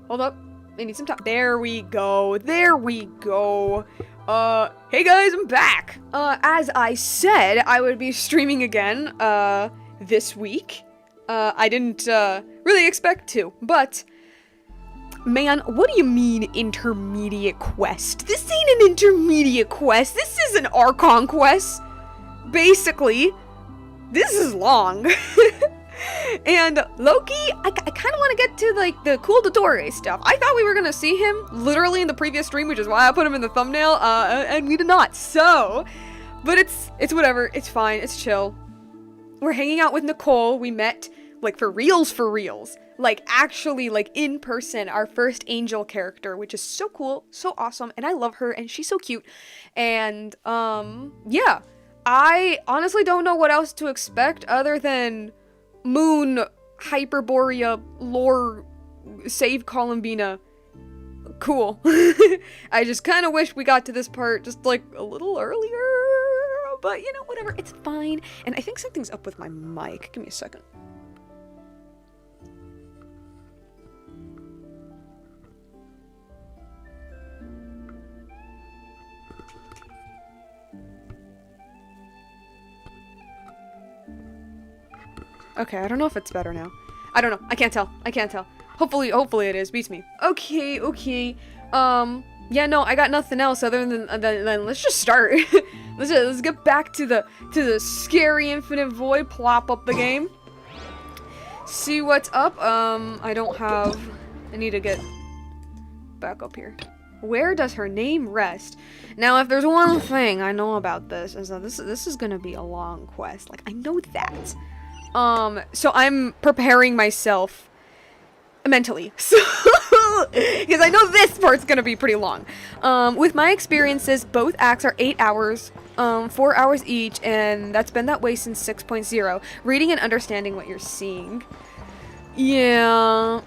Hold up. I need some time. There we go. There we go. Hey guys, I'm back. As I said, I would be streaming again, this week. I didn't, really expect to. But, man, what do you mean intermediate quest? This ain't an intermediate quest. This is an Archon quest. Basically, this is long. And Loki, I kind of want to get to, like, the cool Dottore stuff. I thought we were going to see him literally in the previous stream, which is why I put him in the thumbnail, and we did not. So, but it's whatever. It's fine. It's chill. We're hanging out with Nicole. We met, like, for reals. Like, actually, like, in person, our first angel character, which is so cool, so awesome, and I love her, and she's so cute. And, yeah. I honestly don't know what else to expect other than Moon, Hyperborea, lore, save Columbina. Cool. I just kind of wish we got to this part just like a little earlier, but you know, whatever, it's fine. And I think something's up with my mic. Give me a second. Okay, I don't know if it's better now. I don't know. I can't tell. Hopefully it is. Beats me. Okay. Yeah, no, I got nothing else other than let's just start. let's get back to the scary infinite void, plop up the game. See what's up. I need to get back up here. Where does her name rest? Now, if there's one thing I know about this, is that this is gonna be a long quest. Like, I know that. So I'm preparing myself mentally. So, because I know this part's gonna be pretty long. With my experiences, both acts are 8 hours, 4 hours each, and that's been that way since 6.0. Reading and understanding what you're seeing. Yeah.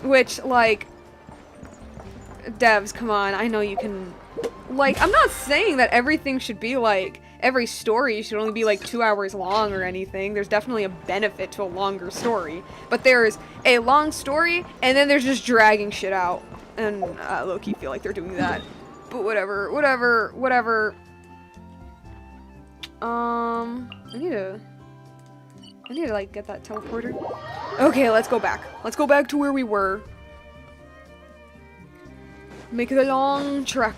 Which, like, devs, come on, I know you can, like, I'm not saying that everything should be, like, every story should only be, like, 2 hours long or anything. There's definitely a benefit to a longer story. But there's a long story, and then there's just dragging shit out. And, low-key feel like they're doing that. But whatever. I need to, like, get that teleporter. Okay, let's go back. Let's go back to where we were. Make it a long trek.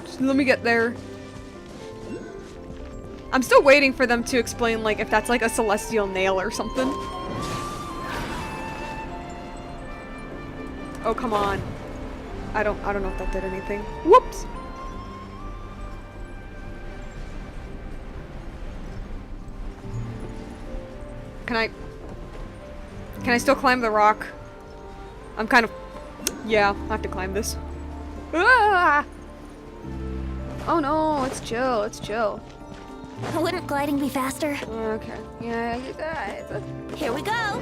Just let me get there. I'm still waiting for them to explain, like, if that's like a celestial nail or something. Oh, come on. I don't know if that did anything. Whoops. Can I still climb the rock? I'm kind of... Yeah, I have to climb this. Ah! Oh no, it's chill. Wouldn't gliding be faster? Okay. Yeah, Here we go!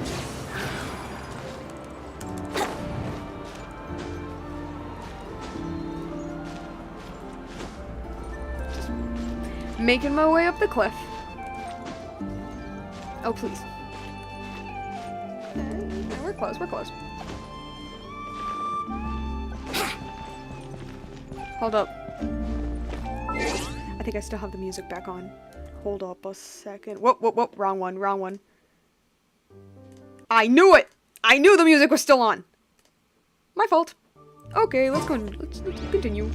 Just making my way up the cliff. Oh, please. We're close. Hold up. I think I still have the music back on. Hold up a second. Whoa. Wrong one. I knew it! I knew the music was still on. My fault. Okay, let's go. Let's continue.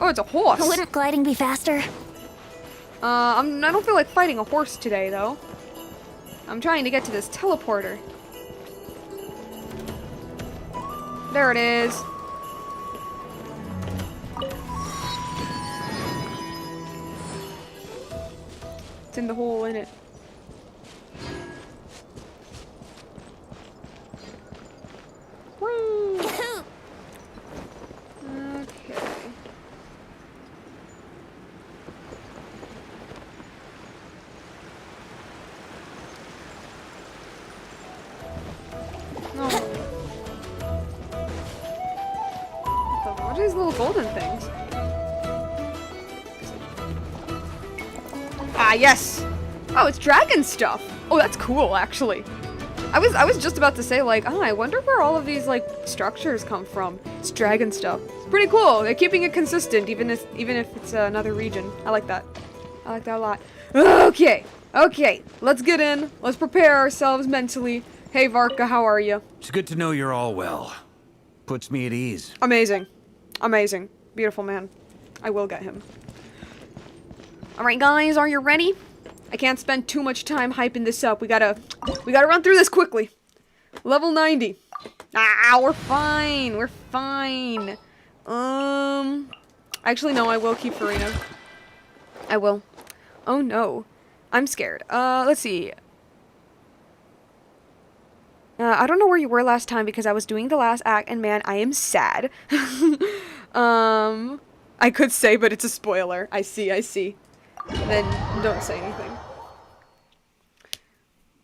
Oh, it's a horse. Wouldn't gliding be faster? I don't feel like fighting a horse today, though. I'm trying to get to this teleporter. There it is. It's in the hole, in it. Woo! Okay. No. What are these little golden things? Ah, yes! Oh, it's dragon stuff! Oh, that's cool, actually. I was just about to say, like, oh, I wonder where all of these, like, structures come from. It's dragon stuff. It's pretty cool. They're keeping it consistent, even if it's another region. I like that. I like that a lot. Okay. Okay. Let's get in. Let's prepare ourselves mentally. Hey, Varka, how are you? It's good to know you're all well. Puts me at ease. Amazing. Amazing. Beautiful man. I will get him. Alright, guys, are you ready? I can't spend too much time hyping this up. We gotta run through this quickly. Level 90. Ah, we're fine. We're fine. Actually, no, I will keep Farina. I will. Oh, no. I'm scared. Let's see. I don't know where you were last time because I was doing the last act, and man, I am sad. I could say, but it's a spoiler. I see. Then don't say anything.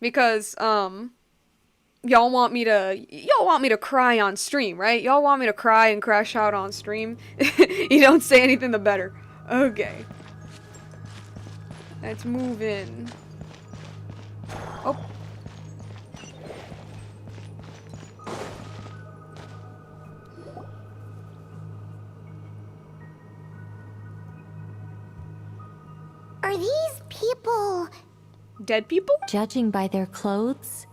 Because, y'all want me to cry on stream, right? Y'all want me to cry and crash out on stream? You don't say anything, the better. Okay. Let's move in. Oh. Are these people... Dead people? Judging by their clothes,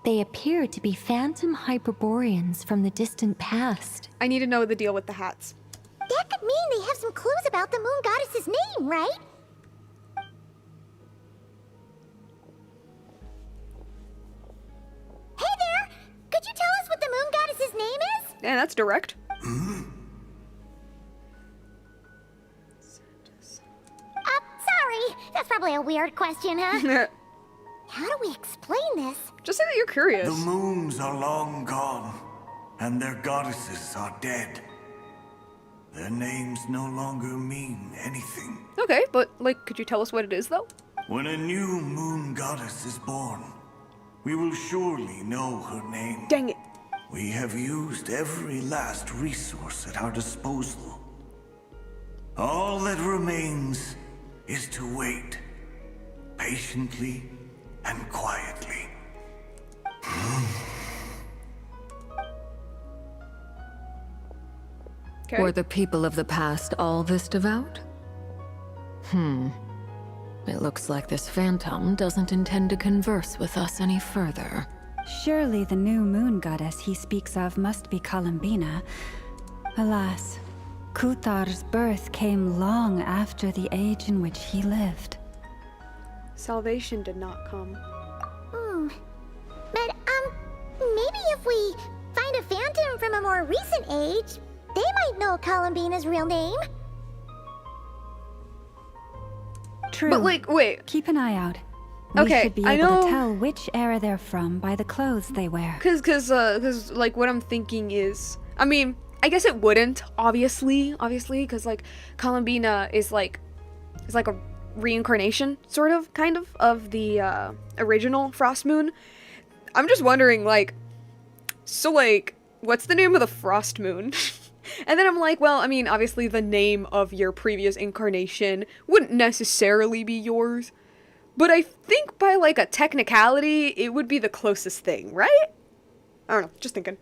they appear to be phantom Hyperboreans from the distant past. I need to know the deal with the hats. That could mean they have some clues about the moon goddess's name, right? Hey there! Could you tell us what the moon goddess's name is? Yeah, that's direct. Sorry. That's probably a weird question, huh? How do we explain this? Just say that you're curious. The moons are long gone, and their goddesses are dead. Their names no longer mean anything. Okay, but, like, could you tell us what it is, though? When a new moon goddess is born, we will surely know her name. Dang it. We have used every last resource at our disposal. All that remains is to wait, patiently and quietly. Okay. Were the people of the past all this devout? It looks like this phantom doesn't intend to converse with us any further. Surely the new moon goddess he speaks of must be Columbina. Alas, Kuthar's birth came long after the age in which he lived. Salvation did not come. But, maybe if we find a phantom from a more recent age, they might know Columbina's real name. True. But, like, wait. Keep an eye out. We Okay, should be I able know- to tell which era they're from by the clothes they wear. Cause, like, what I'm thinking is, I mean, I guess it wouldn't, obviously, cause, like, Columbina is like a reincarnation, sort of, kind of the, original Frost Moon. I'm just wondering, like, so, like, what's the name of the Frost Moon? And then I'm like, well, I mean, obviously the name of your previous incarnation wouldn't necessarily be yours. But I think by, like, a technicality, it would be the closest thing, right? I don't know, just thinking.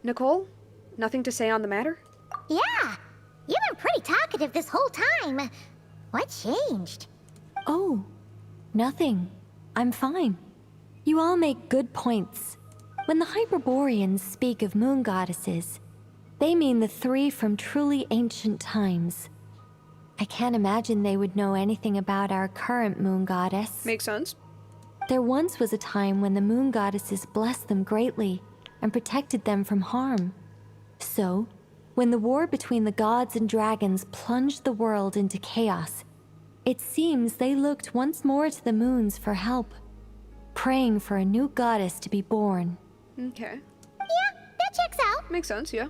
Nicole? Nothing to say on the matter? Yeah, you've been pretty talkative this whole time. What changed? Oh, nothing. I'm fine. You all make good points. When the Hyperboreans speak of moon goddesses, they mean the three from truly ancient times. I can't imagine they would know anything about our current moon goddess. Makes sense. There once was a time when the moon goddesses blessed them greatly and protected them from harm. So, when the war between the gods and dragons plunged the world into chaos, it seems they looked once more to the moons for help, praying for a new goddess to be born. Okay. Yeah, that checks out. Makes sense, yeah.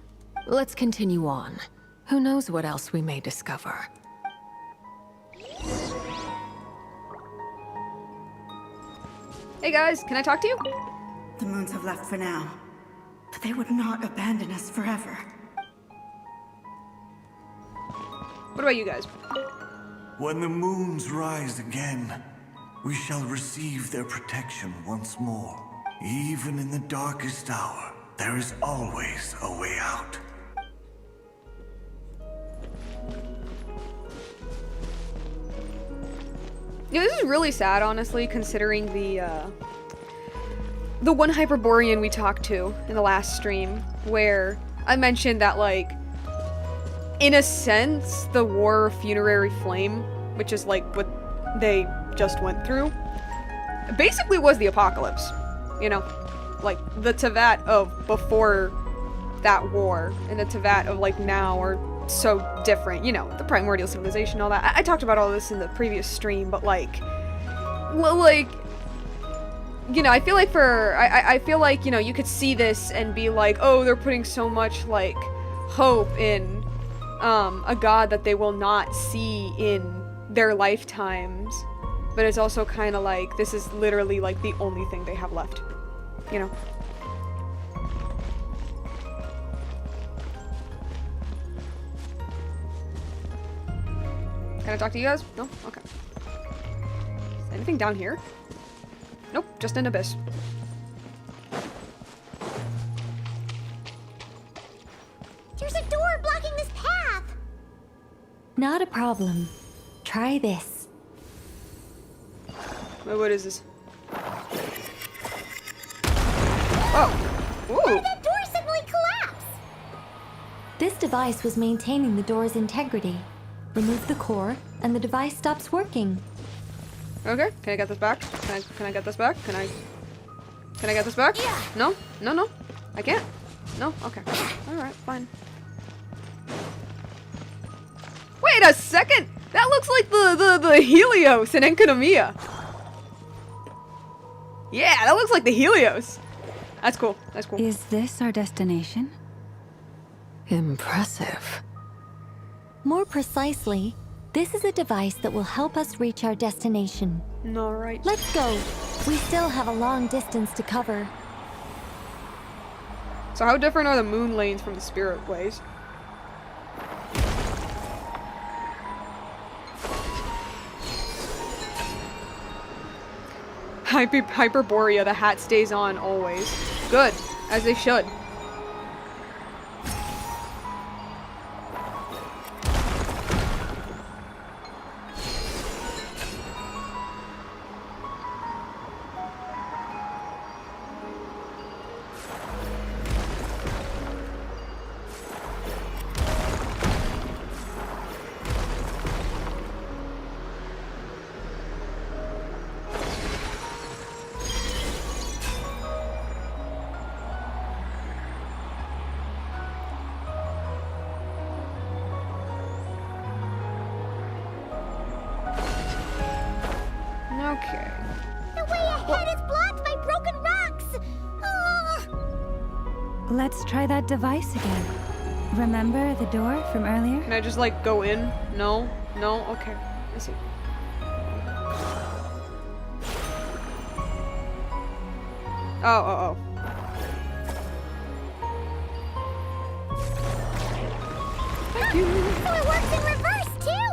Let's continue on. Who knows what else we may discover. Hey guys, can I talk to you? The moons have left for now, but they would not abandon us forever. What about you guys? When the moons rise again, we shall receive their protection once more. Even in the darkest hour, there is always a way out. Yeah, this is really sad, honestly, considering the one Hyperborean we talked to in the last stream, where I mentioned that, like, in a sense, the War of Funerary Flame, which is like what they just went through, basically was the apocalypse. You know, like the Tevat of before that war and the Tevat of like now are so different. You know, the primordial civilization, all that. I talked about all this in the previous stream, but like, you know, I feel like I feel like, you know, you could see this and be like, oh, they're putting so much like hope in a god that they will not see in their lifetimes, but it's also kind of like this is literally like the only thing they have left, you know. Can I talk to you guys? No? Okay. Is anything down here? Nope, just an abyss. There's a door blocking this path! Not a problem. Try this. Wait, what is this? Oh! Ooh! That door suddenly collapsed! This device was maintaining the door's integrity. Remove the core, and the device stops working. Okay, can I get this back? Can I get this back? Can I get this back? Yeah. No? No, no. I can't. No? Okay. Alright, fine. Wait a second! That looks like the Helios in Enkanomiya. Yeah, that looks like the Helios. That's cool. That's cool. Is this our destination? Impressive. More precisely, this is a device that will help us reach our destination. Alright. Let's go. We still have a long distance to cover. So how different are the moon lanes from the spirit ways? Hyperborea, the hat stays on always. Good, as they should. Okay. The way ahead is blocked by broken rocks! Let's try that device again. Remember the door from earlier? Can I just like go in? No? No? Okay. I see. Oh. Thank you. So it works in reverse, too!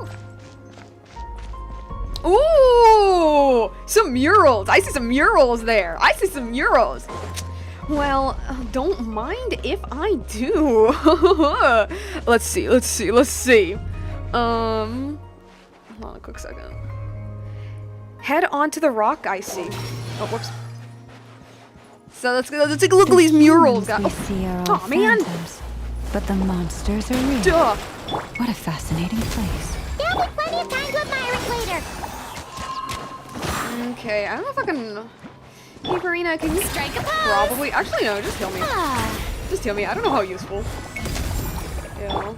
Ooh! Some murals! I see some murals there! I see some murals! Well, don't mind if I do. Let's see. Hold on a quick second. Head onto the rock I see. Oh, whoops. So let's take a look at these murals. We see are all Oh, man. phantoms, but the monsters are real. Duh. What a fascinating place. There'll be plenty of time to admire it later! Okay, I don't know if I can... Hey, Farina, can you... Strike a pose! Probably... Actually, no, just heal me. Just heal me. I don't know how useful. Yeah.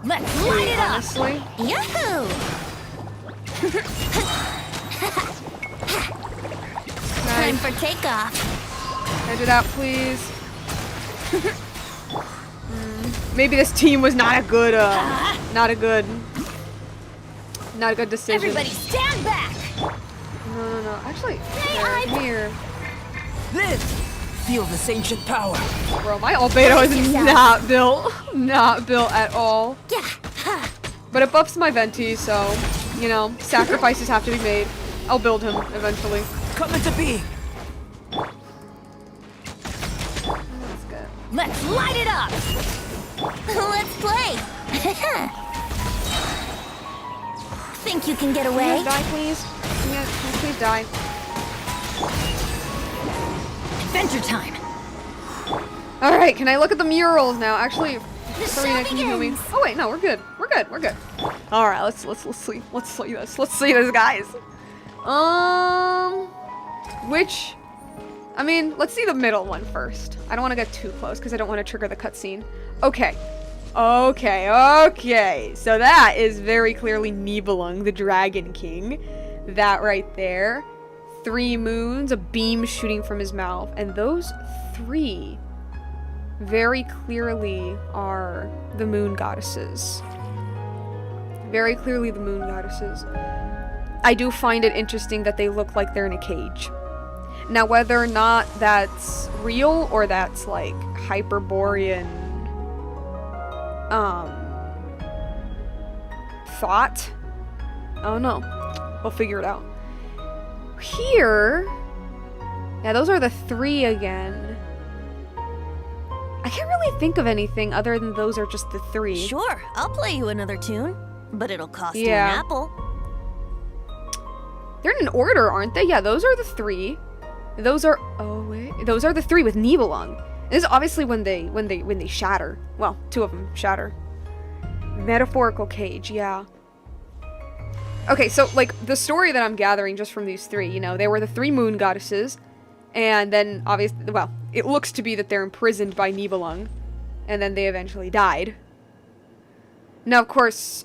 Let's light it up! Honestly. Yahoo! Time for takeoff. Can I do that, please? Maybe this team was not a good, not a good decision. Everybody stand back! No. Actually, I'm- here. Live! Feel this ancient power. Bro, my albedo is not built. Not built at all. Yeah. But it buffs my venti, so, you know, sacrifices have to be made. I'll build him eventually. Come into being. That's good. Let's light it up! Let's play! Think you can get Can you away? guys die, please? Can you please die? Adventure time! Alright, can I look at the murals now? Actually, The Serena, show can you heal me? begins. Oh wait, no, we're good. We're good. We're good. Alright, let's see. Let's see this. Let's see this, guys. Which, I mean, let's see the middle one first. I don't want to get too close because I don't want to trigger the cutscene. Okay. Okay. So that is very clearly Nibelung, the Dragon King. That right there. 3 moons, a beam shooting from his mouth, and those 3 very clearly are the moon goddesses. Very clearly the moon goddesses. I do find it interesting that they look like they're in a cage. Now, whether or not that's real or that's like Hyperborean thought, I don't know. We'll figure it out. Here, yeah, those are the 3 again. I can't really think of anything other than those are just the 3. Sure, I'll play you another tune, but it'll cost you Yeah. an apple. They're in an order, aren't they? Yeah, those are the 3. Those are, oh wait, those are the 3 with Nibelung. This is obviously when they shatter. Well, 2 of them shatter. Metaphorical cage, yeah. Okay, so like the story that I'm gathering just from these 3, you know, they were the 3 moon goddesses, and then obviously, well, it looks to be that they're imprisoned by Nibelung, and then they eventually died. Now, of course,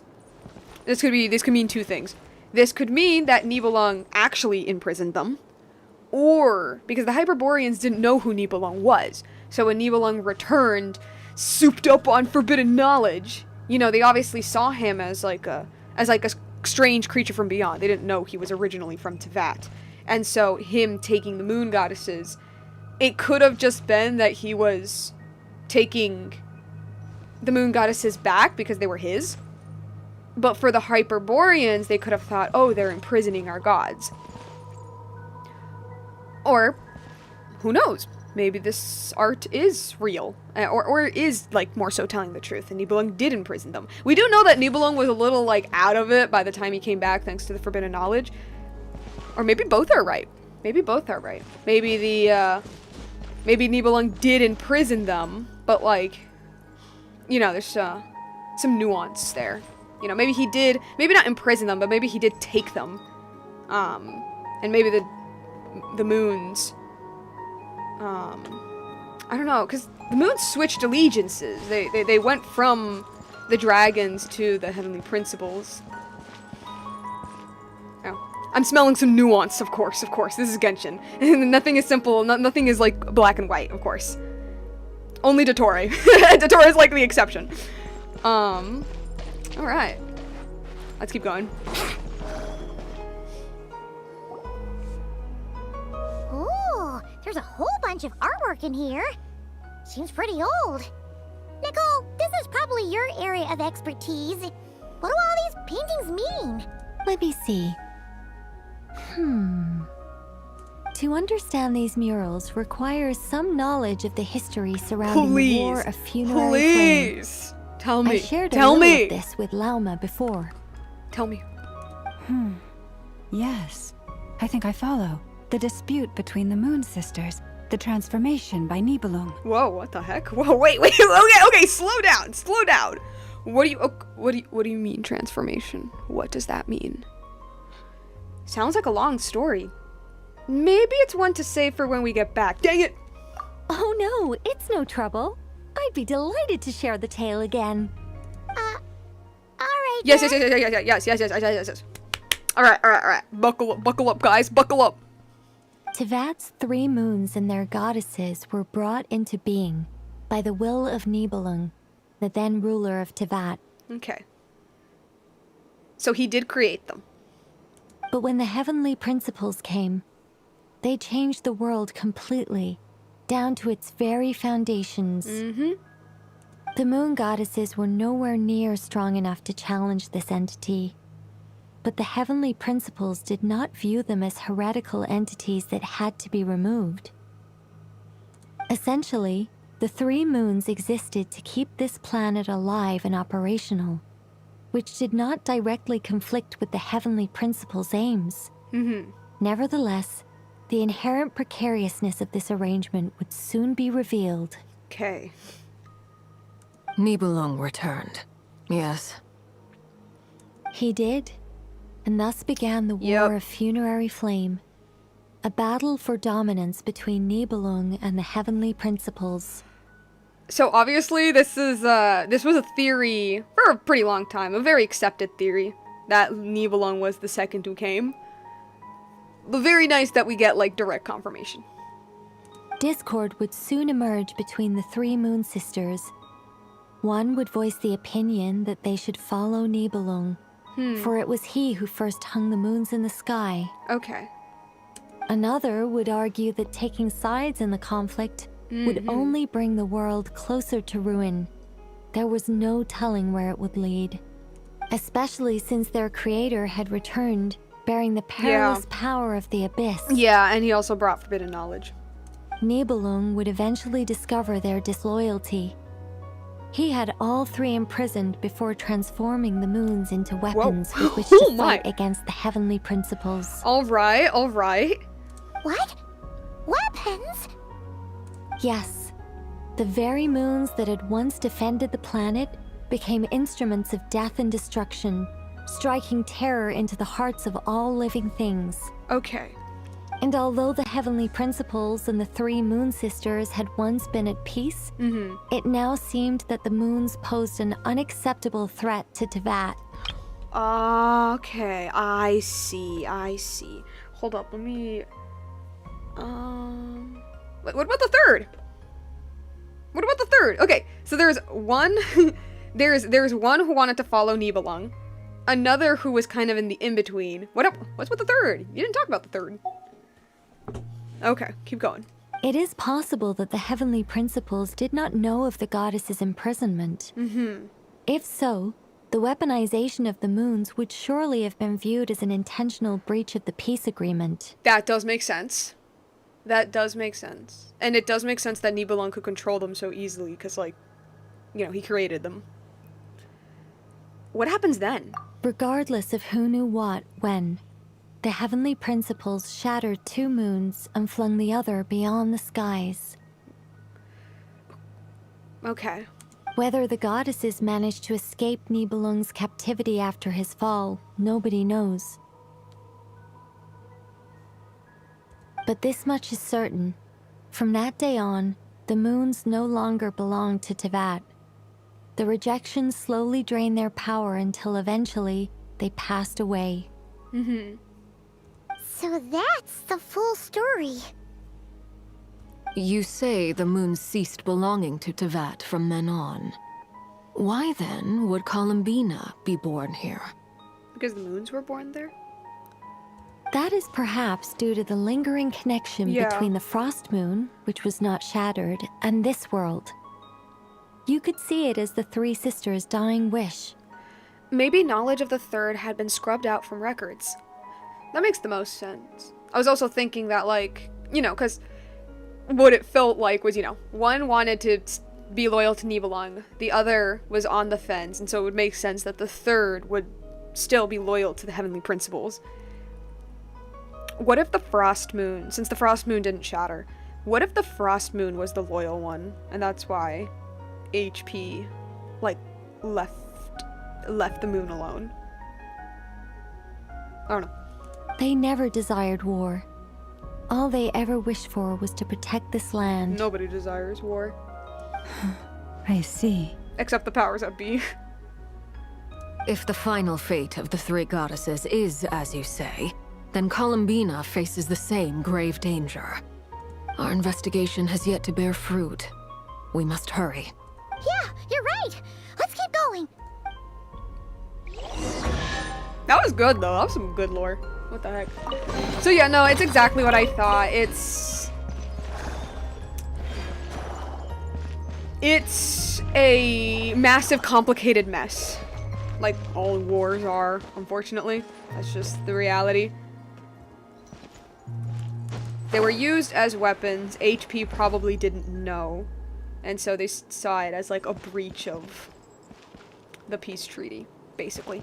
this could mean 2 things. This could mean that Nibelung actually imprisoned them, or because the Hyperboreans didn't know who Nibelung was, so when Nibelung returned, souped up on forbidden knowledge, you know, they obviously saw him as like a strange creature from beyond. They didn't know he was originally from Teyvat. And so him taking the moon goddesses, it could have just been that he was taking the moon goddesses back because they were his. But for the Hyperboreans, they could have thought, oh, they're imprisoning our gods. Or, who knows? Maybe this art is real, or is, like, more so telling the truth, and Nibelung did imprison them. We do know that Nibelung was a little, like, out of it by the time he came back, thanks to the forbidden knowledge. Or maybe both are right. Maybe both are right. Maybe maybe Nibelung did imprison them, but, like, you know, there's, some nuance there. You know, maybe he did, maybe not imprison them, but maybe he did take them. And maybe the moons, I don't know, because the moons switched allegiances. They went from the dragons to the heavenly principles. Oh, I'm smelling some nuance, of course. This is Genshin. Nothing is simple, nothing is like black and white, of course. Only Dottore. Dottore is like the exception. Alright. Let's keep going. Ooh, there's a whole bunch of artwork in here. Seems pretty old. Nicole, this is probably your area of expertise. What do all these paintings mean? Let me see. To understand these murals requires some knowledge of the history surrounding the War of Funerary Flame. Please! Tell me. I shared a Tell little me! of this with Lauma before. Tell me. Yes, I think I follow. The dispute between the Moon Sisters, the transformation by Nibelung. Whoa, what the heck? Whoa, wait, okay, slow down. What do you mean transformation? What does that mean? Sounds like a long story. Maybe it's one to save for when we get back. Dang it! Oh no, it's no trouble. I'd be delighted to share the tale again. Alright. Yes. Alright. Buckle up, guys, buckle up. Teyvat's 3 moons and their goddesses were brought into being by the will of Nibelung, the then ruler of Teyvat. Okay. So he did create them. But when the heavenly principles came, they changed the world completely, down to its very foundations. The moon goddesses were nowhere near strong enough to challenge this entity. but the heavenly principles did not view them as heretical entities that had to be removed. Essentially, the 3 moons existed to keep this planet alive and operational, which did not directly conflict with the heavenly principles' aims. Nevertheless, the inherent precariousness of this arrangement would soon be revealed. Okay. Nibelung returned. Yes. He did, and thus began the War of Funerary Flame, a battle for dominance between Nibelung and the heavenly principles. So obviously this was a theory for a pretty long time, a very accepted theory, that Nibelung was the second who came. But very nice that we get, like, direct confirmation. Discord would soon emerge between the 3 moon sisters. One would voice the opinion that they should follow Nibelung, for it was he who first hung the moons in the sky. Okay. Another would argue that taking sides in the conflict would only bring the world closer to ruin. There was no telling where it would lead, especially since their creator had returned, bearing the perilous power of the abyss. Yeah, and he also brought forbidden knowledge. Nibelung would eventually discover their disloyalty. He had all 3 imprisoned before transforming the moons into weapons with which to fight against the heavenly principles. Alright, alright. What? Weapons? Yes. The very moons that had once defended the planet became instruments of death and destruction, striking terror into the hearts of all living things. Okay. And although the heavenly principles and the 3 moon sisters had once been at peace, it now seemed that the moons posed an unacceptable threat to Teyvat. Okay, I see. Hold up, let me... What about the third? What about the third? Okay, so there's one... there's one who wanted to follow Nibelung. Another who was kind of in the in-between. What's with the third? You didn't talk about the third. Okay, keep going. It is possible that the heavenly principles did not know of the goddess's imprisonment. If so, the weaponization of the moons would surely have been viewed as an intentional breach of the peace agreement. That does make sense. That does make sense. And it does make sense that Nibelung could control them so easily, because, like, you know, he created them. What happens then? Regardless of who knew what, when, the heavenly principles shattered 2 moons and flung the other beyond the skies. Okay. Whether the goddesses managed to escape Nibelung's captivity after his fall, nobody knows. But this much is certain. From that day on, the moons no longer belonged to Teyvat. The rejections slowly drained their power until eventually they passed away. So that's the full story. You say the moons ceased belonging to Teyvat from then on. Why then would Columbina be born here? Because the moons were born there? That is perhaps due to the lingering connection between the Frost Moon, which was not shattered, and this world. You could see it as the 3 sisters' dying wish. Maybe knowledge of the third had been scrubbed out from records. That makes the most sense. I was also thinking that, like, you know, because what it felt like was, you know, one wanted to be loyal to Nibelung, the other was on the fence, and so it would make sense that the third would still be loyal to the heavenly principles. What if the Frost Moon, since the Frost Moon didn't shatter, what if the Frost Moon was the loyal one, and that's why HP, like, left the moon alone? I don't know. They never desired war. All they ever wished for was to protect this land. Nobody desires war. I see. Except the powers that be. If the final fate of the 3 goddesses is as you say, then Columbina faces the same grave danger. Our investigation has yet to bear fruit. We must hurry. Yeah, you're right. Let's keep going. That was good, though. That was some good lore. What the heck? So yeah, no, it's exactly what I thought. It's a massive, complicated mess. like all wars are, unfortunately. That's just the reality. They were used as weapons. HP probably didn't know. And so they saw it as like a breach of the peace treaty, basically.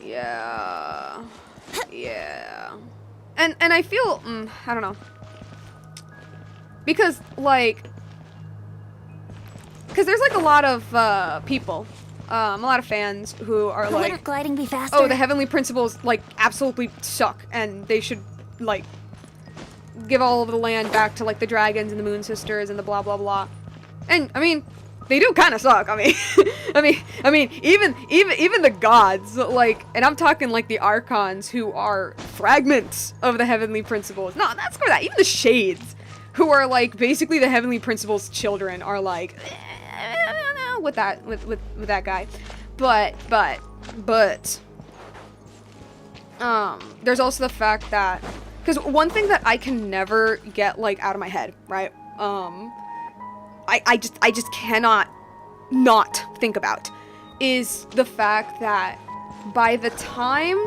Yeah. Yeah. And I feel, I don't know. Because, like, there's like a lot of people, a lot of fans who are like, Wouldn't gliding be faster? oh, the Heavenly Principles, like, absolutely suck, and they should, like, give all of the land back to, like, the dragons and the Moon Sisters and the blah blah blah. And, I mean, they do kind of suck. I mean, I mean, even the gods, like, and I'm talking like the Archons, who are fragments of the Heavenly Principles. No, that's for that. Even the Shades, who are like basically the Heavenly Principles' children, are like, with that guy. But there's also the fact that, because one thing that I can never get like out of my head, right? I just cannot not think about is the fact that by the time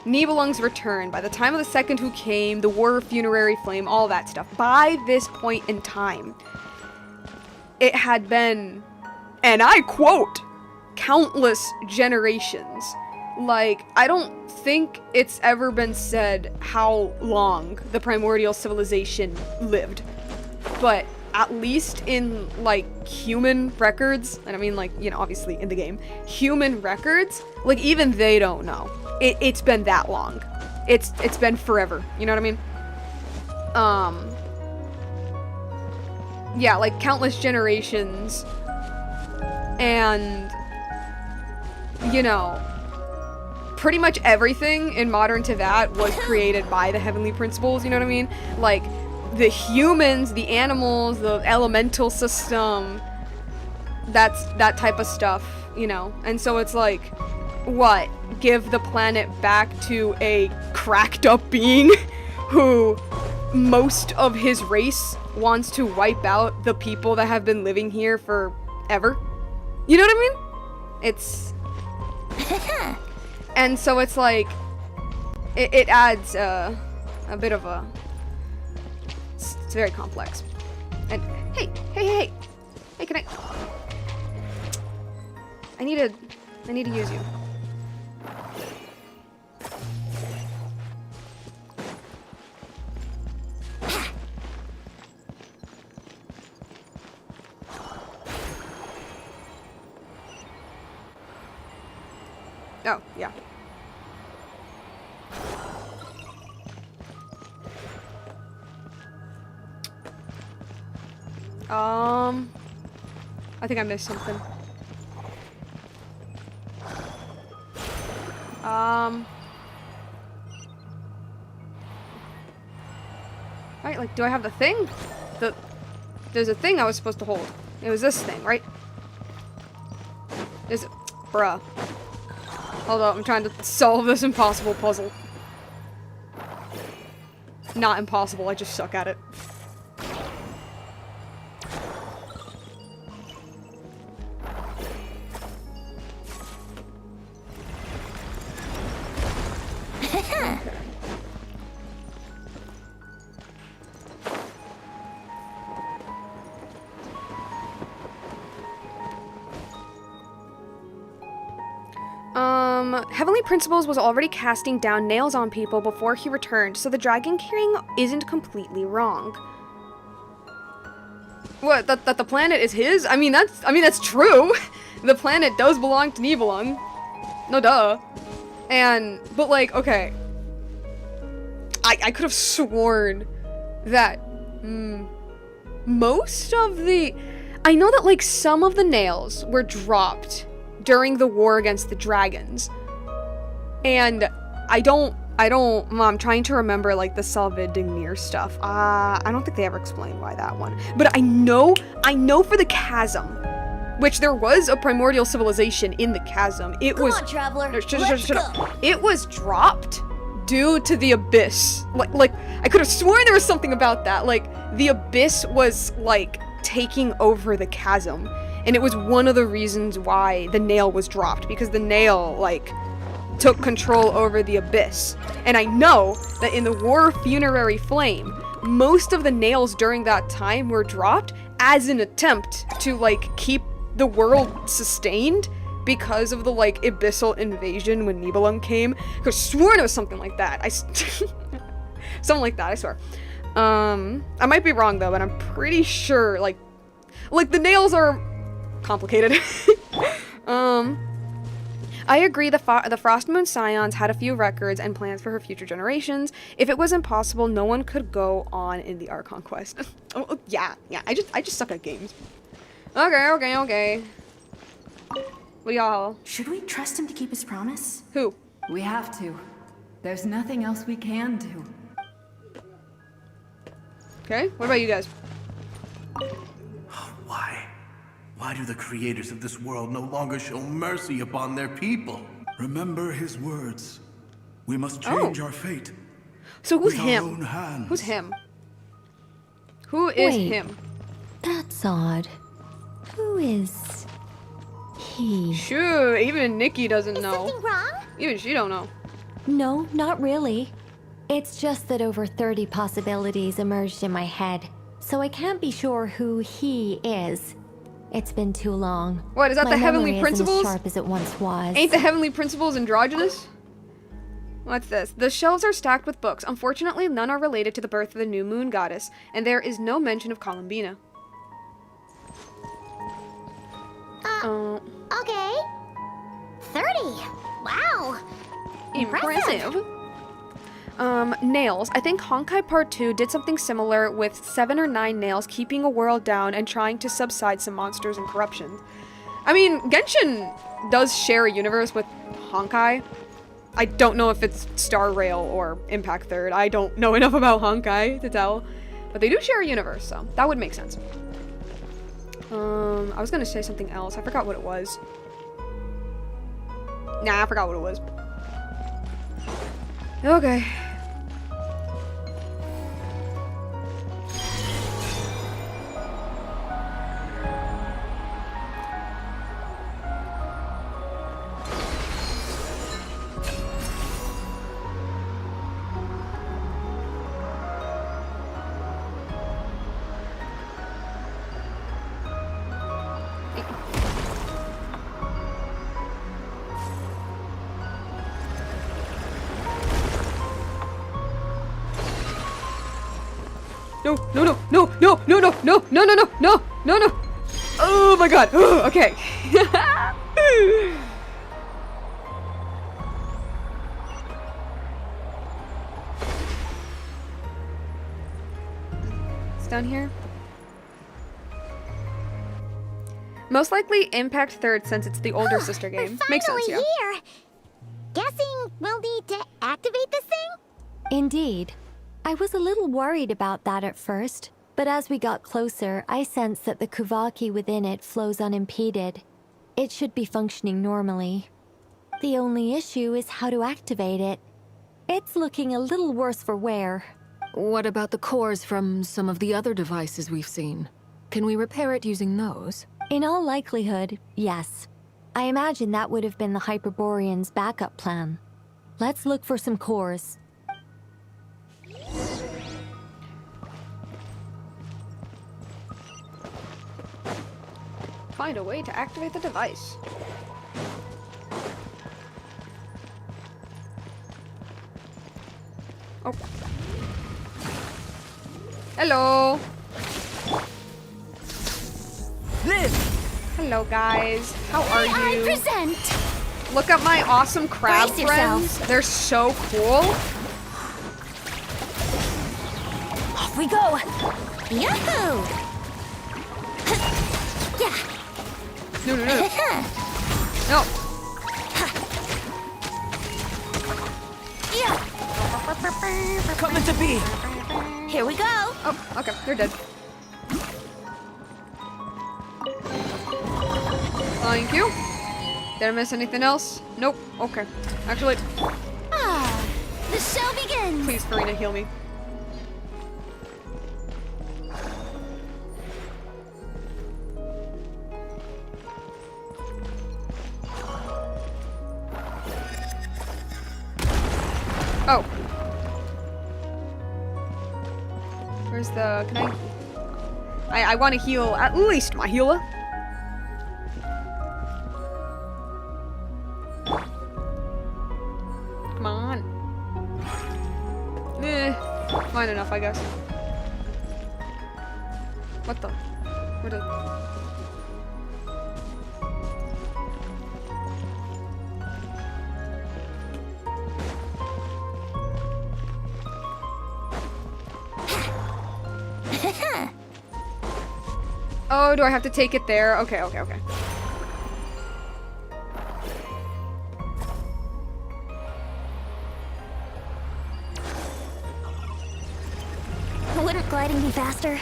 Nibelung's return, by the time of the Second Who Came, the War of Funerary Flame, all that stuff, by this point in time, it had been, and I quote, countless generations. Like, I don't think it's ever been said how long the primordial civilization lived, but at least in, like, human records, and I mean, like, you know, obviously in the game, human records, like, even they don't know. It's been that long. It's been forever, you know what I mean? Yeah, like, countless generations, and, you know, pretty much everything in Modern to that was created by the Heavenly Principles, you know what I mean? Like, the humans, the animals, the elemental system, that type of stuff, you know? And so it's like, what? Give the planet back to a cracked up being who most of his race wants to wipe out the people that have been living here forever? You know what I mean? It's... And so it's like, it adds a bit of a... It's very complex. And hey, can I need to use you. Oh, yeah. I think I missed something. Right, like, do I have the thing? There's a thing I was supposed to hold. It was this thing, right? Is it? Bruh. Hold up, I'm trying to solve this impossible puzzle. Not impossible, I just suck at it. Heavenly Principles was already casting down nails on people before he returned, so the Dragon King isn't completely wrong. What, that the planet is his? I mean, that's true. The planet does belong to Nibelung. No duh. But like, okay. I could have sworn that most of the... I know that like some of the nails were dropped during the war against the dragons. And I'm trying to remember like the Salvidinir stuff. I don't think they ever explained why that one. But I know for the chasm, which there was a primordial civilization in the chasm. It Come was on, traveler. Shut up. It was dropped due to the abyss. Like I could have sworn there was something about that. Like the abyss was like taking over the chasm. And it was one of the reasons why the nail was dropped, because the nail, like, took control over the abyss. And I know that in the War of Funerary Flame, most of the nails during that time were dropped as an attempt to, like, keep the world sustained because of the, like, abyssal invasion when Nibelung came. I could have sworn it was something like that. Something like that, I swear. I might be wrong, though, but I'm pretty sure, like, the nails are complicated. I agree the Frostmoon Scions had a few records and plans for her future generations. If it was impossible, no one could go on in the Archon quest. Oh, yeah, I just suck at games. Okay. What y'all? Should we trust him to keep his promise? Who? We have to. There's nothing else we can do. Okay, what about you guys? Why? Why do the creators of this world no longer show mercy upon their people? Remember his words. We must change our fate. So who's with our him? own hands. Who's him? Who is Wait. him? That's odd. Who is he? Sure, even Nikki doesn't know. Something wrong? Even she don't know. No, not really. It's just that over 30 possibilities emerged in my head, so I can't be sure who he is. It's been too long. What, is that My the Heavenly memory isn't Principles? as sharp as it once was. Ain't the Heavenly Principles androgynous? What's this? The shelves are stacked with books. Unfortunately, none are related to the birth of the new moon goddess, and there is no mention of Columbina. Okay. 30. Wow. Impressive. Nails. I think Honkai Part 2 did something similar with 7 or 9 nails keeping a world down and trying to subside some monsters and corruption. I mean, Genshin does share a universe with Honkai. I don't know if it's Star Rail or Impact Third. I don't know enough about Honkai to tell. But they do share a universe, so that would make sense. I was gonna say something else. I forgot what it was. Nah, I forgot what it was. Okay. No. Oh my god. Okay. It's down here. Most likely Impact Third since it's the older sister game. Makes sense, yeah. Here. Guessing we'll need to activate this thing? Indeed. I was a little worried about that at first, but as we got closer, I sensed that the Kuvaki within it flows unimpeded. It should be functioning normally. The only issue is how to activate it. It's looking a little worse for wear. What about the cores from some of the other devices we've seen? Can we repair it using those? In all likelihood, yes. I imagine that would have been the Hyperborean's backup plan. Let's look for some cores. Find a way to activate the device. Oh. Hello. Live! Hello, guys. How are you? I present. Look at my awesome crab Brace yourself. friends. They're so cool. Off we go! Yahoo! Yeah. No. No. Yeah. Coming to be! Here we go! Oh, okay. They're dead. Thank you. Did I miss anything else? Nope. Okay. Actually, Ah, the show begins. please, Farina, heal me. Oh. Where's the... Can I want to heal at least my healer. Come on. Fine enough, I guess. What the? Where did... Oh, do I have to take it there? Okay, okay, okay. Wouldn't gliding be faster?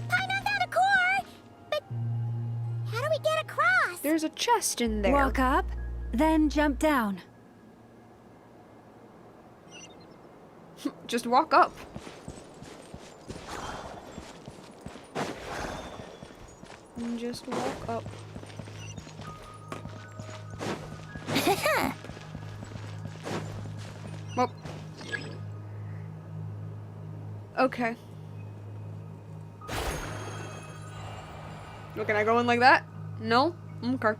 Paimon found a core! But how do we get across? There's a chest in there. Walk up, then jump down. Just walk up. And just walk up. Well. Okay. Well, can I go in like that? No? Okay.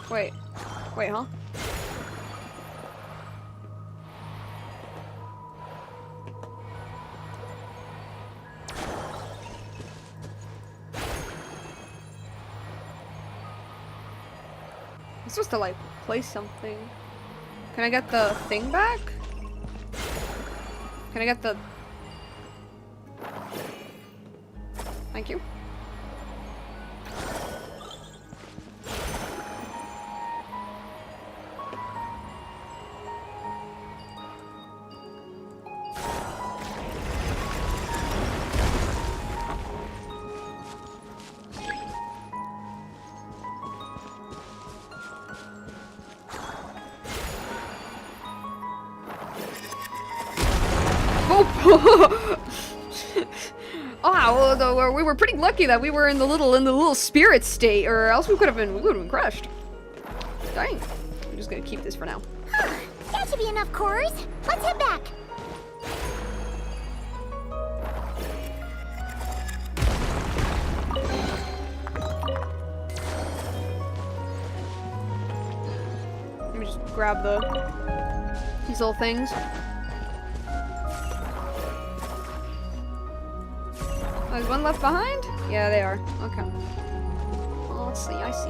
Wait. Wait, huh? I'm supposed to, like, place something. Can I get the thing back? Can I get the... Thank you. Oh, though we were pretty lucky that we were in the little spirit state, or else we would have been crushed. Dang. I'm just gonna keep this for now. That should be enough cores. Let's head back. Let me just grab these little things. Oh, is one left behind? Yeah, they are. Okay. Oh, let's see. I see.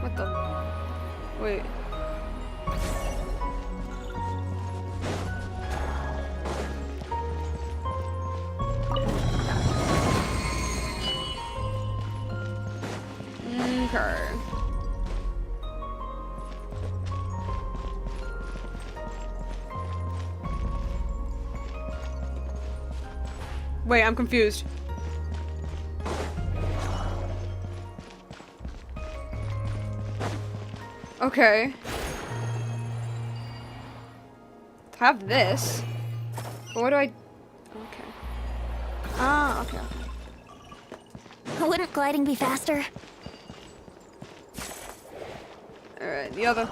What the? Wait. Okay. Wait, I'm confused. Okay. Have this. But what do I... Okay. Ah, okay. Wouldn't gliding be faster? Alright, the other.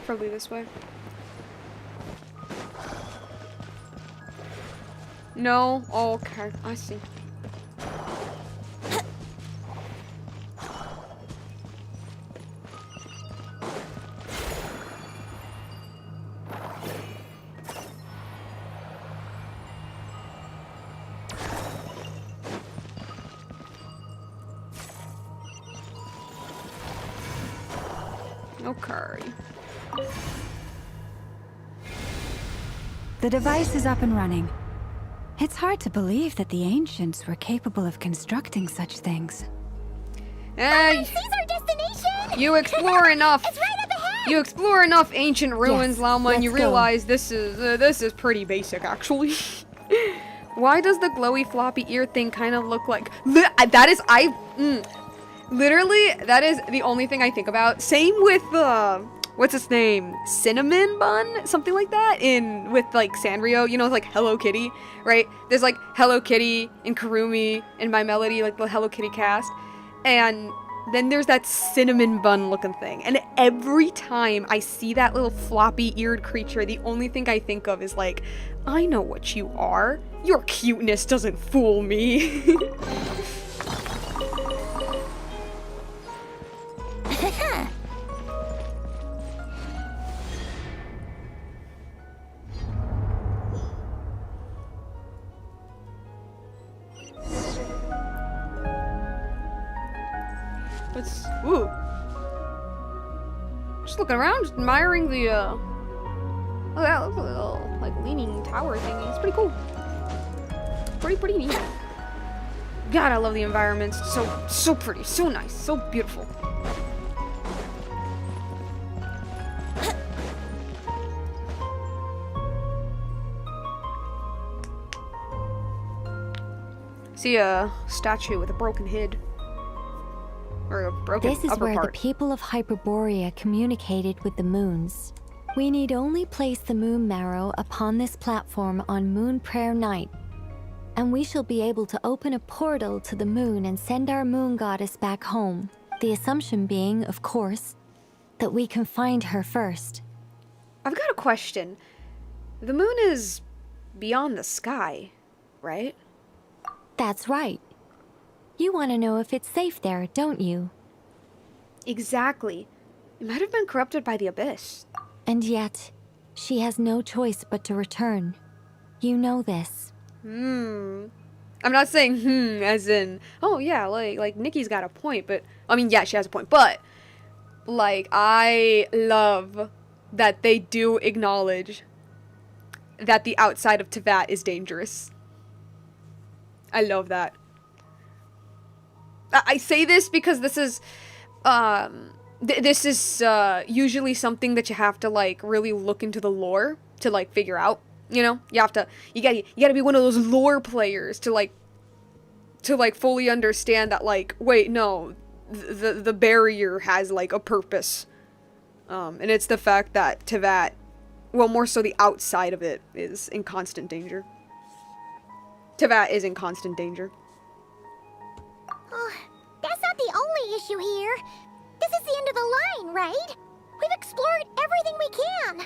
Probably this way. No? Oh, okay. I see. Okay. The device is up and running. It's hard to believe that the ancients were capable of constructing such things. Hey, see our destination? You explore enough. It's right up ahead. You explore enough ancient ruins, Yes, Llama, and you let's go. realize this is pretty basic, actually. Why does the glowy floppy ear thing kind of look like? Literally, that is the only thing I think about. Same with what's his name? Cinnamon Bun? Something like that with like Sanrio, you know, like Hello Kitty, right? There's like Hello Kitty and Karumi and My Melody, like the Hello Kitty cast. And then there's that cinnamon bun looking thing. And every time I see that little floppy eared creature, the only thing I think of is like, I know what you are. Your cuteness doesn't fool me. Ooh. Just looking around, just admiring the, look at that little, like, leaning tower thingy. It's pretty cool. Pretty neat. God, I love the environments. So pretty, so nice, so beautiful. See a statue with a broken head. This is where part. the people of Hyperborea communicated with the moons. We need only place the moon marrow upon this platform on Moon Prayer Night, and we shall be able to open a portal to the moon and send our moon goddess back home. The assumption being, of course, that we can find her first. I've got a question. The moon is beyond the sky, right? That's right. You want to know if it's safe there, don't you? Exactly. It might have been corrupted by the abyss. And yet, she has no choice but to return. You know this. I'm not saying as in, oh yeah, like Nikki's got a point, but I mean, yeah, she has a point, but like I love that they do acknowledge that the outside of Teyvat is dangerous. I love that. I say this because this is usually something that you have to like really look into the lore to like figure out. You know, you gotta be one of those lore players to fully understand that like, wait, no, the barrier has like a purpose, and it's the fact that Teyvat, well, more so the outside of it is in constant danger. Teyvat is in constant danger. That's not the only issue here. This is the end of the line, right? We've explored everything we can.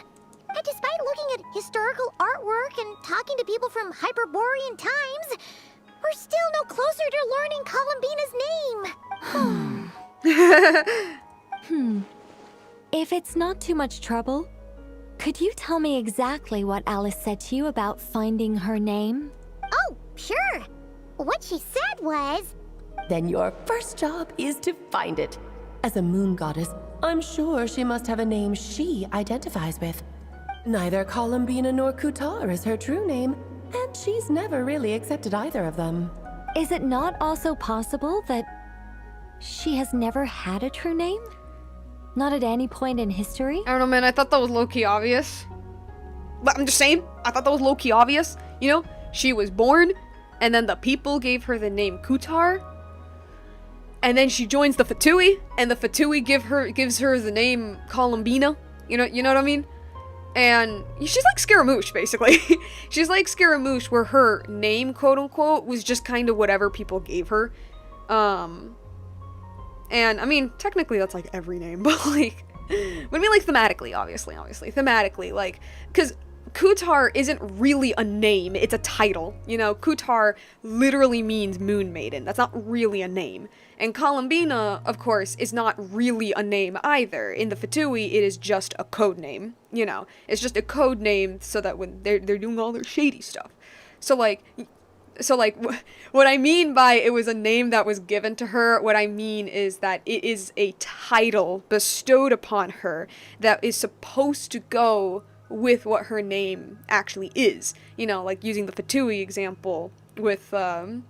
And despite looking at historical artwork and talking to people from Hyperborean times, we're still no closer to learning Columbina's name. If it's not too much trouble, could you tell me exactly what Alice said to you about finding her name? Oh, sure. What she said was... Then your first job is to find it. As a moon goddess, I'm sure she must have a name she identifies with. Neither Columbina nor Kutar is her true name, and she's never really accepted either of them. Is it not also possible that she has never had a true name? Not at any point in history? I don't know, man. I thought that was low-key obvious. But I'm just saying, I thought that was low-key obvious. You know, she was born, and then the people gave her the name Kutar. And then she joins the Fatui, and the Fatui gives her the name Columbina. You know what I mean? And she's like Scaramouche, basically. She's like Scaramouche, where her name, quote-unquote, was just kind of whatever people gave her. And, I mean, technically that's like every name, but like... But I mean, like, thematically, obviously. Thematically, like... Because Kutar isn't really a name, it's a title. You know, Kutar literally means Moon Maiden. That's not really a name. And Columbina, of course, is not really a name either. In the Fatui, it is just a code name. You know, it's just a code name so that when they're doing all their shady stuff. So what I mean by it was a name that was given to her, what I mean is that it is a title bestowed upon her that is supposed to go with what her name actually is. You know, like using the Fatui example with, I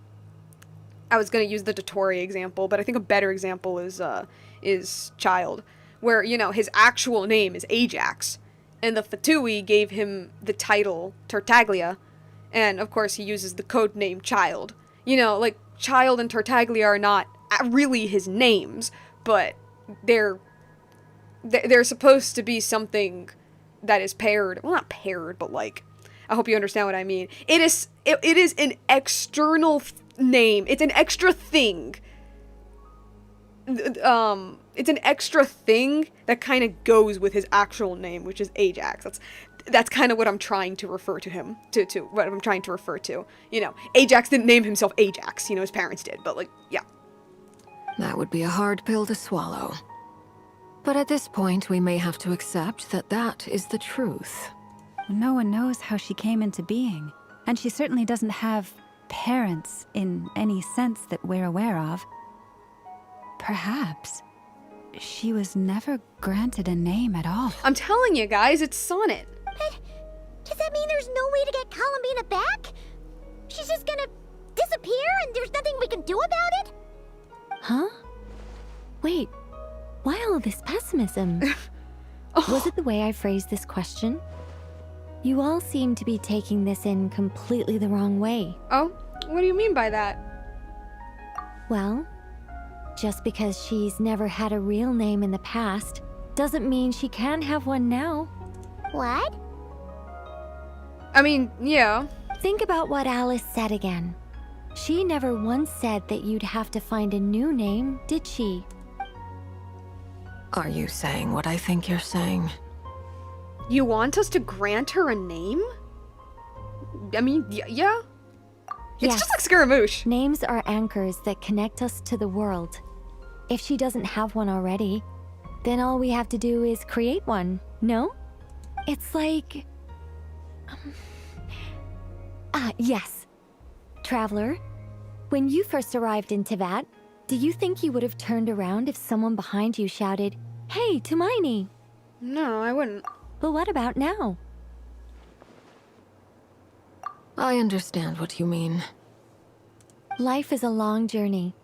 was gonna use the Dottore example, but I think a better example is Child, where, you know, his actual name is Ajax, and the Fatui gave him the title Tartaglia, and of course he uses the code name Child. You know, like, Child and Tartaglia are not really his names, but they're there's supposed to be something that is paired. Well, not paired, but like, I hope you understand what I mean. It is an external name. It's an extra thing. It's an extra thing that kind of goes with his actual name, which is Ajax. That's kind of what I'm trying to refer to him to what I'm trying to refer to. You know, Ajax didn't name himself Ajax. You know, his parents did, but like, yeah. That would be a hard pill to swallow. But at this point, we may have to accept that that is the truth. No one knows how she came into being, and she certainly doesn't have parents in any sense that we're aware of. Perhaps she was never granted a name at all. I'm telling you guys, it's Sonnet. But does that mean there's no way to get Columbina back? She's just gonna disappear and there's nothing we can do about it? Huh? Wait, why all this pessimism? Was it the way I phrased this question? You all seem to be taking this in completely the wrong way. Oh? What do you mean by that? Well, just because she's never had a real name in the past doesn't mean she can't have one now. What? I mean, yeah. Think about what Alice said again. She never once said that you'd have to find a new name, did she? Are you saying what I think you're saying? You want us to grant her a name? I mean, yeah. It's just like Scaramouche. Names are anchors that connect us to the world. If she doesn't have one already, then all we have to do is create one, no? It's like... yes. Traveler, when you first arrived in Teyvat, do you think you would have turned around if someone behind you shouted, "Hey, Tumaini"? No, I wouldn't. But what about now? I understand what you mean. Life is a long journey.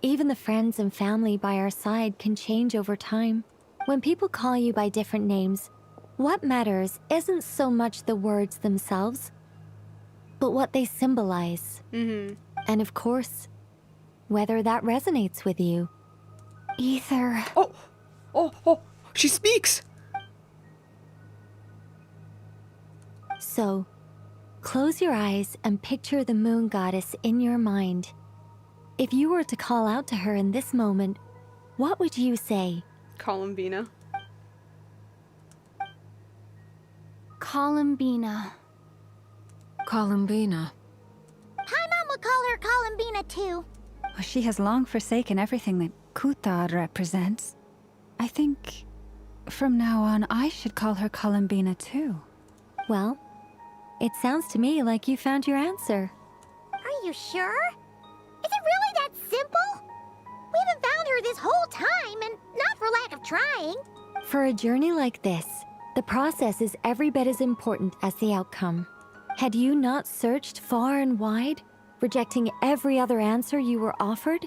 Even the friends and family by our side can change over time. When people call you by different names, what matters isn't so much the words themselves, but what they symbolize. Mm-hmm. And of course, whether that resonates with you. Ether. Oh, she speaks! So, close your eyes and picture the moon goddess in your mind. If you were to call out to her in this moment, what would you say? Columbina. Columbina. Columbina. Hi, Mom would call her Columbina too. Well, she has long forsaken everything that Kuthar represents. I think from now on I should call her Columbina too. Well, it sounds to me like you found your answer. Are you sure? Is it really that simple? We haven't found her this whole time, and not for lack of trying. For a journey like this, the process is every bit as important as the outcome. Had you not searched far and wide, rejecting every other answer you were offered,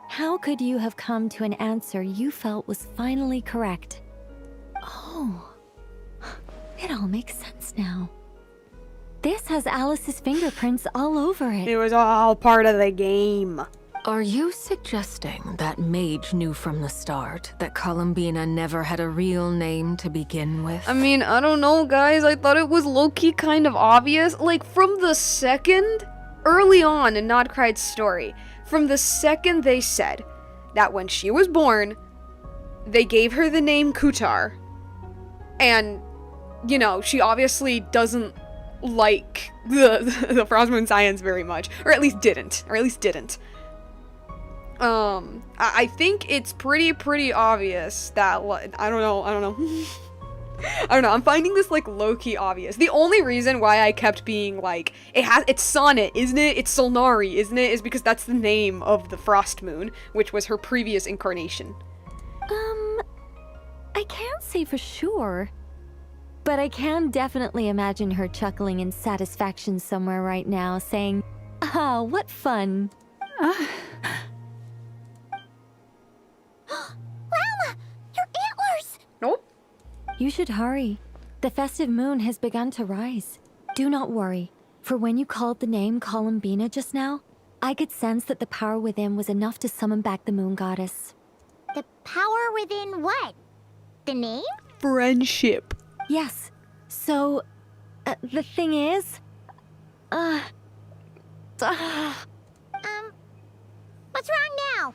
how could you have come to an answer you felt was finally correct? Oh, it all makes sense now. This has Alice's fingerprints all over it. It was all part of the game. Are you suggesting that Mage knew from the start that Columbina never had a real name to begin with? I mean, I don't know, guys. I thought it was low-key kind of obvious. Like, from the second, early on in Nod Krai's story, from the second they said that when she was born, they gave her the name Kutar. And, you know, she obviously doesn't like the Frost Moon Science very much. Or at least didn't. I think it's pretty obvious that, I don't know. I don't know, I'm finding this, like, low-key obvious. The only reason why I kept being, like, it's Sonnet, isn't it? It's Solnari, isn't it? Is because that's the name of the Frost Moon, which was her previous incarnation. I can't say for sure, but I can definitely imagine her chuckling in satisfaction somewhere right now, saying, "Ah, what fun." Llama! Your antlers! Nope. You should hurry. The festive moon has begun to rise. Do not worry, for when you called the name Columbina just now, I could sense that the power within was enough to summon back the moon goddess. The power within what? the name? Friendship. Yes. So, the thing is... What's wrong now?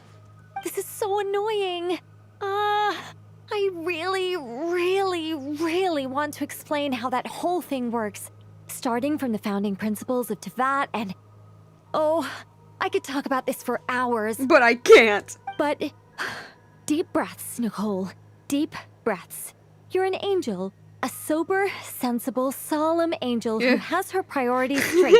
This is so annoying. I really, really, really want to explain how that whole thing works. Starting from the founding principles of Tevat and... Oh, I could talk about this for hours. But I can't. But... Deep breaths, Nicole. Deep breaths. You're an angel. A sober, sensible, solemn angel who has her priorities straight.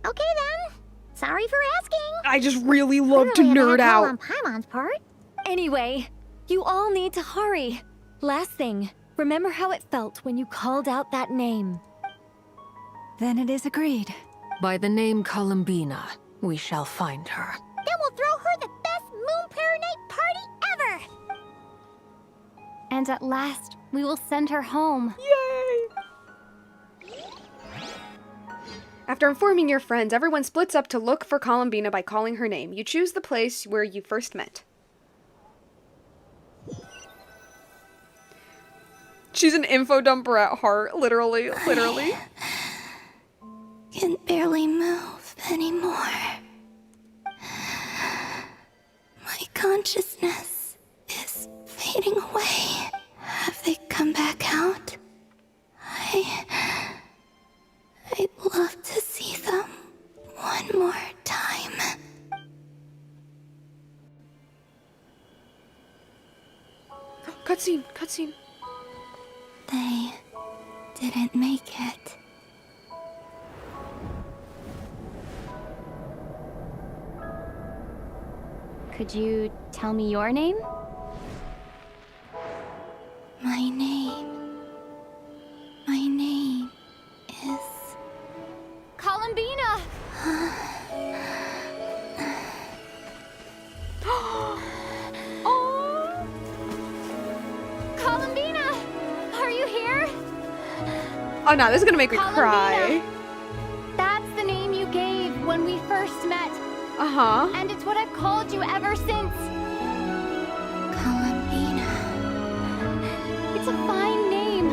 Okay then. Sorry for asking. I just really love to nerd out. On Paimon's part. Anyway, you all need to hurry. Last thing, remember how it felt when you called out that name. Then it is agreed. By the name Columbina, we shall find her. Then we'll throw her the best Moon Night party ever! And at last, we will send her home. Yay! After informing your friends, everyone splits up to look for Columbina by calling her name. You choose the place where you first met. She's an info dumper at heart, literally. Can barely move anymore. My consciousness is fading away. Have they come back out? I'd love to see them one more time. Cutscene. They didn't make it. Could you tell me your name? My name is... Columbina! Oh! Columbina! Are you here? Oh no, this is gonna make me cry. That's the name you gave when we first met. Uh-huh. And it's what I've called you ever since. Columbina. It's a fine name.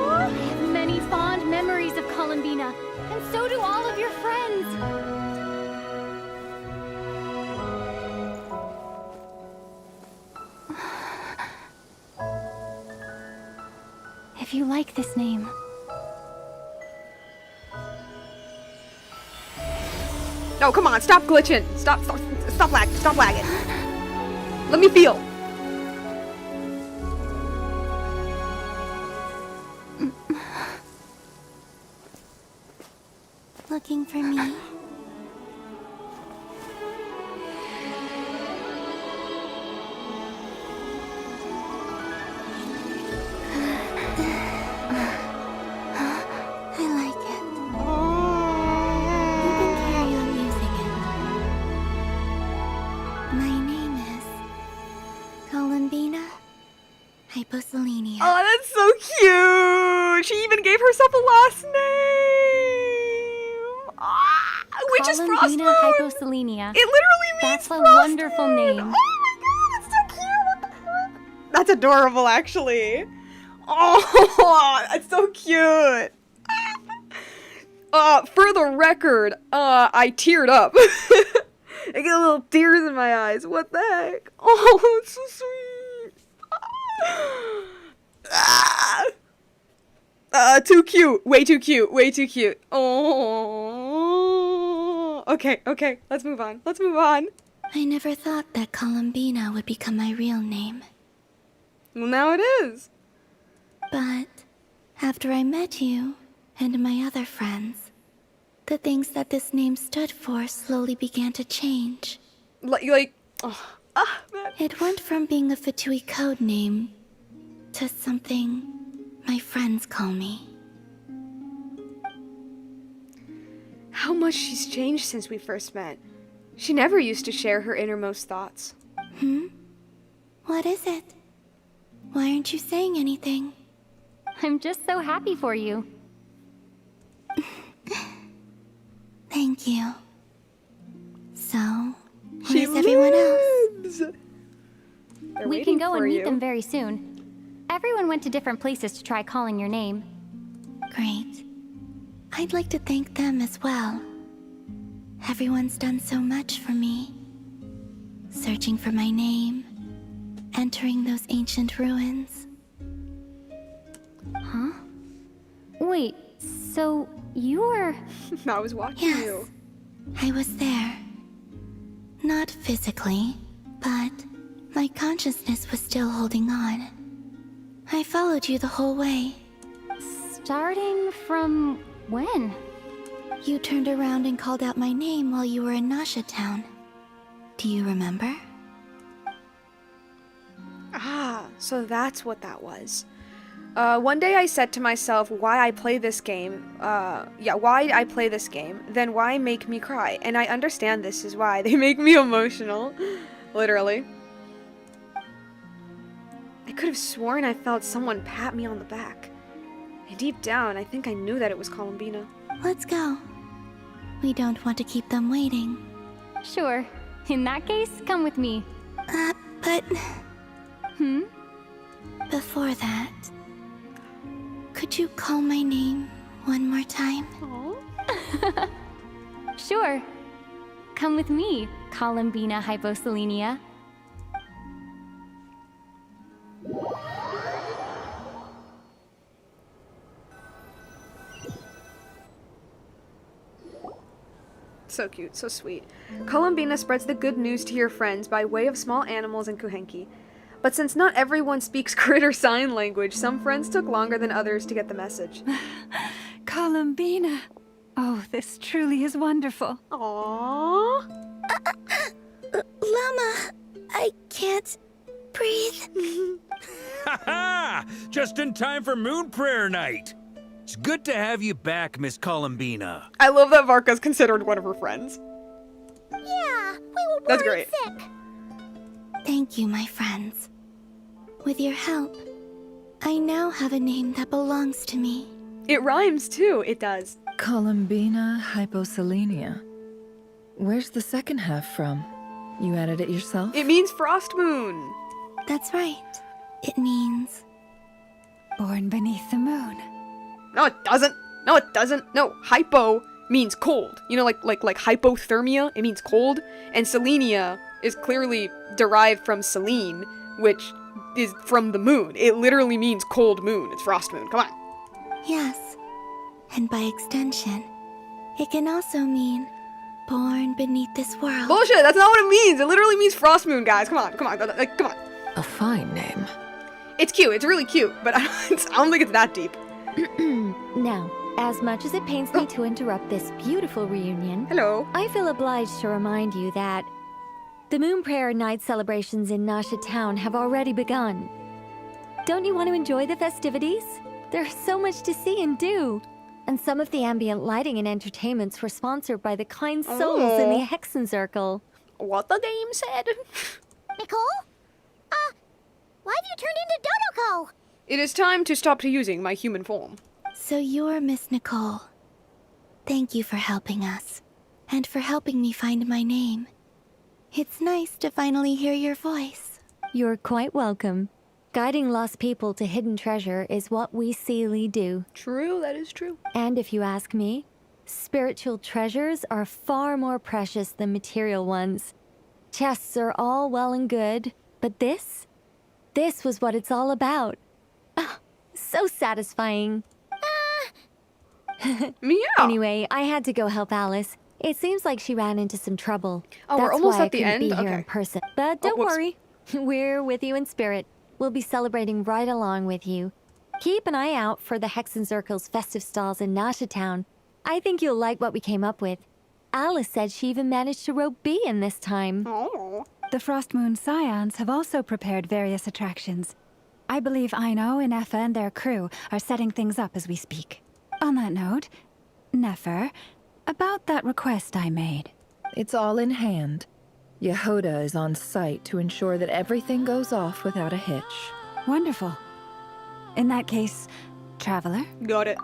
I have many fond memories of Columbina, and so do all of your friends. If you like this name... No, come on, stop glitching. Stop lagging. Let me feel. Looking for me? I like it. You can carry on using it. My name is Columbina Hyposelenia. Oh, that's so cute. She even gave herself a last name. Which is Columbina Frostmourne. Hyposelenia. It literally means That's a Frostmourne. wonderful name. Oh my god, that's so cute. What the heck? That's adorable, actually. Oh, that's so cute. For the record, I teared up. I get little tears in my eyes. What the heck? Oh, it's so sweet. Too cute. Way too cute. Oh. Okay. Let's move on. I never thought that Columbina would become my real name. Well, now it is. But after I met you and my other friends, the things that this name stood for slowly began to change. Man. It went from being a Fatui code name to something my friends call me. How much she's changed since we first met. She never used to share her innermost thoughts. What is it? Why aren't you saying anything? I'm just so happy for you. Thank you. So, where's everyone else? They're We waiting can go for and meet you. them very soon. Everyone went to different places to try calling your name. Great. I'd like to thank them as well. Everyone's done so much for me. Searching for my name, entering those ancient ruins. Huh? Wait, so you were... I was watching Yes. you. I was there. Not physically, but my consciousness was still holding on. I followed you the whole way. Starting from when? You turned around and called out my name while you were in Nasha Town. Do you remember? Ah, so that's what that was. One day I said to myself, why I play this game, why I play this game, then why make me cry? And I understand this is why. They make me emotional. Literally. I could have sworn I felt someone pat me on the back. And deep down, I think I knew that it was Columbina. Let's go. We don't want to keep them waiting. Sure. In that case, come with me. But... Hmm? Before that... Could you call my name one more time? Sure. Come with me, Columbina Hyposelenia. So cute, so sweet. Columbina spreads the good news to your friends by way of small animals and kuhenki. But since not everyone speaks critter sign language, some friends took longer than others to get the message. Columbina. Oh, this truly is wonderful. Aww. Llama, I can't breathe. Ha ha! Just in time for Moon Prayer Night. It's good to have you back, Miss Columbina. I love that Varka's considered one of her friends. Yeah, we were That's worried great. sick. Thank you, my friends. With your help, I now have a name that belongs to me. It rhymes too, it does. Columbina Hyposelenia. Where's the second half from? You added it yourself? It means frost moon. That's right. It means... Born beneath the moon. No, it doesn't. No, it doesn't. No, hypo means cold. You know, like hypothermia, it means cold. And selenia is clearly derived from Selene, which is from the moon. It literally means cold moon. It's frost moon. Come on. Yes. And by extension, it can also mean born beneath this world. Bullshit, that's not what it means. It literally means frost moon, guys. Come on, come on, like, come on. A fine name. It's cute. It's really cute, but I don't think it's that deep. Now, as much as it pains me to interrupt this beautiful reunion, hello, I feel obliged to remind you that the Moon Prayer Night celebrations in Nasha Town have already begun. Don't you want to enjoy the festivities? There's so much to see and do. And some of the ambient lighting and entertainments were sponsored by the kind souls in the Hexen Circle. What the game said? Nicole? Why have you turned into Dodoko? It is time to stop using my human form. So you're Miss Nicole. Thank you for helping us, and for helping me find my name. It's nice to finally hear your voice. You're quite welcome. Guiding lost people to hidden treasure is what we Seelie do. True, that is true. And if you ask me, spiritual treasures are far more precious than material ones. Chests are all well and good, but this was what it's all about. Ah, so satisfying. Meow. Anyway, I had to go help Alice. It seems like she ran into some trouble. Oh, That's we're almost why at the I couldn't end? be here Okay. in person. But don't whoops. worry, we're with you in spirit. We'll be celebrating right along with you. Keep an eye out for the Hexen Circle's festive stalls in Nasha Town. I think you'll like what we came up with. Alice said she even managed to rope B in this time. Oh. The Frost Moon Scions have also prepared various attractions. I believe Aino and Effa and their crew are setting things up as we speak. On that note, Nefer, about that request I made. It's all in hand. Yehoda is on site to ensure that everything goes off without a hitch. Wonderful. In that case, Traveler? Got it.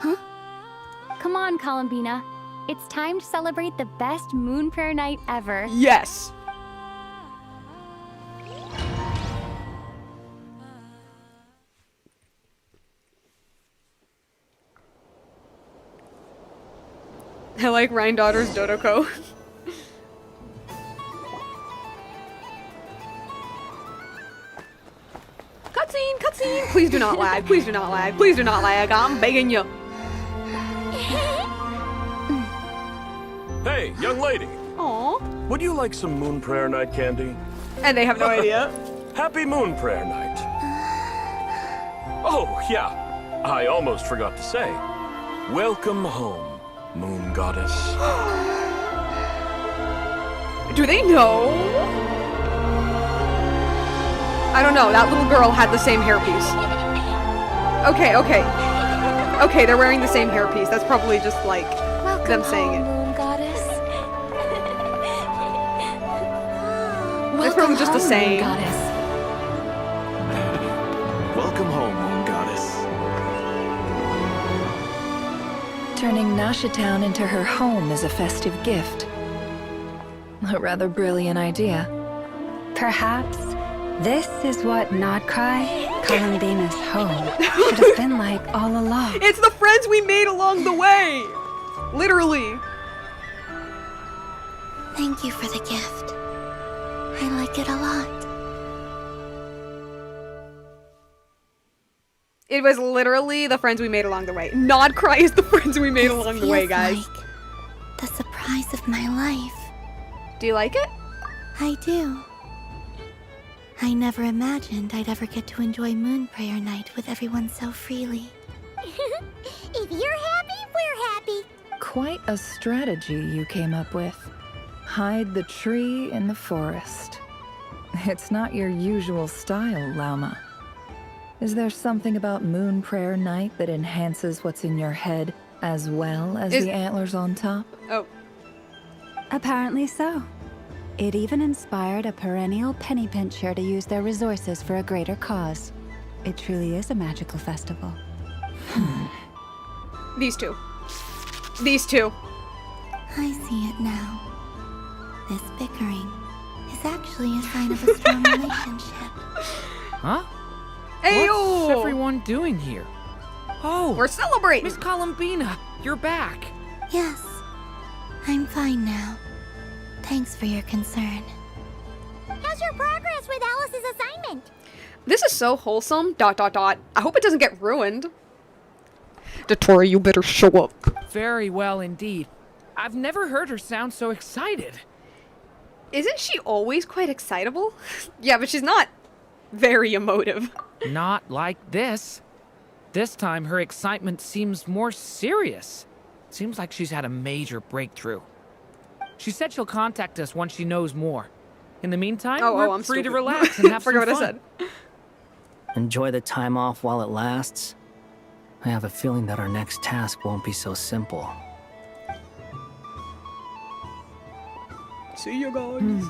Come on, Columbina. It's time to celebrate the best Moon Prayer Night ever. Yes. I like Ryan Daughter's Dodoko. Cutscene, cutscene! Please do not lag, please do not lag, please do not lag, I'm begging you. Hey, young lady. Aww. Would you like some Moon Prayer Night candy? And they have no idea. Happy Moon Prayer Night. Oh, yeah. I almost forgot to say. Welcome home, Moon Goddess. Do they know? I don't know, that little girl had the same hairpiece. Okay, okay. Okay, they're wearing the same hairpiece. That's probably just like them saying it. Moon Goddess. It's probably just the same. Welcome home, Moon Goddess. Turning Nasha Town into her home is a festive gift. A rather brilliant idea. Perhaps this is what Nod Krai, Columbina's home, should have been like all along. It's the friends we made along the way! Literally. Thank you for the gift. I like it a lot. It was literally the friends we made along the way. Nod Krai is the friends we made along the way, guys. Like the surprise of my life. Do you like it? I do. I never imagined I'd ever get to enjoy Moon Prayer Night with everyone so freely. If you're happy, we're happy. Quite a strategy you came up with. Hide the tree in the forest. It's not your usual style, Lauma. Is there something about Moon Prayer Night that enhances what's in your head as well as the antlers on top? Oh. Apparently so. It even inspired a perennial penny pincher to use their resources for a greater cause. It truly is a magical festival. These two. These two. I see it now. This bickering is actually a sign of a strong relationship. Huh? Ayo! What's everyone doing here? Oh, we're celebrating! Miss Columbina, you're back! Yes, I'm fine now. Thanks for your concern. How's your progress with Alice's assignment? This is so wholesome, ... I hope it doesn't get ruined. Dottore, you better show up. Very well indeed. I've never heard her sound so excited. Isn't she always quite excitable? Yeah, but she's not very emotive. Not like this. This time her excitement seems more serious. Seems like she's had a major breakthrough. She said she'll contact us once she knows more. In the meantime, we're I'm free to stupid. relax and have some Forgot fun. what I said. Enjoy the time off while it lasts. I have a feeling that our next task won't be so simple. See you guys.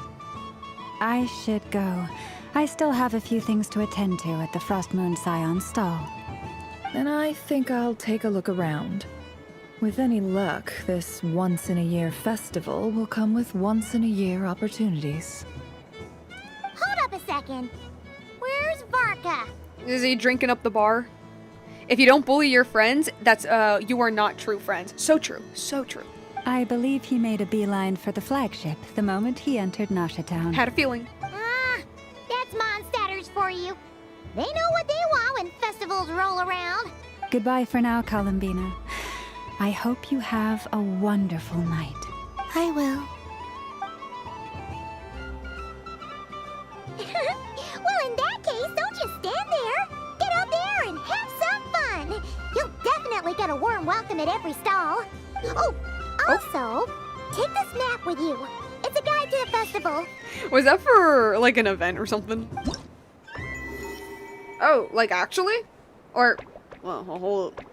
I should go. I still have a few things to attend to at the Frost Moon Scion's stall. And I think I'll take a look around. With any luck, this once-in-a-year festival will come with once-in-a-year opportunities. Hold up a second. Where's Varka? Is he drinking up the bar? If you don't bully your friends, that's, you are not true friends. So true. So true. I believe he made a beeline for the flagship the moment he entered Nasha Town. Had a feeling. That's Mondstadters for you. They know what they want when festivals roll around. Goodbye for now, Columbina. I hope you have a wonderful night. I will. Well, in that case, don't just stand there. Get out there and have some fun. You'll definitely get a warm welcome at every stall. Oh, also, take this map with you. It's a guide to the festival. Was that for, like, an event or something? Oh, like, actually? Or, well, hold up.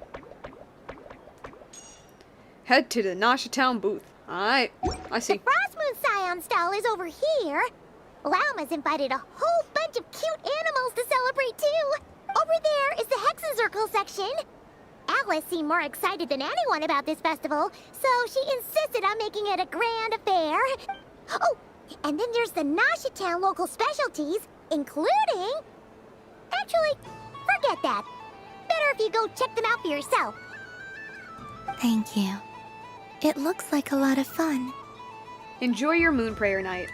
Head to the Nasha Town booth. Alright, I see. The Frostmoon Scion stall is over here. Lauma's invited a whole bunch of cute animals to celebrate too. Over there is the Hexencircle section. Alice seemed more excited than anyone about this festival, so she insisted on making it a grand affair. Oh, and then there's the Nasha Town local specialties, including... Actually, forget that. Better if you go check them out for yourself. Thank you. It looks like a lot of fun. Enjoy your moon prayer night.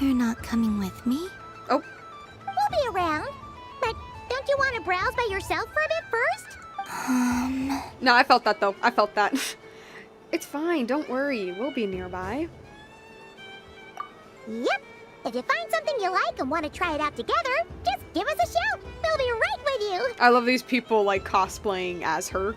You're not coming with me? Oh. We'll be around. But don't you want to browse by yourself for a bit first? No, I felt that though. I felt that. It's fine, don't worry. We'll be nearby. Yep. If you find something you like and want to try it out together, just give us a shout. We'll be right with you. I love these people like cosplaying as her.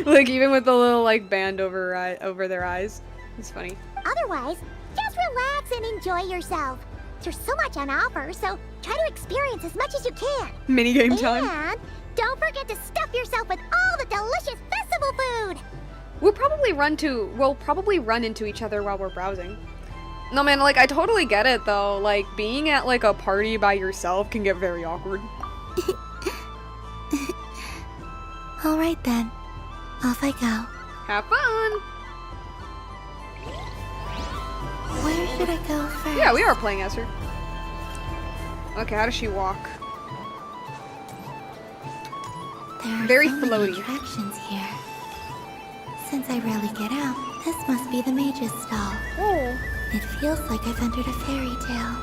Like even with the little like band over their eyes. It's funny. Otherwise, just relax and enjoy yourself. There's so much on offer, so try to experience as much as you can. Minigame time. And don't forget to stuff yourself with all the delicious festival food. We'll probably run into each other while we're browsing. No man, like I totally get it though. Like being at like a party by yourself can get very awkward. All right then. Off I go. Have fun. Where should I go first? Yeah, we are playing as her. Okay, how does she walk? There are Very so many floaty. attractions here. Since I rarely get out, this must be the mage's stall. Oh. It feels like I've entered a fairy tale.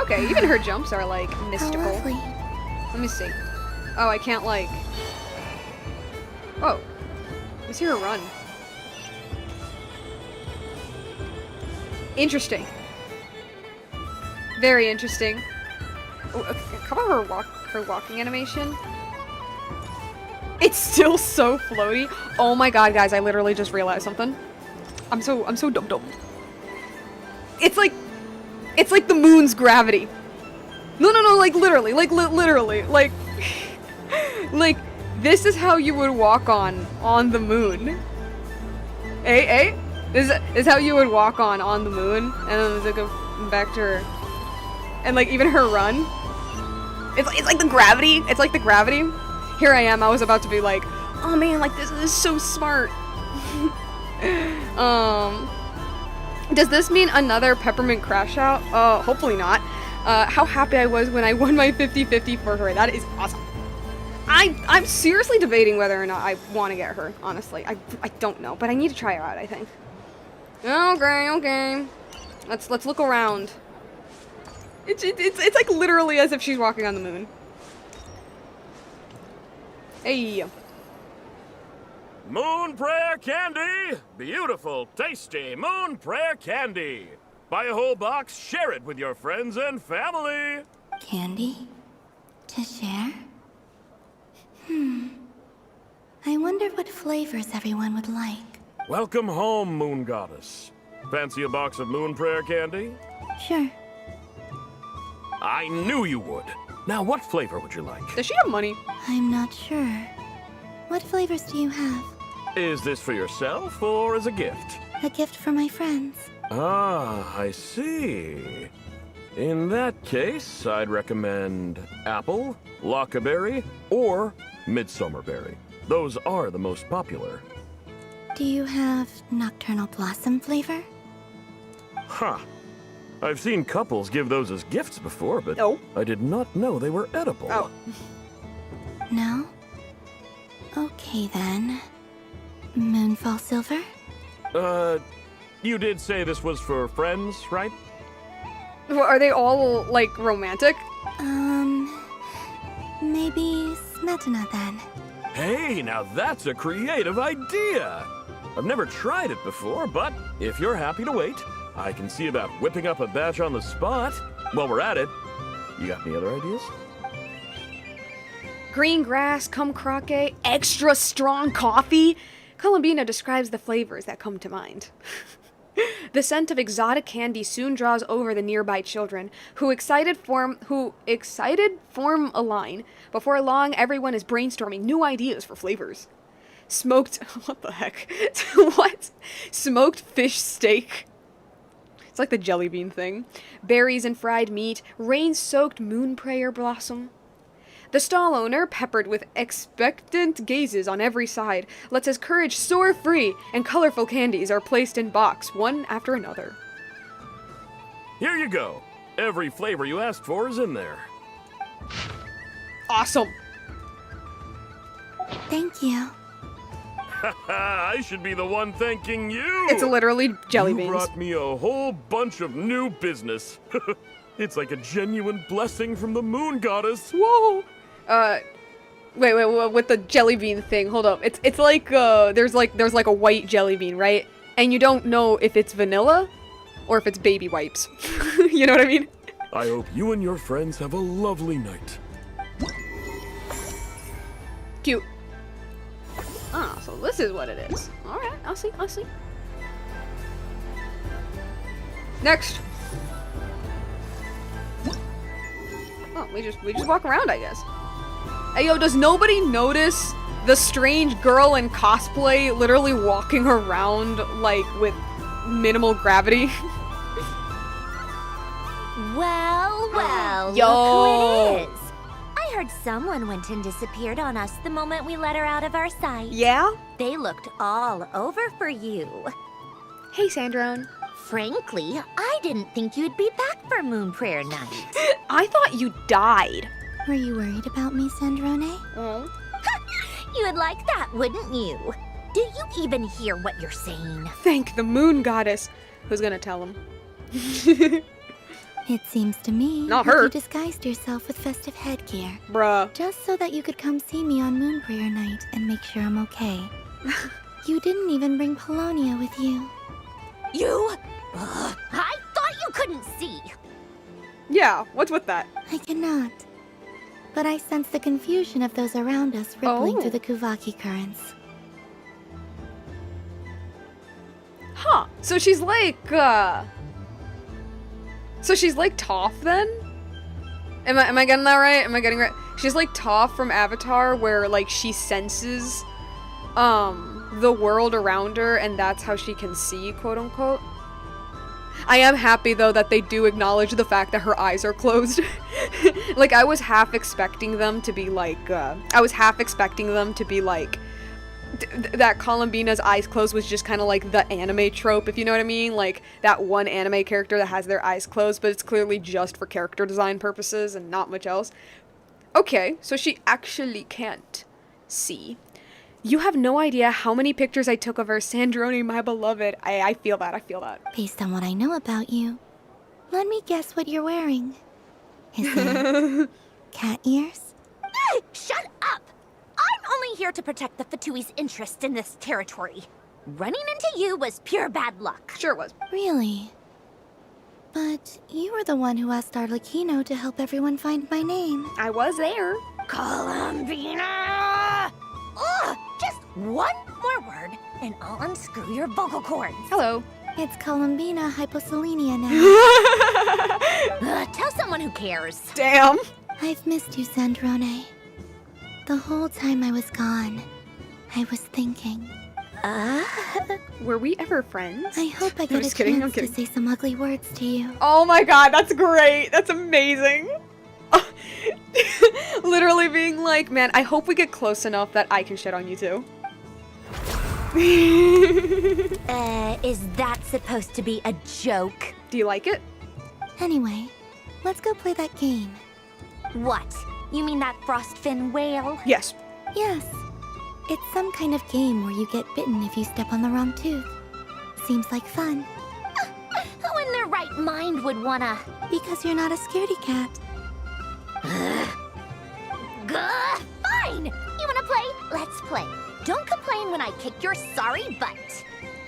Okay, even her jumps are like mystical. How lovely. Let me see. Oh, I can't like... Whoa. Let's hear her run. Interesting. Very interesting. Oh, how about her walking animation? It's still so floaty. Oh my god, guys, I literally just realized something. I'm so dumb. It's like the moon's gravity. No, like literally, literally, like this is how you would walk on the moon. This is how you would walk on the moon, and then there's go back to her, and like even her run. It's like the gravity. It's like the gravity. Here I am. I was about to be like, oh man, like this is so smart. Does this mean another peppermint crash out? Hopefully not. How happy I was when I won my 50-50 for her. That is awesome. I'm seriously debating whether or not I want to get her, honestly. I don't know, but I need to try her out, I think. Okay. Let's look around. It's like literally as if she's walking on the moon. Hey. Moon prayer candy! Beautiful, tasty moon prayer candy! Buy a whole box, share it with your friends and family! Candy? To share? I wonder what flavors everyone would like. Welcome home, Moon Goddess. Fancy a box of moon prayer candy? Sure. I knew you would. Now, what flavor would you like? Does she have money? I'm not sure. What flavors do you have? Is this for yourself or as a gift? A gift for my friends. Ah, I see. In that case, I'd recommend apple, lockaberry, or midsummerberry. Those are the most popular. Do you have nocturnal blossom flavor? Huh. I've seen couples give those as gifts before, but I did not know they were edible. Oh. No? Okay then. Moonfall silver? You did say this was for friends, right? Well, are they all like romantic? Maybe Smetana then. Hey, now that's a creative idea! I've never tried it before, but if you're happy to wait, I can see about whipping up a batch on the spot. While we're at it, you got any other ideas? Green grass, cum croque, extra strong coffee. Columbina describes the flavors that come to mind. The scent of exotic candy soon draws over the nearby children, who excited form a line. Before long, everyone is brainstorming new ideas for flavors. Smoked, what the heck? What? Smoked fish steak. It's like the jelly bean thing. Berries and fried meat, rain-soaked moon prayer blossom. The stall owner, peppered with expectant gazes on every side, lets his courage soar free, and colorful candies are placed in box, one after another. Here you go. Every flavor you asked for is in there. Awesome. Thank you. I should be the one thanking you. It's literally jelly beans. You brought me a whole bunch of new business. It's like a genuine blessing from the moon goddess. Whoa. Wait, with the jelly bean thing, hold up. It's like there's like a white jelly bean, right? And you don't know if it's vanilla or if it's baby wipes. You know what I mean? I hope you and your friends have a lovely night. Cute. Ah, so this is what it is. Alright, I'll see. Next. Oh, we just walk around, I guess. Hey, yo, does nobody notice the strange girl in cosplay literally walking around, like, with minimal gravity? Well, Yo. look who it is. I heard someone went and disappeared on us the moment we let her out of our sight. Yeah? They looked all over for you. Hey, Sandrone. Frankly, I didn't think you'd be back for Moon Prayer Night. I thought you died. Were you worried about me, Sandrone? You would like that, wouldn't you? Do you even hear what you're saying? Thank the moon goddess. Who's gonna tell him? It seems to me Not that her. you disguised yourself with festive headgear. Bruh. Just so that you could come see me on Moon Prayer Night and make sure I'm okay. You didn't even bring Polonia with you. You? I thought you couldn't see. Yeah, what's with that? I cannot. But I sense the confusion of those around us rippling through the Kuvaki currents. Huh. So she's like, So she's like Toph then? Am I getting that right? Am I getting right? She's like Toph from Avatar, where like she senses the world around her, and that's how she can see, quote unquote. I am happy though that they do acknowledge the fact that her eyes are closed. Like I was half expecting them to be like that Columbina's eyes closed was just kind of like the anime trope, if you know what I mean, like that one anime character that has their eyes closed, but it's clearly just for character design purposes and not much else. Okay, so she actually can't see. You have no idea how many pictures I took of her, Sandrone, my beloved. I feel that. Based on what I know about you, let me guess what you're wearing. Is it cat ears? Shut up! I'm only here to protect the Fatui's interest in this territory. Running into you was pure bad luck. Sure was. Really? But you were the one who asked Arlecchino to help everyone find my name. I was there. Columbina! Ugh! Just one more word, and I'll unscrew your vocal cords. Hello. It's Columbina hyposelenia now. Tell someone who cares. Damn. I've missed you, Sandrone. The whole time I was gone, I was thinking. Were we ever friends? I hope I get a chance to say some ugly words to you. Oh my god, that's great. That's amazing. Literally being like, man, I hope we get close enough that I can shit on you too. Is that supposed to be a joke? Do you like it? Anyway, let's go play that game. What? You mean that frostfin whale? Yes. Yes. It's some kind of game where you get bitten if you step on the wrong tooth. Seems like fun. Who in their right mind would wanna? Because you're not a scaredy cat. Fine! You wanna play? Let's play. Don't complain when I kick your sorry butt.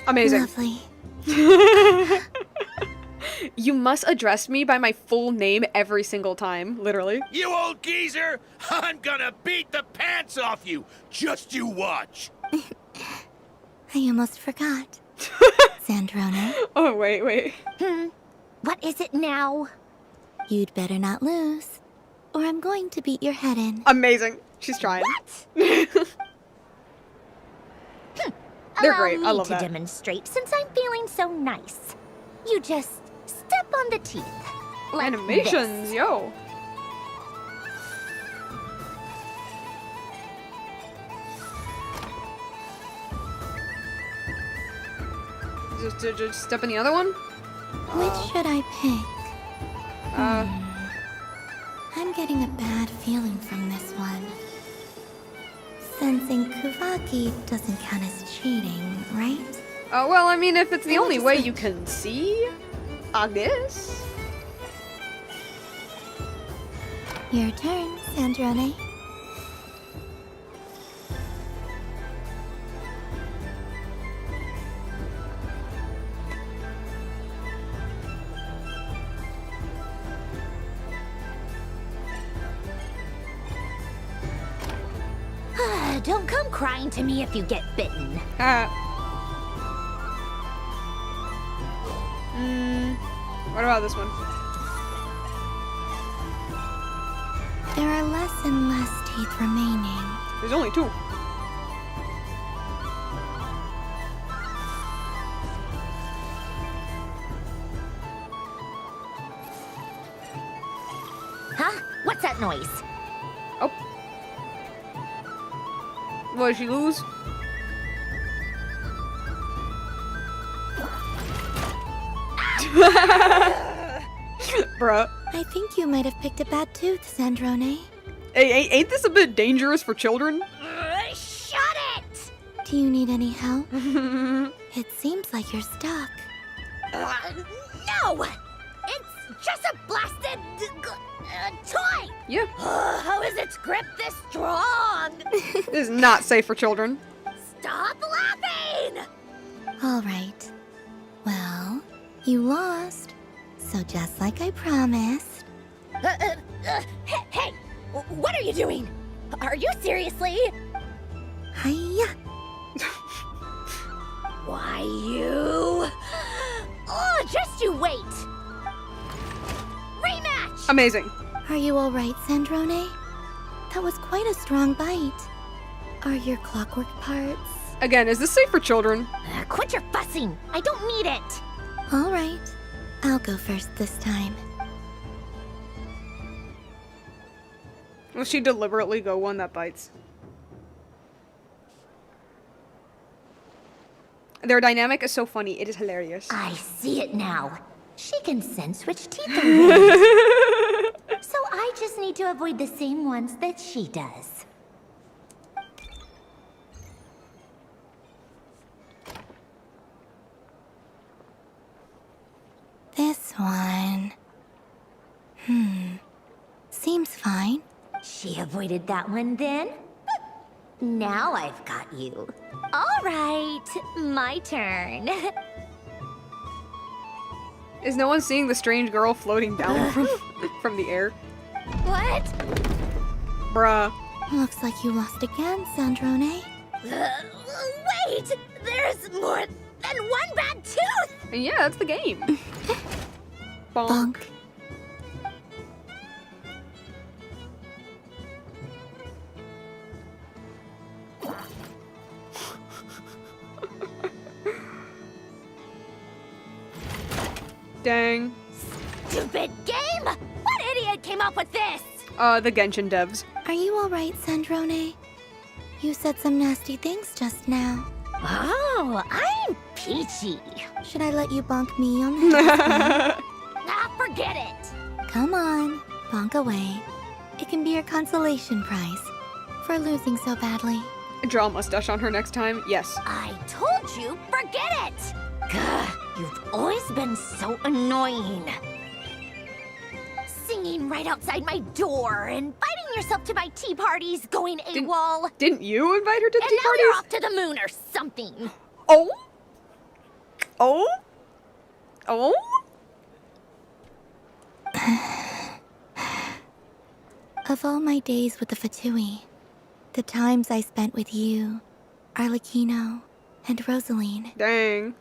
Amazing. Lovely. You must address me by my full name every single time, literally. You old geezer! I'm gonna beat the pants off you! Just you watch! I almost forgot. Sandrone. Oh, wait. What is it now? You'd better not lose, or I'm going to beat your head in. Amazing. She's trying. What? They're great. I love Allow me that. to demonstrate since I'm feeling so nice. You just step on the teeth. Like Animations, this. yo. Just step in the other one? Which should I pick? I'm getting a bad feeling from this one. Fencing Kuvaki doesn't count as cheating, right? Well, I mean, if it's the only way you can see, I guess. Your turn, Sandrone. Don't come crying to me if you get bitten. What about this one? There are less and less teeth remaining. There's only 2. Huh? What's that noise? Oh. What, did she lose? Bruh. I think you might have picked a bad tooth, Sandrone. Hey, ain't this a bit dangerous for children? Shut it! Do you need any help? It seems like you're stuck. No! It's just a blasted toy! Yeah. How is its grip this strong? This is not safe for children. Stop laughing! All right. Well, you lost. So just like I promised. Hey! What are you doing? Are you seriously? Hiya! Why, you... Oh, just you wait! Rematch! Amazing. Are you all right, Sandrone? That was quite a strong bite. Are your clockwork parts? Again, is this safe for children? Quit your fussing! I don't need it! All right. I'll go first this time. Will she deliberately go one that bites? Their dynamic is so funny. It is hilarious. I see it now. She can sense which teeth are red. So I just need to avoid the same ones that she does. This one. Seems fine. She avoided that one then? Now I've got you. All right, my turn. Is no one seeing the strange girl floating down from the air? What? Bruh. Looks like you lost again, Sandrone. Wait! There's more than one bad tooth! Yeah, that's the game. Bonk. Dang. Stupid game! What idiot came up with this? The Genshin devs. Are you alright, Sandrone? You said some nasty things just now. Oh, I'm peachy. Should I let you bonk me on the head? Forget it. Come on, bonk away. It can be your consolation prize for losing so badly. Draw a mustache on her next time? Yes. I told you, forget it! Gah, you've always been so annoying. Singing right outside my door, inviting yourself to my tea parties, going AWOL. Didn't you invite her to the tea And now parties? you're off to the moon or something. Oh? Oh? Oh? Of all my days with the Fatui, the times I spent with you, Arlecchino, and Rosaline. Dang.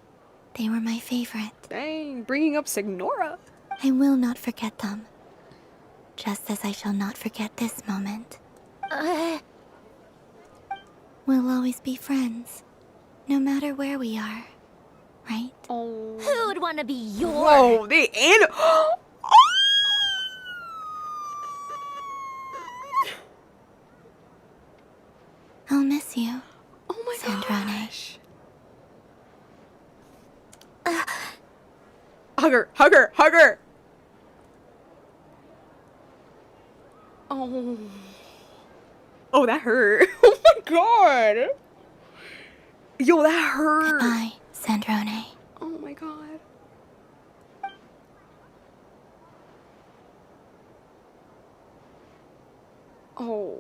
They were my favorite. Dang, bringing up Signora. I will not forget them. Just as I shall not forget this moment. We'll always be friends, no matter where we are, right? Oh. Who'd want to be your... Whoa, the end. I'll miss you. Oh my Sandrone. gosh. Hug her, hug her, hug her. Oh. Oh, that hurt. Oh my god! Yo, that hurt! Goodbye, Sandrone. Oh my god. Oh.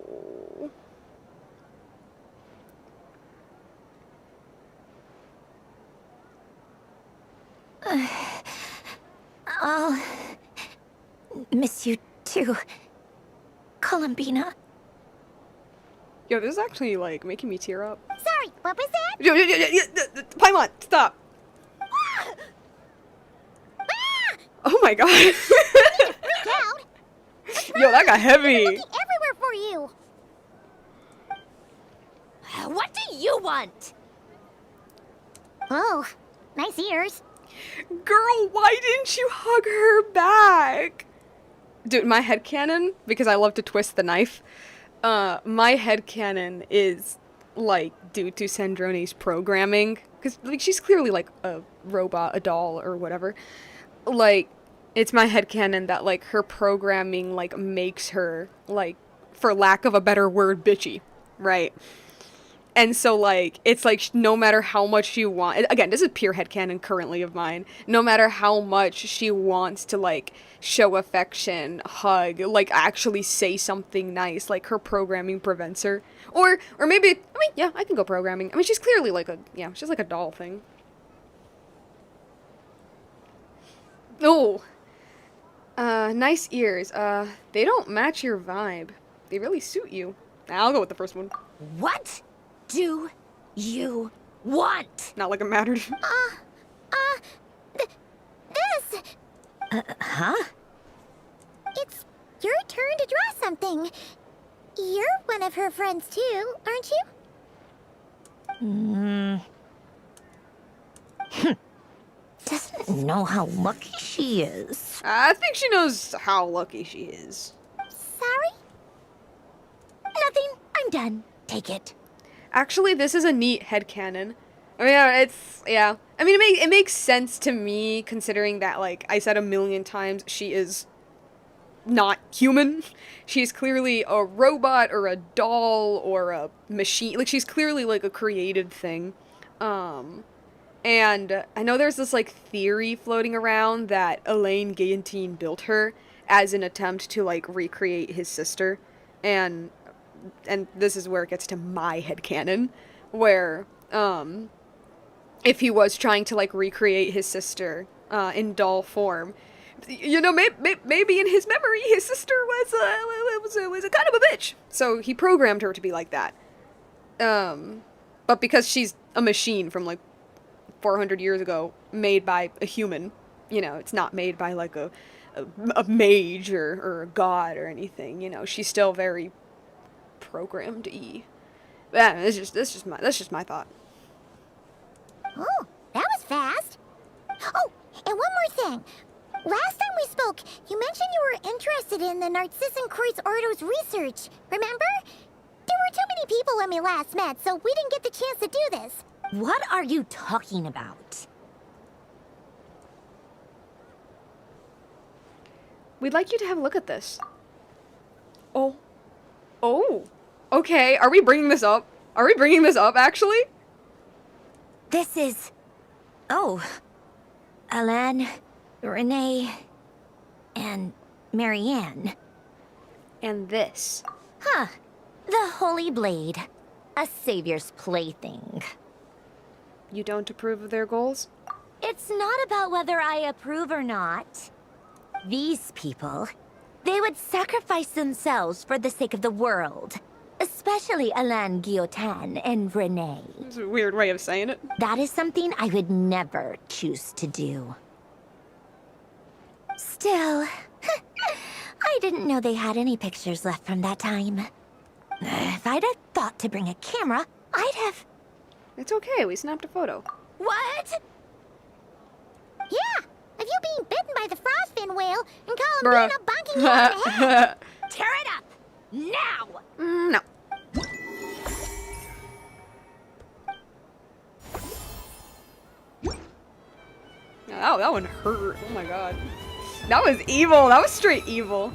I'll miss you too, Columbina. Yo, this is actually like making me tear up. Sorry, what was that? Paimon, stop. Oh my god. Yo, that got heavy. Looking everywhere for you. What do you want? Oh, nice ears. Girl, why didn't you hug her back? Dude, my headcanon, because I love to twist the knife, my headcanon is, like, due to Sandrone's programming. Because, like, she's clearly, like, a robot, a doll, or whatever. Like, it's my headcanon that, like, her programming, like, makes her, like, for lack of a better word, bitchy. Right? And so, like, it's like, no matter how much she wants... Again, this is pure headcanon currently of mine. No matter how much she wants to, like, show affection, hug, like, actually say something nice, like, her programming prevents her. Or maybe... I mean, yeah, I can go programming. I mean, she's clearly, like, a... Yeah, she's like a doll thing. Oh. Nice ears. They don't match your vibe. They really suit you. I'll go with the first one. What do you want? Not like it mattered. This. Huh? It's your turn to draw something. You're one of her friends too, aren't you? Doesn't know how lucky she is. I think she knows how lucky she is. Sorry? Nothing. I'm done. Take it. Actually, this is a neat headcanon. I mean, yeah. I mean, it makes sense to me, considering that, like, I said a million times, she is not human. She's clearly a robot, or a doll, or a machine. Like, she's clearly, like, a created thing. And I know there's this, like, theory floating around that Elaine Gayentine built her as an attempt to, like, recreate his sister. And this is where it gets to my headcanon, where, if he was trying to, like, recreate his sister, in doll form, you know, maybe in his memory, his sister was a kind of a bitch. So he programmed her to be like that. But because she's a machine from, like, 400 years ago, made by a human, you know, it's not made by, like, a mage or a god or anything, you know, she's still very programmed-y. Yeah, that's just my thought. Oh, that was fast. Oh, and one more thing. Last time we spoke, you mentioned you were interested in the Narcissan Kreuz Ordo's research, remember? There were too many people when we last met, so we didn't get the chance to do this. What are you talking about? We'd like you to have a look at this. Oh. Okay, are we bringing this up? Are we bringing this up, actually? This is... Oh. Alain, Renee, and Marianne. And this. Huh. The Holy Blade. A savior's plaything. You don't approve of their goals? It's not about whether I approve or not. These people, they would sacrifice themselves for the sake of the world. Especially Alain Guillotin and Renee. It's a weird way of saying it. That is something I would never choose to do. Still, I didn't know they had any pictures left from that time. If I'd have thought to bring a camera, I'd have... It's okay, we snapped a photo. What? Yeah, of you being bitten by the frostfin whale and Columbina bonking you on the head. Tear it up! Now! No. Oh, that one hurt. Oh my god. That was evil. That was straight evil.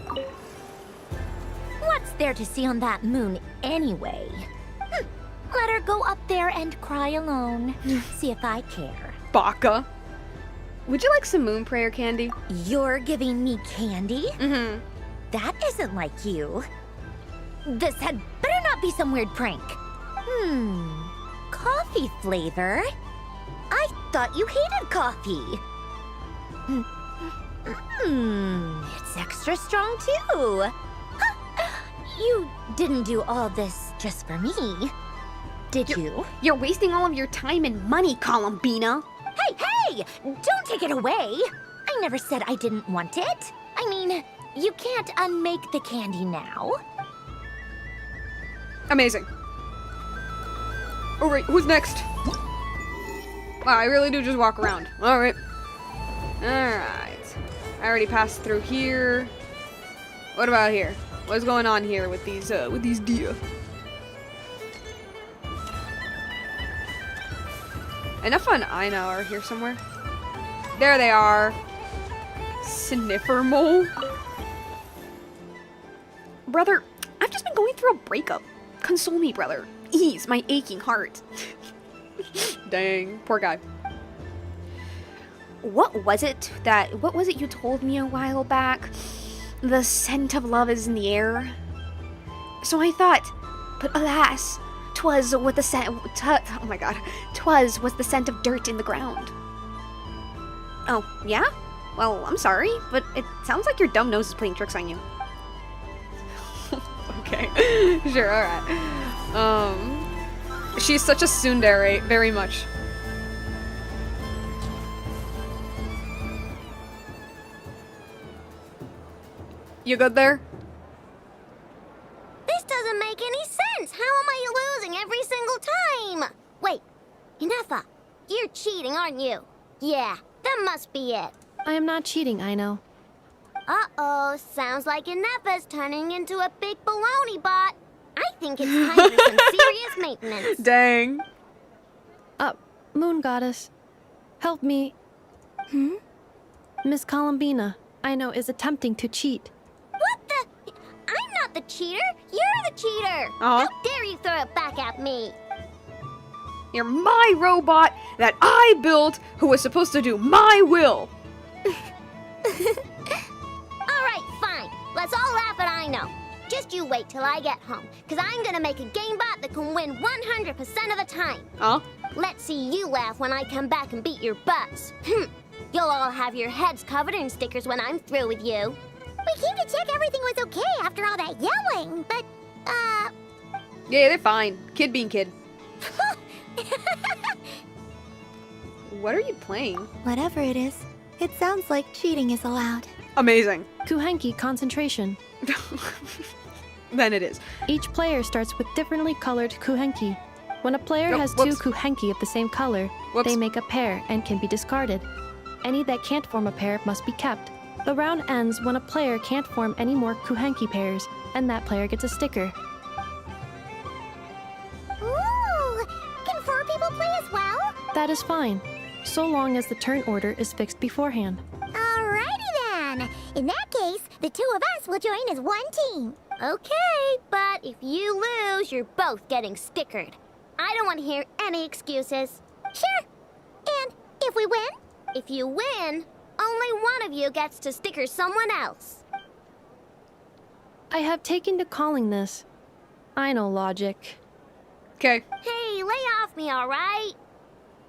What's there to see on that moon anyway? Let her go up there and cry alone. See if I care. Baka. Would you like some moon prayer candy? You're giving me candy? Mm-hmm. That isn't like you. This had better not be some weird prank. Coffee flavor? I thought you hated coffee. It's extra strong too. You didn't do all this just for me, did you? You're wasting all of your time and money, Columbina. Hey! Don't take it away! I never said I didn't want it. I mean, you can't unmake the candy now. Amazing. Alright, who's next? Wow, I really do just walk around. Alright. Alright. I already passed through here. What about here? What's going on here with these deer? Enough on Ina are here somewhere. There they are. Sniffer mole. Brother, I've just been going through a breakup. Console me, brother. Ease my aching heart. Dang, poor guy. What was it you told me a while back? The scent of love is in the air. So I thought, but alas, 'twas with the scent. Oh my god, 'twas was the scent of dirt in the ground. Oh yeah? Well, I'm sorry, but it sounds like your dumb nose is playing tricks on you. Okay, sure, all right. She's such a tsundere, very much. You good there? This doesn't make any sense. How am I losing every single time? Wait, Inefa, you're cheating, aren't you? Yeah, that must be it. I am not cheating, I know. Uh-oh, sounds like Inefa's turning into a big baloney bot. I think it's time for some serious maintenance. Dang. Moon Goddess, help me. Miss Columbina, I know, is attempting to cheat. What the? I'm not the cheater. You're the cheater. How dare you throw it back at me? You're my robot that I built who was supposed to do my will. Alright, fine. Let's all laugh at I know. Just you wait till I get home, because I'm gonna make a game bot that can win 100% of the time. Let's see you laugh when I come back and beat your butts. You'll all have your heads covered in stickers when I'm through with you. We came to check everything was okay after all that yelling, but, Yeah, they're fine. Kid being kid. What are you playing? Whatever it is, it sounds like cheating is allowed. Amazing. Kuhenki concentration. Then it is. Each player starts with differently colored kuhenki. When a player has two kuhenki of the same color, they make a pair and can be discarded. Any that can't form a pair must be kept. The round ends when a player can't form any more kuhenki pairs, and that player gets a sticker. Ooh! Can 4 people play as well? That is fine, so long as the turn order is fixed beforehand. Alrighty then. In that case, the 2 of us will join as one team. Okay, but if you lose, you're both getting stickered. I don't want to hear any excuses. Sure. And if we win? If you win, only one of you gets to sticker someone else. I have taken to calling this. I know logic. Okay. Hey, lay off me, alright?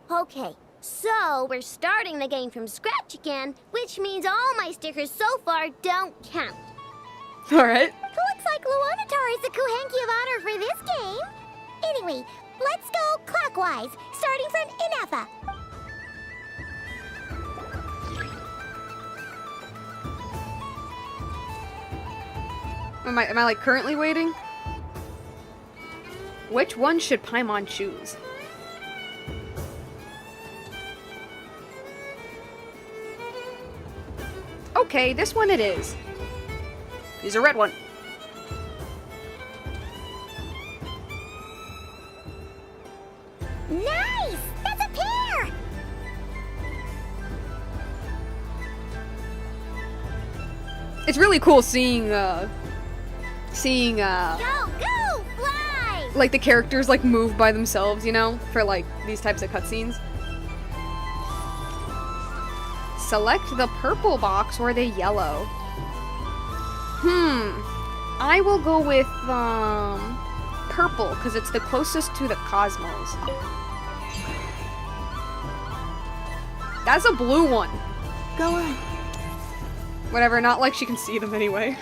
Okay, so we're starting the game from scratch again, which means all my stickers so far don't count. Alright. Looks like Luonatar is the Kuhenki of honor for this game. Anyway, let's go clockwise, starting from Inefa. Am I like currently waiting? Which one should Paimon choose? Okay, this one it is. He's a red one. Nice! That's a pair! It's really cool seeing Go, go, fly! like the characters like move by themselves, you know, for like these types of cutscenes. Select the purple box or the yellow. I will go with purple because it's the closest to the cosmos. That's a blue one. Go on. Whatever, not like she can see them anyway.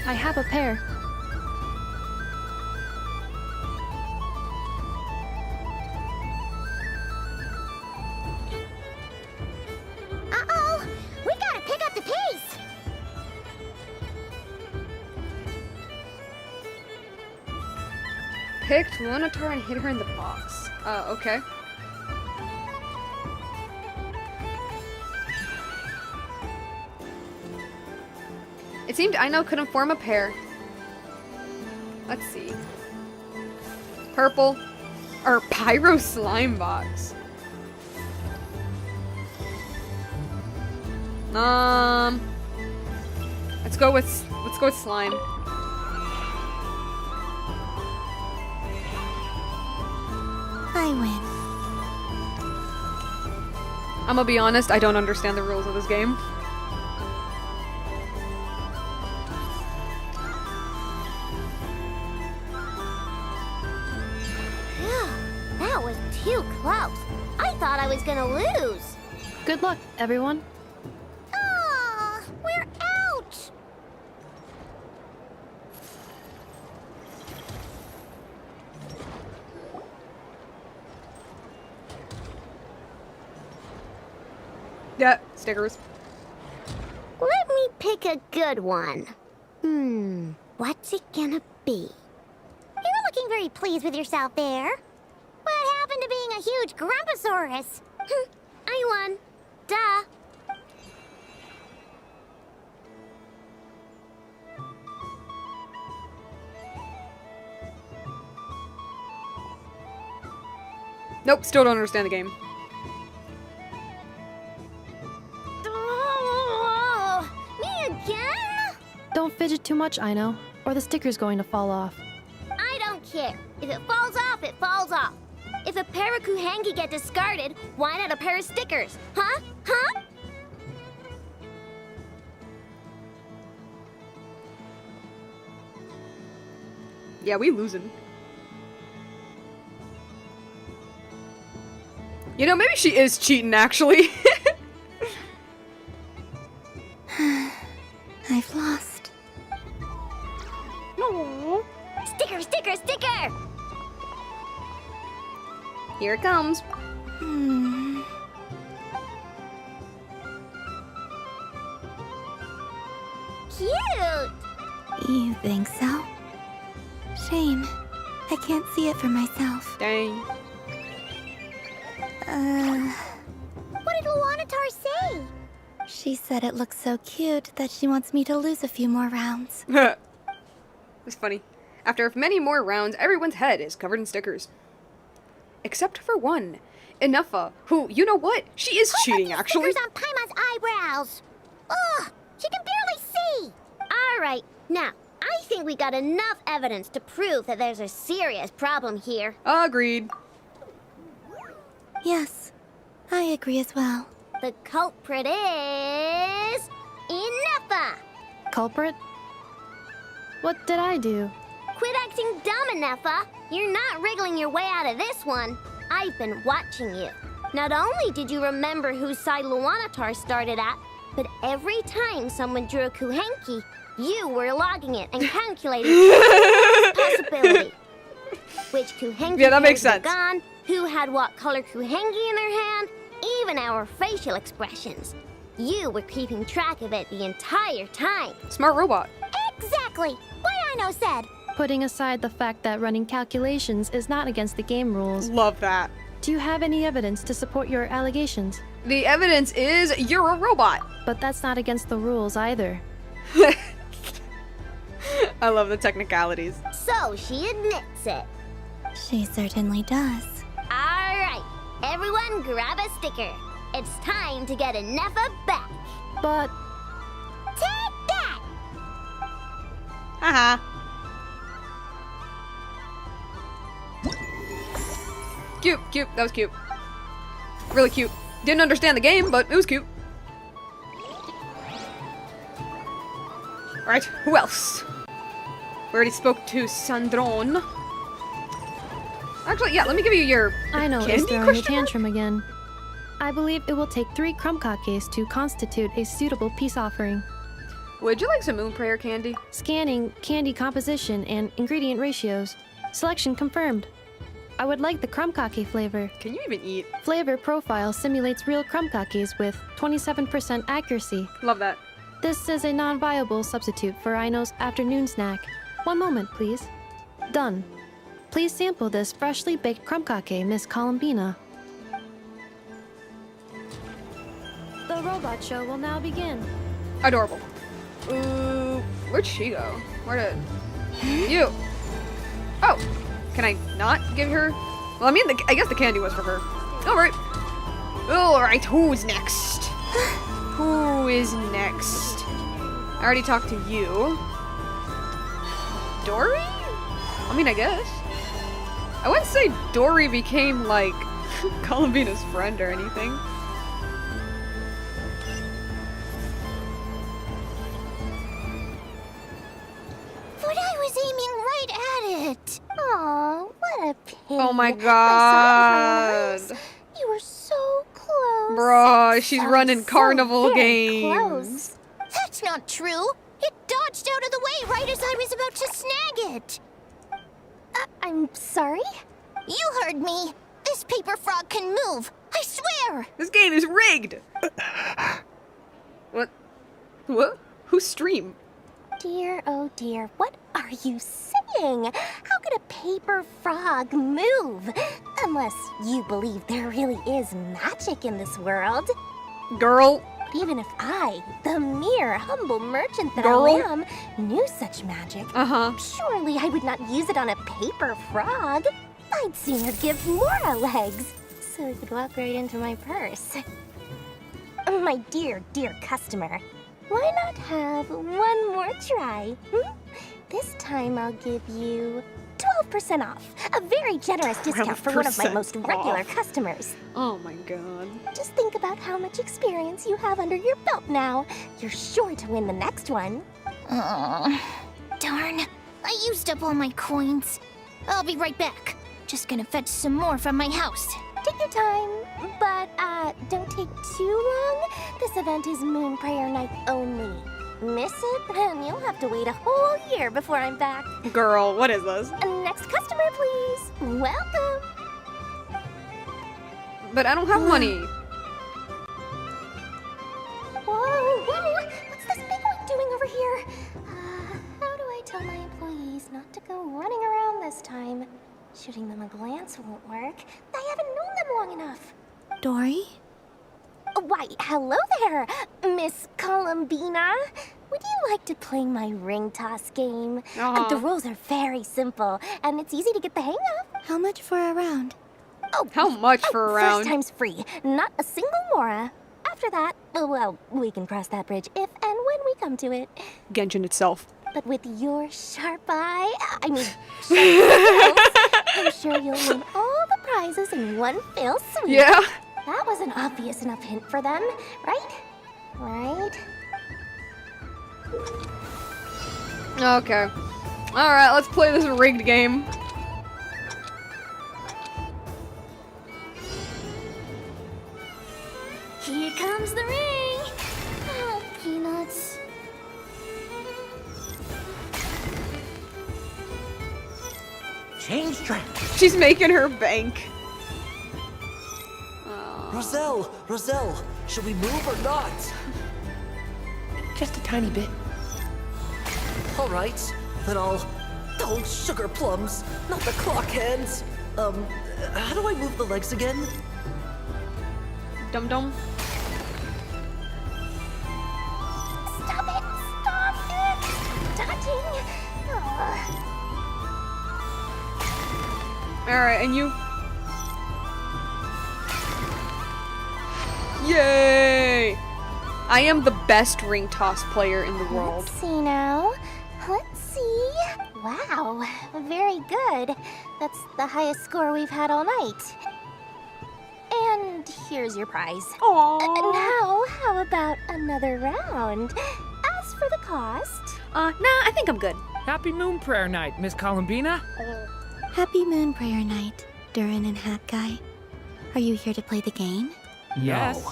I have a pair. Uh-oh! We gotta pick up the pace! Picked Lunatar and hit her in the box. Okay. It seemed Aino couldn't form a pair. Let's see. Purple. Or Pyro Slime Box. Let's go with slime. I win. I'm gonna be honest, I don't understand the rules of this game. That was too close. I thought I was gonna lose. Good luck, everyone. Aw, we're out! Yeah, stickers. Let me pick a good one. What's it gonna be? You're looking very pleased with yourself there. What happened to being a huge Grumposaurus? I won. Duh. Nope, still don't understand the game. Me again? Don't fidget too much, Aino, or the sticker's going to fall off. I don't care. If it falls off, it falls off. If a pair of Kuhenki get discarded, why not a pair of stickers? Huh? Huh? Yeah, we losing. You know, maybe she is cheating, actually. I've lost. No. Sticker, sticker, sticker! Here it comes. Cute! You think so? Shame. I can't see it for myself. Dang. What did Luanatar say? She said it looks so cute that she wants me to lose a few more rounds. It's funny. After many more rounds, everyone's head is covered in stickers. Except for one. Inefa, who, you know what? She is cheating, actually. Stickers on Paimon's eyebrows. Ugh, she can barely see. All right, now, I think we got enough evidence to prove that there's a serious problem here. Agreed. Yes, I agree as well. The culprit is... Inefa! Culprit? What did I do? Quit acting dumb, Inefa. You're not wriggling your way out of this one. I've been watching you. Not only did you remember whose side Luanatar started at, but every time someone drew a Kuhenki, you were logging it and calculating possibility. Which Kuhenki makes sense. were gone, who had what color Kuhenki in their hand, even our facial expressions. You were keeping track of it the entire time. Smart robot. Exactly! What Aino said! Putting aside the fact that running calculations is not against the game rules. Love that. Do you have any evidence to support your allegations? The evidence is you're a robot. But that's not against the rules either. I love the technicalities. So she admits it. She certainly does. Alright, everyone grab a sticker. It's time to get Inefa back. but... Take that! Haha. Cute, cute. That was cute. Really cute. Didn't understand the game, but it was cute. Alright, who else? We already spoke to Sandron. Actually, yeah, let me give you your I know candy it's throwing a question mark? tantrum again. I believe it will take 3 crumb-kakes to constitute a suitable peace offering. Would you like some moon prayer candy? Scanning candy composition and ingredient ratios. Selection confirmed. I would like the crumb-kake flavor. Can you even eat? Flavor profile simulates real crumb-kakes with 27% accuracy. Love that. This is a non-viable substitute for Aino's afternoon snack. One moment, please. Done. Please sample this freshly baked crumb-kake, Miss Columbina. The robot show will now begin. Adorable. Ooh, where'd she go? Where did... You! Oh! Can I not give her... Well, I mean, I guess the candy was for her. Alright. Alright, who's next? Who is next? I already talked to you. Dory? I mean, I guess. I wouldn't say Dory became, like, Columbina's friend or anything. But I was aiming right at it. Aw, what a pity. Oh my I saw it with my god. eyes. You were so close. Bro, she's running So carnival very games. close. That's not true. It dodged out of the way right as I was about to snag it. I'm sorry? You heard me. This paper frog can move. I swear. This game is rigged. What? What? Whose stream? Dear, oh dear, what are you saying? How could a paper frog move? Unless you believe there really is magic in this world. Girl. But even if I, the mere humble merchant that Girl. I am, knew such magic, Uh-huh. surely I would not use it on a paper frog. I'd sooner give Mora legs, so it could walk right into my purse. My dear, dear customer, why not have one more try? This time I'll give you 12% off. A very generous discount for one of my 12% most regular off. customers. Oh my god. Just think about how much experience you have under your belt now. You're sure to win the next one. Darn. I used up all my coins. I'll be right back. Just gonna fetch some more from my house. Take your time, but don't take too long. This event is Moon Prayer Night only. Miss it, and you'll have to wait a whole year before I'm back. Girl, what is this? Next customer, please. Welcome. But I don't have money. Whoa, whoa! What's this big one doing over here? How do I tell my employees not to go running around this time? Shooting them a glance won't work. I haven't known them long enough. Dory? Why, hello there, Miss Columbina. Would you like to play my ring toss game? The rules are very simple, and it's easy to get the hang of. How much for a round? Oh, How much for a round? First time's free, not a single mora. After that, well, we can cross that bridge if and when we come to it. Genshin itself. But with your sharp eye, I mean, sharp skills, I'm sure you'll win all the prizes in one fell swoop. Yeah. That was an obvious enough hint for them, right? Right? Okay. Alright, let's play this rigged game. Here comes the ring! Oh, peanuts. Change track. She's making her bank. Roselle, should we move or not? Just a tiny bit. All right, then I'll... Oh, sugar plums, not the clock hands. How do I move the legs again? Dum-dum. Stop it! Stop it! Dodging! Alright, and you... Yay! I am the best ring toss player in the world. Let's see now. Let's see. Wow, very good. That's the highest score we've had all night. And here's your prize. Now, how about another round? As for the cost... Nah, I think I'm good. Happy Moon Prayer Night, Miss Columbina. Happy Moon Prayer Night, Durin and Hat Guy. Are you here to play the game? Yes.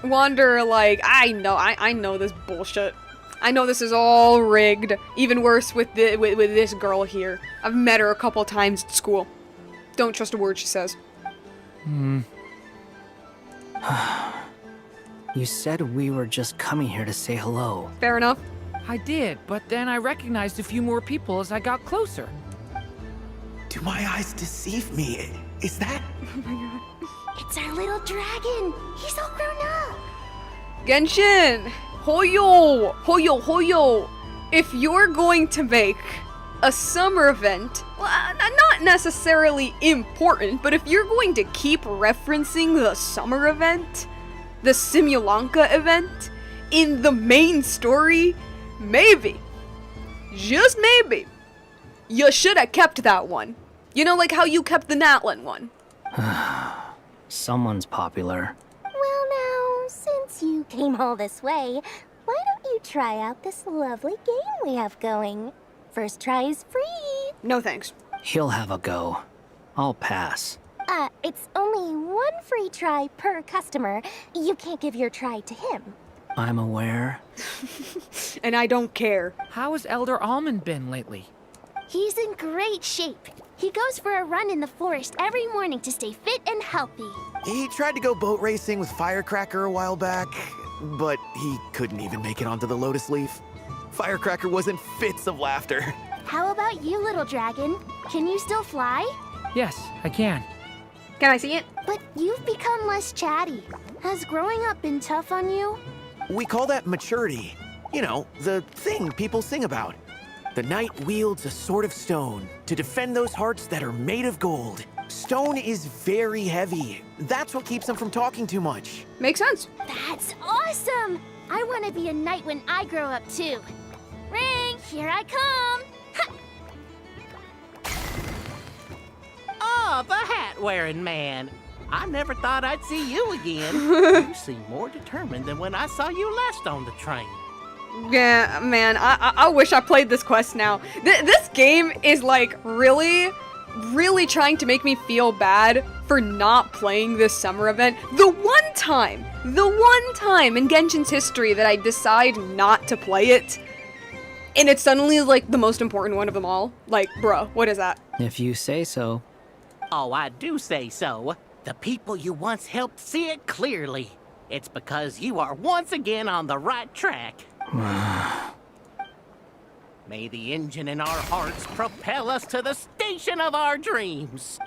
Wander, like, I know this bullshit. I know this is all rigged. Even worse with this girl here. I've met her a couple times at school. Don't trust a word she says. You said we were just coming here to say hello. Fair enough. I did, but then I recognized a few more people as I got closer. Do my eyes deceive me? Is that... Oh my god. It's our little dragon. He's all grown up. Genshin! Hoyo! Hoyo, hoyo! If you're going to make a summer event, well, not necessarily important, but if you're going to keep referencing the summer event, the Simulanka event, in the main story, maybe, just maybe, you should have kept that one. You know, like how you kept the Natlan one. Someone's popular. Well now, since you came all this way, why don't you try out this lovely game we have going? First try is free. No thanks. He'll have a go. I'll pass. It's only one free try per customer. You can't give your try to him. I'm aware. And I don't care. How has Elder Almond been lately? He's in great shape. He goes for a run in the forest every morning to stay fit and healthy. He tried to go boat racing with Firecracker a while back, but he couldn't even make it onto the Lotus Leaf. Firecracker was in fits of laughter. How about you, little dragon? Can you still fly? Yes, I can. Can I see it? But you've become less chatty. Has growing up been tough on you? We call that maturity. You know, the thing people sing about. The knight wields a sword of stone to defend those hearts that are made of gold. Stone is very heavy. That's what keeps him from talking too much. Makes sense. That's awesome! I want to be a knight when I grow up too. Ring, here I come! Oh, the hat-wearing man. I never thought I'd see you again. You seem more determined than when I saw you last on the train. Yeah, man, I wish I played this quest now. This game is like really trying to make me feel bad for not playing this summer event. The one time in Genshin's history that I decide not to play it, and it's suddenly like the most important one of them all. Like, bruh, what is that? If you say so. Oh, I do say so. The people you once helped see it clearly. It's because you are once again on the right track. May the engine in our hearts propel us to the station of our dreams.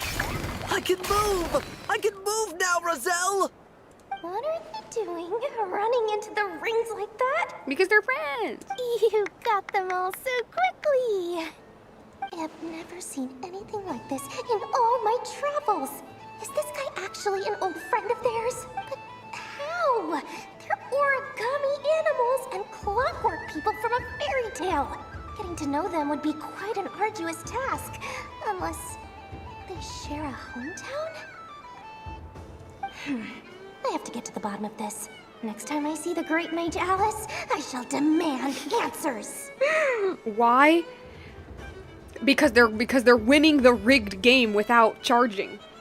I can move! I can move now, Roselle! What are they doing, running into the rings like that? Because they're friends. You got them all so quickly. I have never seen anything like this in all my travels. Is this guy actually an old friend of theirs? But how? They're origami animals and clockwork people from a fairy tale. Getting to know them would be quite an arduous task, unless they share a hometown? I have to get to the bottom of this. Next time I see the Great Mage Alice, I shall demand answers. Why? Because they're winning the rigged game without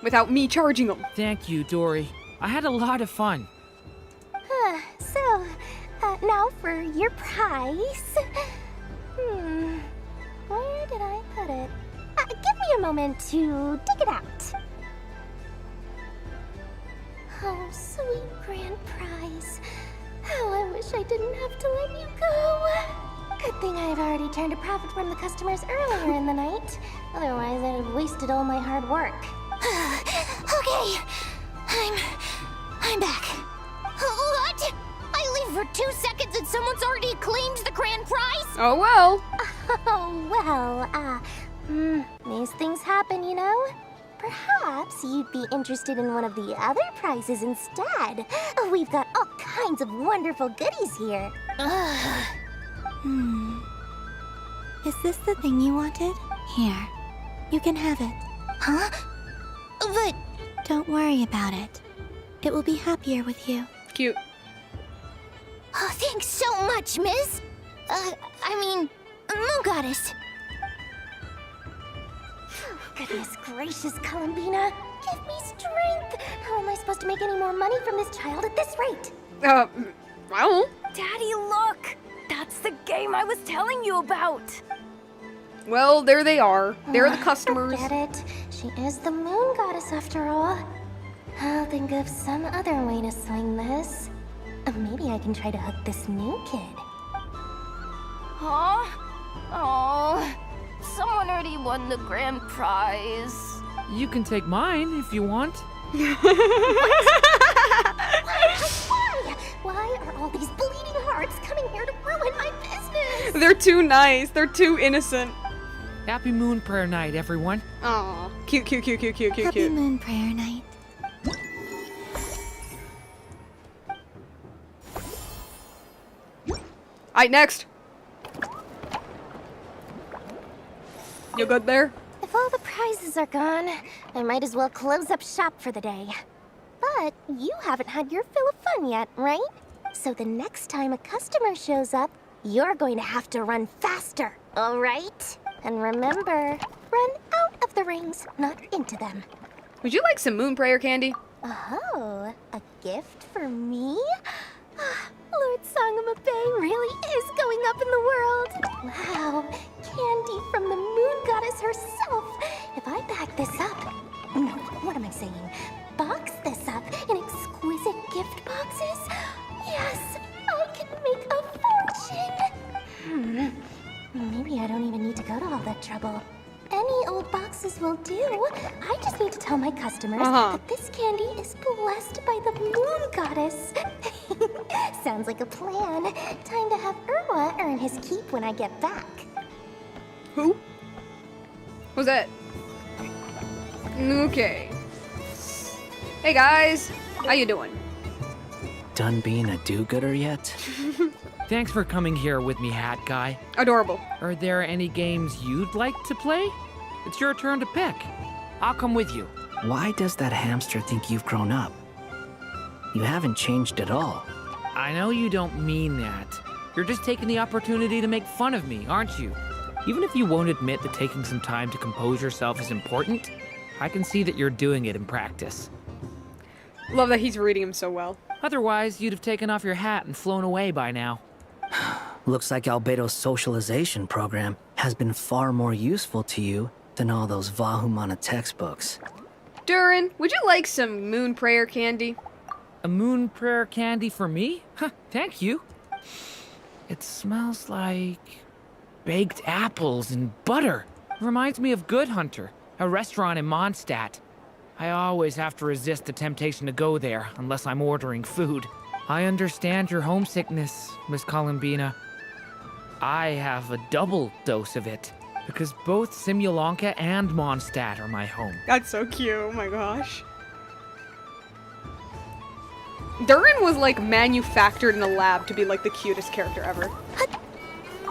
without me charging them. Thank you, Dory. I had a lot of fun. So, now for your prize. Where did I put it? Give me a moment to dig it out. Oh, sweet grand prize. How I wish I didn't have to let you go. Good thing I've already turned a profit from the customers earlier in the night. Otherwise, I'd have wasted all my hard work. Okay, I'm back. What? I leave for 2 seconds and someone's already claimed the grand prize? Oh well. Oh well, these things happen, you know? perhaps you'd be interested in one of the other prizes instead. We've got all kinds of wonderful goodies here. Is this the thing you wanted? Here. You can have it. Huh? But... Don't worry about it. It will be happier with you. Cute. Oh, thanks so much, Miss. Moon Goddess. Goodness gracious, Columbina. Give me strength. How am I supposed to make any more money from this child at this rate? I don't. Daddy, look! That's the game I was telling you about! Well, there they are. They're the customers. Forget it. She is the Moon Goddess after all. I'll think of some other way to swing this. Maybe I can try to hook this new kid. Huh? Oh, someone already won the grand prize. You can take mine if you want. Why are all these bleeding hearts coming here to ruin my business? They're too nice. They're too innocent. Happy Moon Prayer Night, everyone. Aw, cute, cute, cute, cute, cute, cute, Happy cute. Moon Prayer Night. Alright, next. You good there? If all the prizes are gone, I might as well close up shop for the day. But you haven't had your fill of fun yet, right? So the next time a customer shows up, you're going to have to run faster, all right? And remember, run out of the rings, not into them. Would you like some moon prayer candy? Oh, a gift for me? Lord Sangamabe really is going up in the world. Wow, candy from the Moon Goddess herself. If I back this up... No, what am I saying? Box this up in exquisite gift boxes? Yes, I can make a fortune. Maybe I don't even need to go to all that trouble. Any old boxes will do. I just need to tell my customers that this candy is blessed by the Moon Goddess. Sounds like a plan. Time to have Irwa earn his keep when I get back. Who? Who's that? Okay. Hey guys, how you doing? Done being a do-gooder yet? Thanks for coming here with me, Hat Guy. Adorable. Are there any games you'd like to play? It's your turn to pick. I'll come with you. Why does that hamster think you've grown up? You haven't changed at all. I know you don't mean that. You're just taking the opportunity to make fun of me, aren't you? Even if you won't admit that taking some time to compose yourself is important, I can see that you're doing it in practice. Love that he's reading him so well. Otherwise, you'd have taken off your hat and flown away by now. Looks like Albedo's socialization program has been far more useful to you than all those Vahumana textbooks. Durin, would you like some moon prayer candy? A moon prayer candy for me? Huh, thank you. It smells like baked apples and butter. Reminds me of Good Hunter, a restaurant in Mondstadt. I always have to resist the temptation to go there unless I'm ordering food. I understand your homesickness, Miss Columbina. I have a double dose of it, because both Simulanka and Mondstadt are my home. That's so cute, oh my gosh. Durin was like manufactured in a lab to be like the cutest character ever.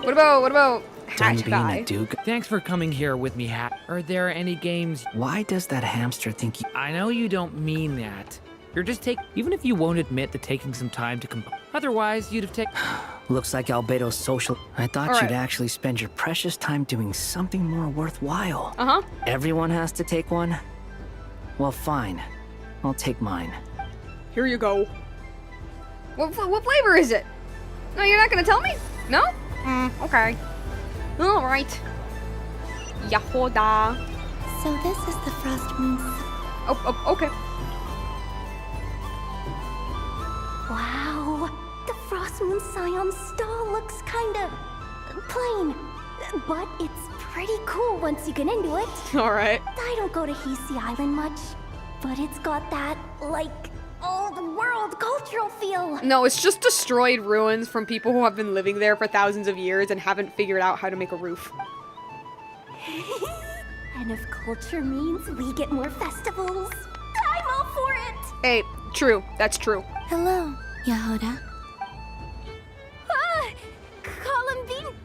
What about Hat Guy? Thanks for coming here with me, Hat. Are there any games? Why does that hamster think you... I know you don't mean that. You're just even if you won't admit that taking some time to otherwise, you'd have taken... Looks like Albedo's social... I thought All you'd right. actually spend your precious time doing something more worthwhile. Uh-huh. Everyone has to take one? Well, fine. I'll take mine. Here you go. What flavor is it? No, you're not gonna tell me? No? Okay. Alright. Yahoda. So this is the Frost Moon. Oh, okay. Wow, the Frost Moon Scion stall looks kinda plain, but it's pretty cool once you get into it. Alright. I don't go to Hisi Island much, but it's got that, like, old world cultural feel. No, it's just destroyed ruins from people who have been living there for thousands of years and haven't figured out how to make a roof. And if culture means we get more festivals, I'm all for it! Hey, true. That's true. Hello, Yehuda. Columbine...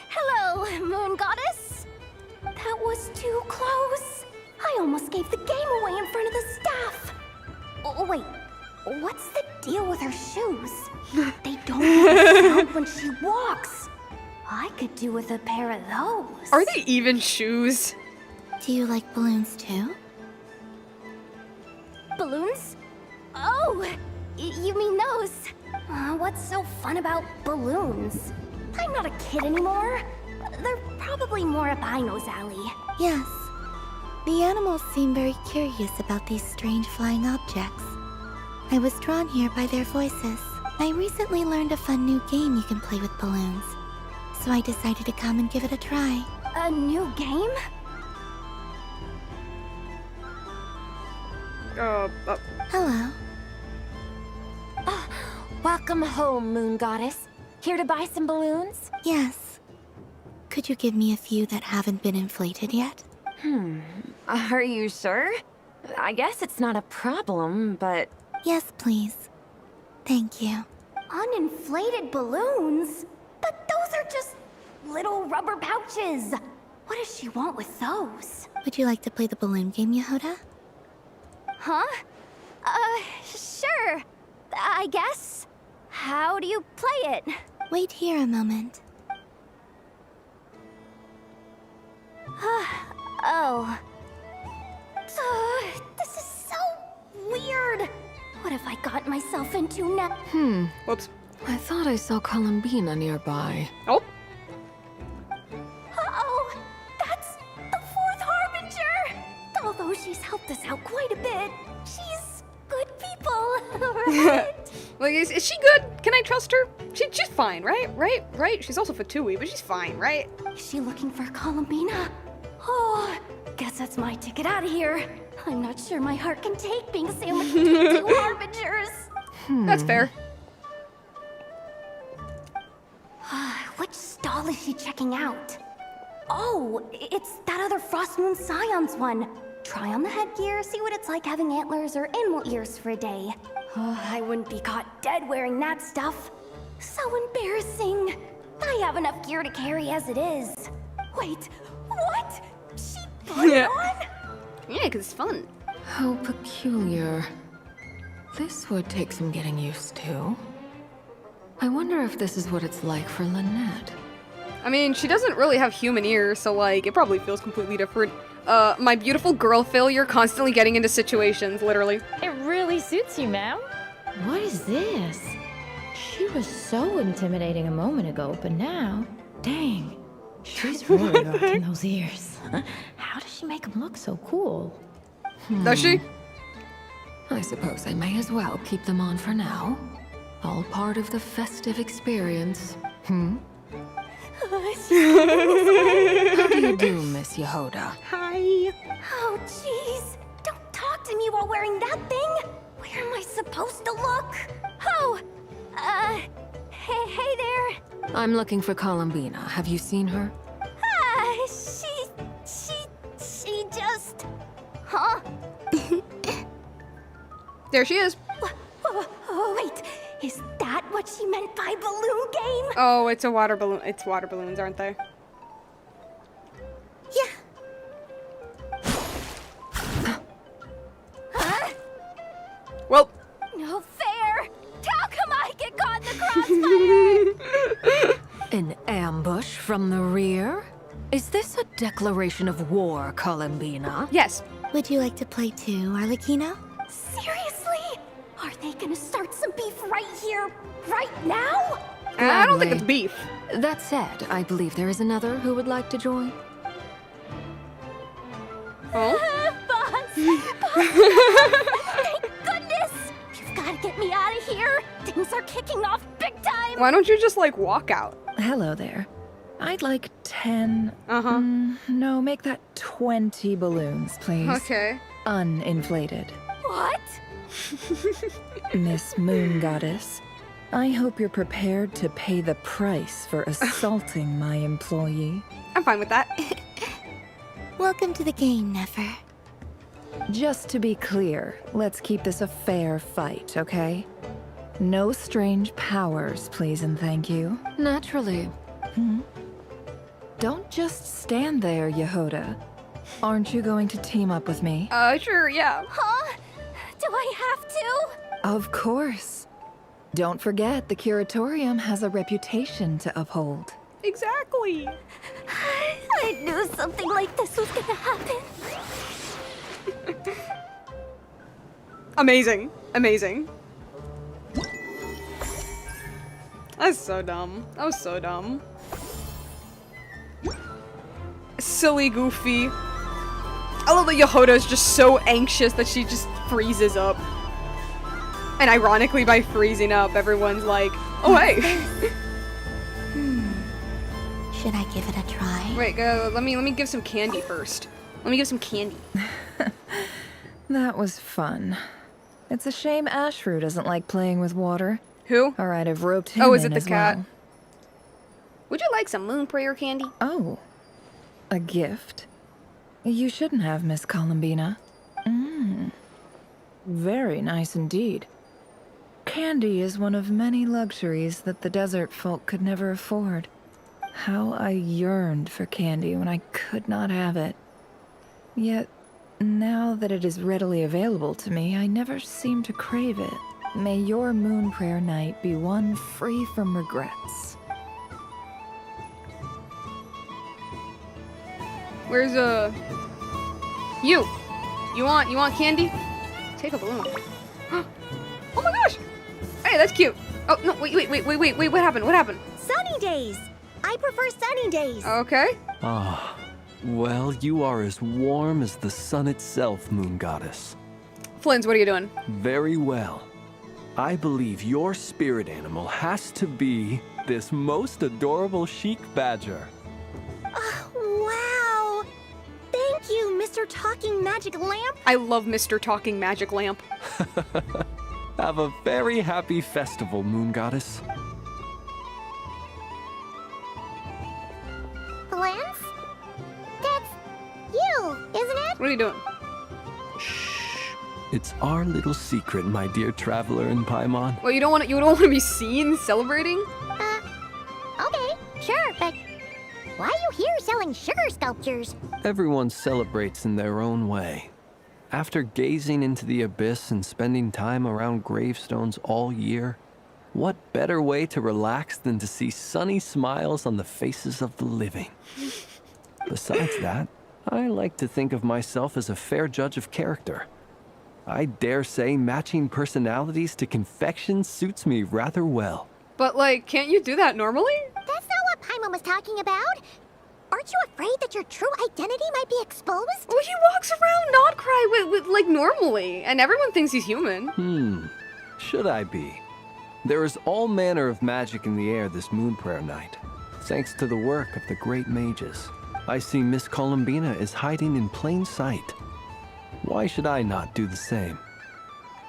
hello, Moon Goddess. That was too close. I almost gave the game away in front of the staff. Oh, wait. What's the deal with her shoes? They don't make a sound when she walks. I could do with a pair of those. Are they even shoes? Do you like balloons too? Balloons? Oh, you mean those? What's so fun about balloons? I'm not a kid anymore. They're probably more up Aino's alley. Yes. The animals seem very curious about these strange flying objects. I was drawn here by their voices. I recently learned a fun new game you can play with balloons, so I decided to come and give it a try. A new game? Hello. Welcome home, Moon Goddess. Here to buy some balloons? Yes. Could you give me a few that haven't been inflated yet? Are you sure? I guess it's not a problem, but... Yes, please. Thank you. Uninflated balloons? But those are just little rubber pouches. What does she want with those? Would you like to play the balloon game, Yehuda? Huh? Sure. I guess. How do you play it? Wait here a moment. Oh. This is so weird. What have I got myself into now? Whoops. I thought I saw Columbina nearby. Oh. Uh-oh! That's the fourth Harbinger! Although she's helped us out quite a bit, she's good people, right? Like, is she good? Can I trust her? She's fine, right? Right? She's also Fatui, but she's fine, right? Is she looking for Columbina? Oh, guess that's my ticket out of here. I'm not sure my heart can take being sandwiched between two Harbingers. That's fair. Which stall is she checking out? Oh, it's that other Frost Moon Scion's one. Try on the headgear, see what it's like having antlers or animal ears for a day. Oh, I wouldn't be caught dead wearing that stuff. So embarrassing. I have enough gear to carry as it is. Wait, what? She put it on? Yeah, because it's fun. How peculiar. This would take some getting used to. I wonder if this is what it's like for Lynette. I mean, she doesn't really have human ears, so like, it probably feels completely different. My beautiful girl failure constantly getting into situations, literally. It really suits you, ma'am. What is this? She was so intimidating a moment ago, but now, dang, she's really rocking those ears. How does she make them look so cool? Does she? I suppose I may as well keep them on for now. All part of the festive experience. How do you do, Miss Yehuda? Hi. Oh, jeez. Don't talk to me while wearing that thing. Where am I supposed to look? Oh, hey there. I'm looking for Columbina. Have you seen her? She just... Huh? There she is. Oh, wait. Is that what she meant by balloon game? Oh, it's a water balloon. It's water balloons, aren't they? Huh? Well. No fair. How come I get caught in the crossfire? An ambush from the rear? Is this a declaration of war, Columbina? Yes. Would you like to play too, Arlecchino? Seriously? Are they gonna start some beef right here, right now? I don't think it's beef. That said, I believe there is another who would like to join. Oh? Boss! Thank goodness! You've gotta get me out of here! Things are kicking off big time! Why don't you just, like, walk out? Hello there. I'd like 10... no, make that 20 balloons, please. Okay. Uninflated. What? Miss Moon Goddess, I hope you're prepared to pay the price for assaulting my employee. I'm fine with that. Welcome to the game, Nefer. Just to be clear, let's keep this a fair fight, okay? No strange powers, please and thank you. Naturally. Don't just stand there, Yehoda. Aren't you going to team up with me? Sure, yeah. Huh? Do I have to? Of course. Don't forget, the Curatorium has a reputation to uphold. Exactly. I knew something like this was gonna happen. Amazing. Amazing. That's so dumb. That was so dumb. Silly Goofy. I love that Yehoda is just so anxious that she just freezes up. And ironically, by freezing up, everyone's like, oh hey. Should I give it a try? Wait, let me give some candy first. Let me give some candy. That was fun. It's a shame Ashru doesn't like playing with water. Who? Alright, I've roped him Oh, is in it the as cat? well. Would you like some moon prayer candy? Oh. A gift? You shouldn't have, Miss Columbina. Very nice indeed. Candy is one of many luxuries that the desert folk could never afford. How I yearned for candy when I could not have it. Yet, now that it is readily available to me, I never seem to crave it. May your moon prayer night be one free from regrets. Where's you? You want candy? Take a balloon. Oh my gosh! Hey, that's cute. Oh no! Wait! What happened? What happened? Sunny days. I prefer sunny days. Okay. Ah, well, you are as warm as the sun itself, Moon Goddess. Flins, what are you doing? Very well. I believe your spirit animal has to be this most adorable chic badger. Wow. Thank you, Mr. Talking Magic Lamp. I love Mr. Talking Magic Lamp. Have a very happy festival, Moon Goddess. Lance? That's you, isn't it? What are you doing? It's our little secret, my dear traveler in Paimon. Well, you don't want to be seen celebrating? Okay, sure, but why are you here selling sugar sculptures? Everyone celebrates in their own way. After gazing into the abyss and spending time around gravestones all year, what better way to relax than to see sunny smiles on the faces of the living? Besides that, I like to think of myself as a fair judge of character. I dare say matching personalities to confection suits me rather well. But like, can't you do that normally? That's not what Paimon was talking about. Aren't you afraid that your true identity might be exposed? Well, he walks around Nod Krai with like normally, and everyone thinks he's human. Should I be? There is all manner of magic in the air this moon prayer night, thanks to the work of the great mages. I see Miss Columbina is hiding in plain sight. Why should I not do the same?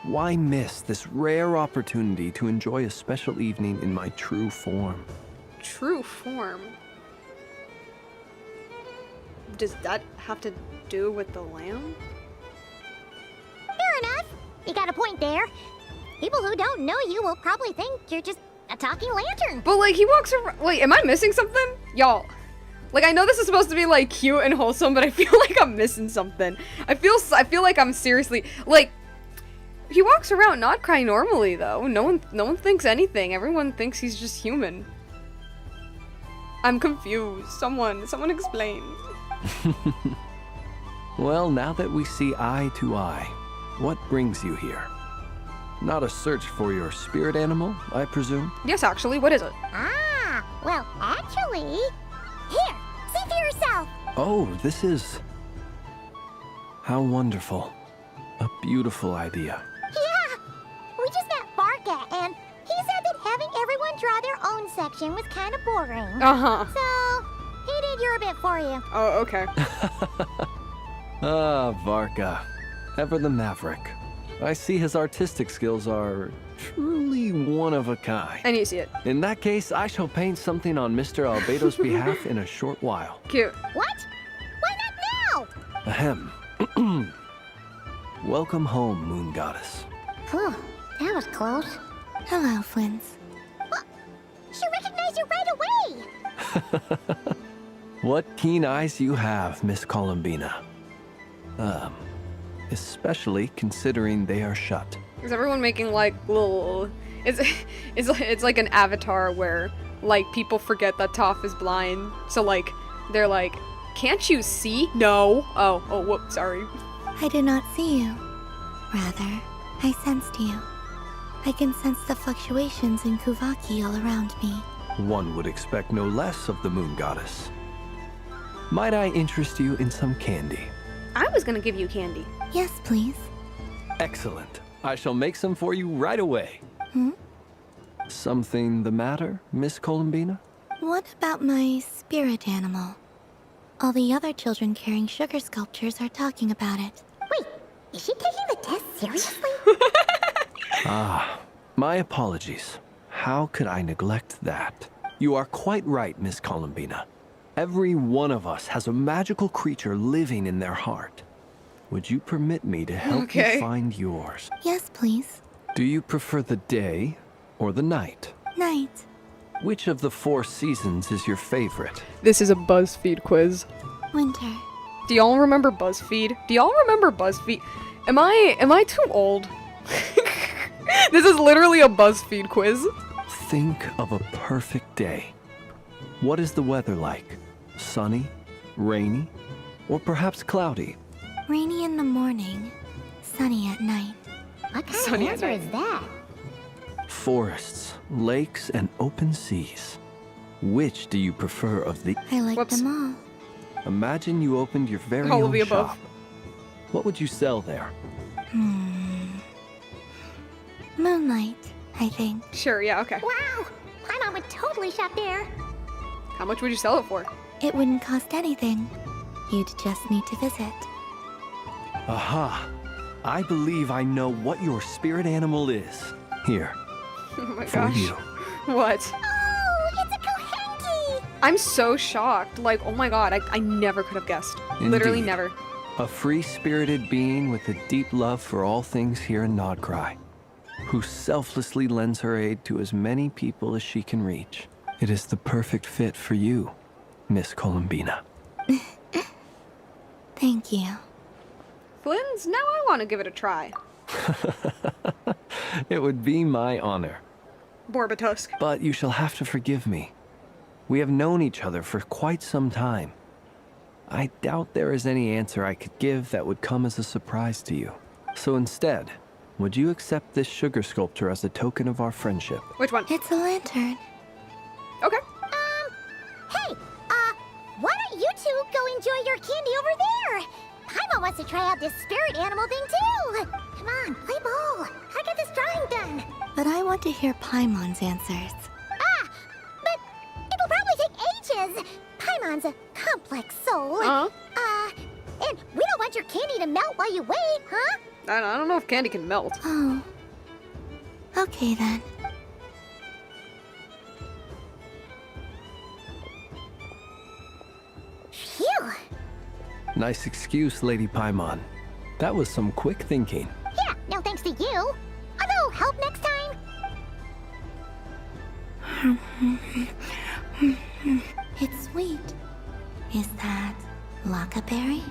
Why miss this rare opportunity to enjoy a special evening in my true form? True form? Does that have to do with the lamb? Fair enough. You got a point there. People who don't know you will probably think you're just a talking lantern. But like, he walks around. Wait, am I missing something? Y'all. Like, I know this is supposed to be like cute and wholesome, but I feel like I'm missing something. I feel like I'm seriously like. He walks around Nod Krai normally though. No one thinks anything. Everyone thinks he's just human. I'm confused. Someone explain. Well, now that we see eye to eye, what brings you here? Not a search for your spirit animal, I presume? Yes, actually, what is it? Ah, well, actually, here, see for yourself. Oh, this is... How wonderful. A beautiful idea. Yeah, we just met Barca, and he said that having everyone draw their own section was kind of boring. Uh-huh. So, he did your bit for you. Oh, okay. Ah, Varka. Ever the maverick. I see his artistic skills are truly one of a kind. I need to see it. In that case, I shall paint something on Mr. Albedo's behalf in a short while. Cute. What? Why not now? Ahem. Welcome home, Moon Goddess. Phew, that was close. Hello, Flins. She recognized you right away! What keen eyes you have, Miss Columbina. Especially considering they are shut. Is everyone making like little... It's like an avatar where like people forget that Toph is blind. So like, they're like, can't you see? No. Oh, whoops, sorry. I did not see you. Rather, I sensed you. I can sense the fluctuations in Kuvaki all around me. One would expect no less of the Moon Goddess. Might I interest you in some candy? I was gonna give you candy. Yes, please. Excellent. I shall make some for you right away. Something the matter, Miss Columbina? What about my spirit animal? All the other children carrying sugar sculptures are talking about it. Wait, is she taking the test seriously? My apologies. How could I neglect that? You are quite right, Miss Columbina. Every one of us has a magical creature living in their heart. Would you permit me to help you find yours? Yes, please. Do you prefer the day or the night? Night. Which of the 4 seasons is your favorite? This is a BuzzFeed quiz. Winter. Do y'all remember BuzzFeed? Do y'all remember BuzzFeed? Am I too old? This is literally a BuzzFeed quiz. Think of a perfect day. What is the weather like? Sunny, rainy, or perhaps cloudy? Rainy in the morning, sunny at night. What kind of answer is that? Forests, lakes, and open seas. Which do you prefer of the... I like them all. Imagine you opened your very All of own the above. shop. What would you sell there? Moonlight, I think. Sure, yeah, okay. Wow! My mom would totally shop there. How much would you sell it for? It wouldn't cost anything. You'd just need to visit. Aha! I believe I know what your spirit animal is. Here. Oh my for gosh. you. What? Oh, it's a Kohenki! I'm so shocked. Like, oh my god, I never could have guessed. Literally Indeed. never. A free-spirited being with a deep love for all things here in Nod Krai, who selflessly lends her aid to as many people as she can reach. It is the perfect fit for you, Miss Columbina. Thank you. Flynn's, now I want to give it a try. It would be my honor. Borbatusk. But you shall have to forgive me. We have known each other for quite some time. I doubt there is any answer I could give that would come as a surprise to you. So instead, would you accept this sugar sculpture as a token of our friendship? Which one? It's a lantern. Okay. Hey, why don't you two go enjoy your candy over there? Paimon wants to try out this spirit animal thing too. Come on, play ball. I get this drawing done. But I want to hear Paimon's answers. But it'll probably take ages. Paimon's a complex soul. And we don't want your candy to melt while you wait, huh? I don't know if candy can melt. Oh. Okay then. Phew. Nice excuse, Lady Paimon. That was some quick thinking. Yeah, no thanks to you. Although, help next time. It's sweet. Is that Lockaberry?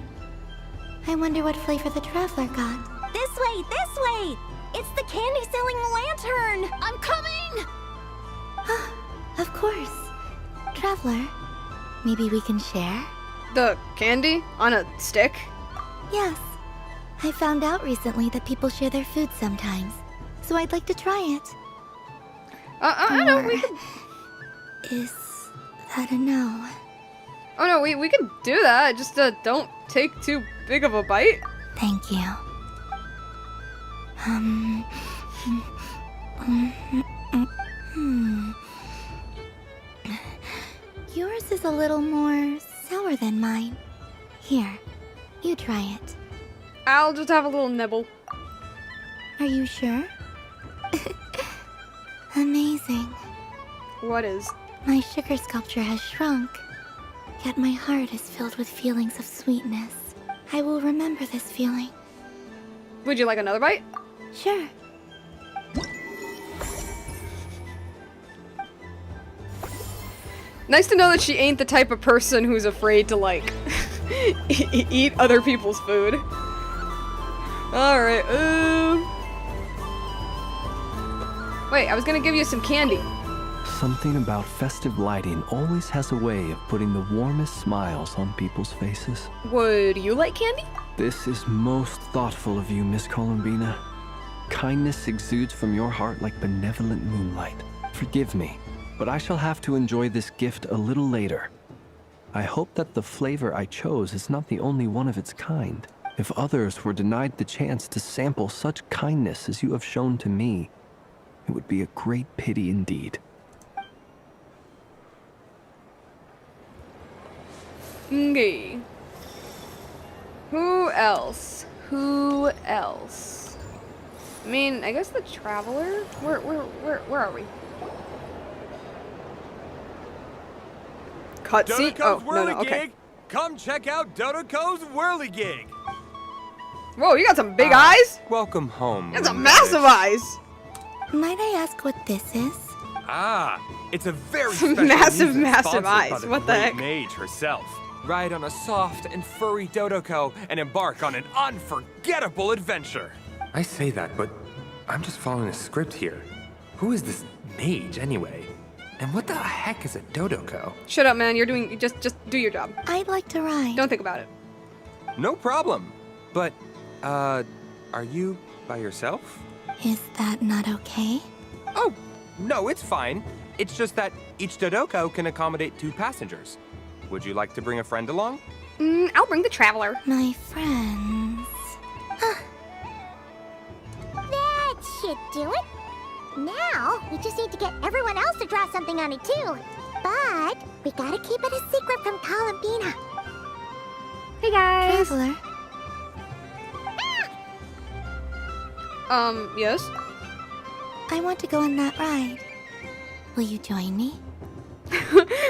I wonder what flavor the traveler got. This way, this way! It's the candy-selling lantern! I'm coming! Of course. Traveler, maybe we can share? The candy on a stick? Yes. I found out recently that people share their food sometimes, so I'd like to try it. I know, we could... Is that a no? Oh no, we could do that, just don't take too big of a bite. Thank you. Yours is a little more sour than mine. Here, you try it. I'll just have a little nibble. Are you sure? Amazing. What is? My sugar sculpture has shrunk, yet my heart is filled with feelings of sweetness. I will remember this feeling. Would you like another bite? Sure. Nice to know that she ain't the type of person who's afraid to, like, eat other people's food. Alright, wait, I was gonna give you some candy. Something about festive lighting always has a way of putting the warmest smiles on people's faces. Would you like candy? This is most thoughtful of you, Miss Columbina. Kindness exudes from your heart like benevolent moonlight. Forgive me, but I shall have to enjoy this gift a little later. I hope that the flavor I chose is not the only one of its kind. If others were denied the chance to sample such kindness as you have shown to me, it would be a great pity indeed. Okay. Who else? Who else? I mean, I guess the Traveler? Where are we? Cutscene? Oh, no, okay. Come check out Dotoko's Whirligig. Whoa, you got some big eyes? Welcome home. You got some massive eyes. Might I ask what this is? Ah, it's a very Some special massive, music massive sponsored eyes. by the What the great heck? Mage herself. Ride on a soft and furry Dotoko and embark on an unforgettable adventure. I say that, but I'm just following a script here. Who is this mage anyway? And what the heck is a Dotoko? Shut up, man. You're doing. Just do your job. I'd like to ride. Don't think about it. No problem. But, are you by yourself? Is that not okay? Oh, no, it's fine. It's just that each Dotoko can accommodate 2 passengers. Would you like to bring a friend along? I'll bring the Traveler. My friends. That should do it. Now, we just need to get everyone else to draw something on it too. But we gotta keep it a secret from Columbina. Hey guys. Traveler. Yes? I want to go on that ride. Will you join me?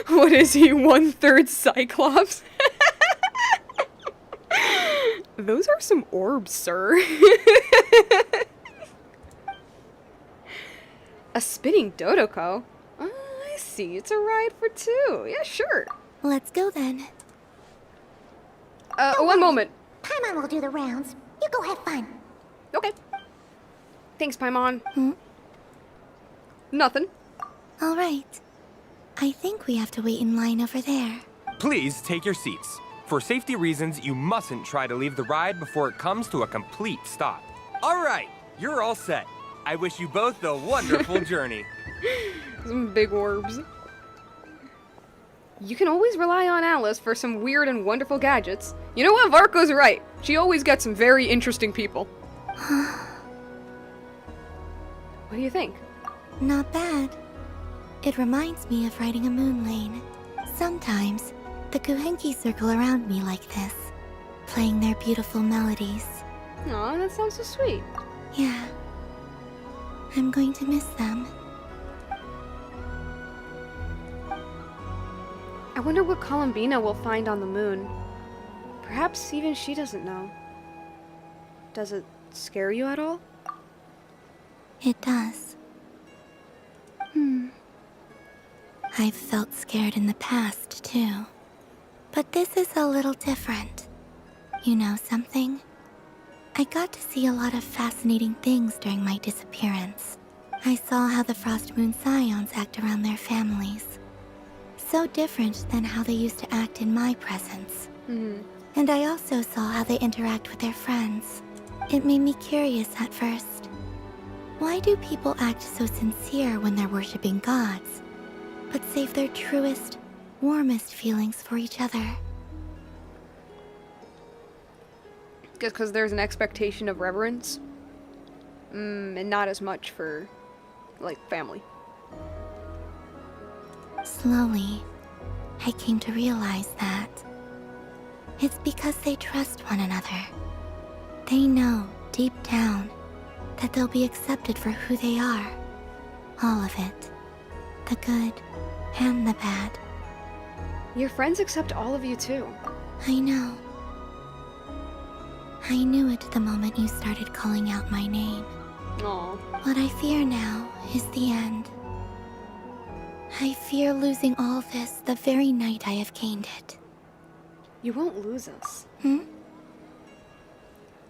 What is he, 1/3 Cyclops? Those are some orbs, sir. A spinning Dotoko? Oh, I see. It's a ride for 2. Yeah, sure. Let's go then. One moment. Paimon will do the rounds. You go have fun. Okay. Thanks, Paimon. Hmm? Nothing. All right. I think we have to wait in line over there. Please take your seats. For safety reasons, you mustn't try to leave the ride before it comes to a complete stop. All right, you're all set. I wish you both a wonderful journey. Some big orbs. You can always rely on Alice for some weird and wonderful gadgets. You know what? Varco's right. She always gets some very interesting people. What do you think? Not bad. It reminds me of riding a moon lane. Sometimes, the Kuhenki circle around me like this, playing their beautiful melodies. Aw, that sounds so sweet. Yeah. I'm going to miss them. I wonder what Columbina will find on the moon. Perhaps even she doesn't know. Does it scare you at all? It does. I've felt scared in the past, too. But this is a little different. You know something? I got to see a lot of fascinating things during my disappearance. I saw how the Frost Moon Scions act around their families. So different than how they used to act in my presence. And I also saw how they interact with their friends. It made me curious at first. Why do people act so sincere when they're worshipping gods, but save their truest, warmest feelings for each other? Just because there's an expectation of reverence. And not as much for, like, family. Slowly, I came to realize that it's because they trust one another. They know, deep down, that they'll be accepted for who they are. All of it. The good and the bad. Your friends accept all of you too. I know. I knew it the moment you started calling out my name. Aw. What I fear now is the end. I fear losing all this the very night I have gained it. You won't lose us. Hmm?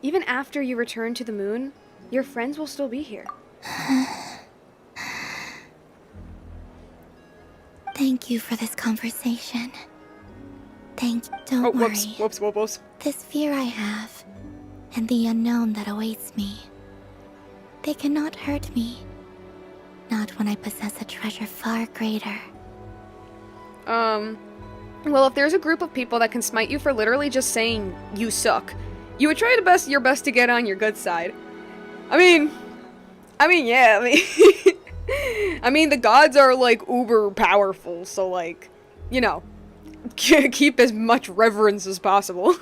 Even after you return to the moon, your friends will still be here. Thank you for this conversation. Don't worry. Whoops. This fear I have, and the unknown that awaits me, they cannot hurt me. Not when I possess a treasure far greater. Well, if there's a group of people that can smite you for literally just saying you suck, you would try your best to get on your good side. I mean, yeah, I mean, the gods are, like, uber powerful, so, like, you know, keep as much reverence as possible.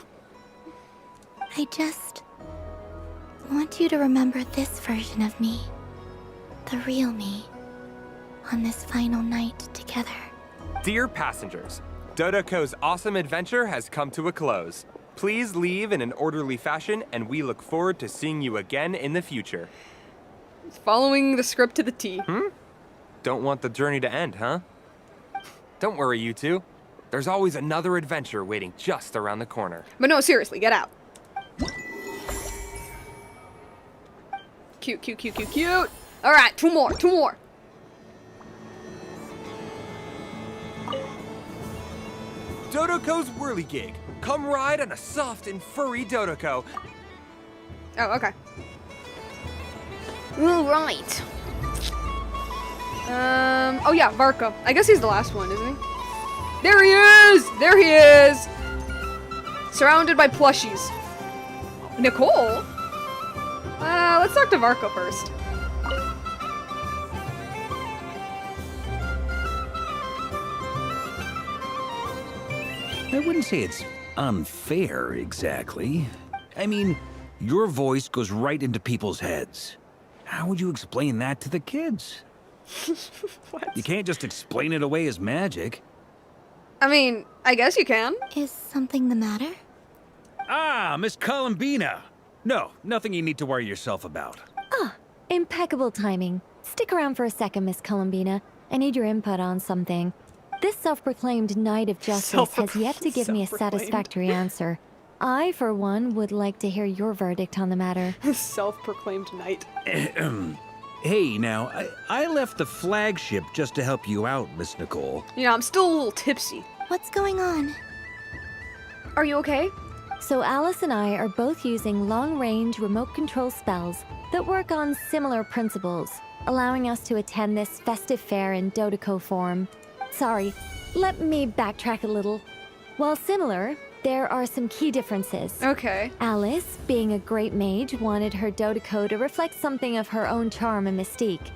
I just want you to remember this version of me, the real me, on this final night together. Dear passengers, Dodoko's awesome adventure has come to a close. Please leave in an orderly fashion, and we look forward to seeing you again in the future. Following the script to the T. Don't want the journey to end, huh? Don't worry, you two. There's always another adventure waiting just around the corner. But no, seriously, get out. Cute. Alright, two more. Dodoko's Whirligig. Come ride on a soft and furry Dodoko. Oh, okay. Alright. Oh yeah, Varka. I guess he's the last one, isn't he? There he is! Surrounded by plushies. Nicole? Let's talk to Varka first. I wouldn't say it's unfair, exactly. I mean, your voice goes right into people's heads. How would you explain that to the kids? What? You can't just explain it away as magic. I mean, I guess you can. Is something the matter? Ah, Miss Columbina. No, nothing you need to worry yourself about. Ah, impeccable timing. Stick around for a second, Miss Columbina. I need your input on something. This self-proclaimed Knight of Justice has yet to give me a satisfactory answer. I, for one, would like to hear your verdict on the matter. Self-proclaimed knight. Hey, now, I left the flagship just to help you out, Miss Nicole. Yeah, I'm still a little tipsy. What's going on? Are you okay? So Alice and I are both using long-range remote control spells that work on similar principles, allowing us to attend this festive fair in Dodoko form. Sorry, let me backtrack a little. While similar, there are some key differences. Okay. Alice, being a great mage, wanted her Dodoko to reflect something of her own charm and mystique.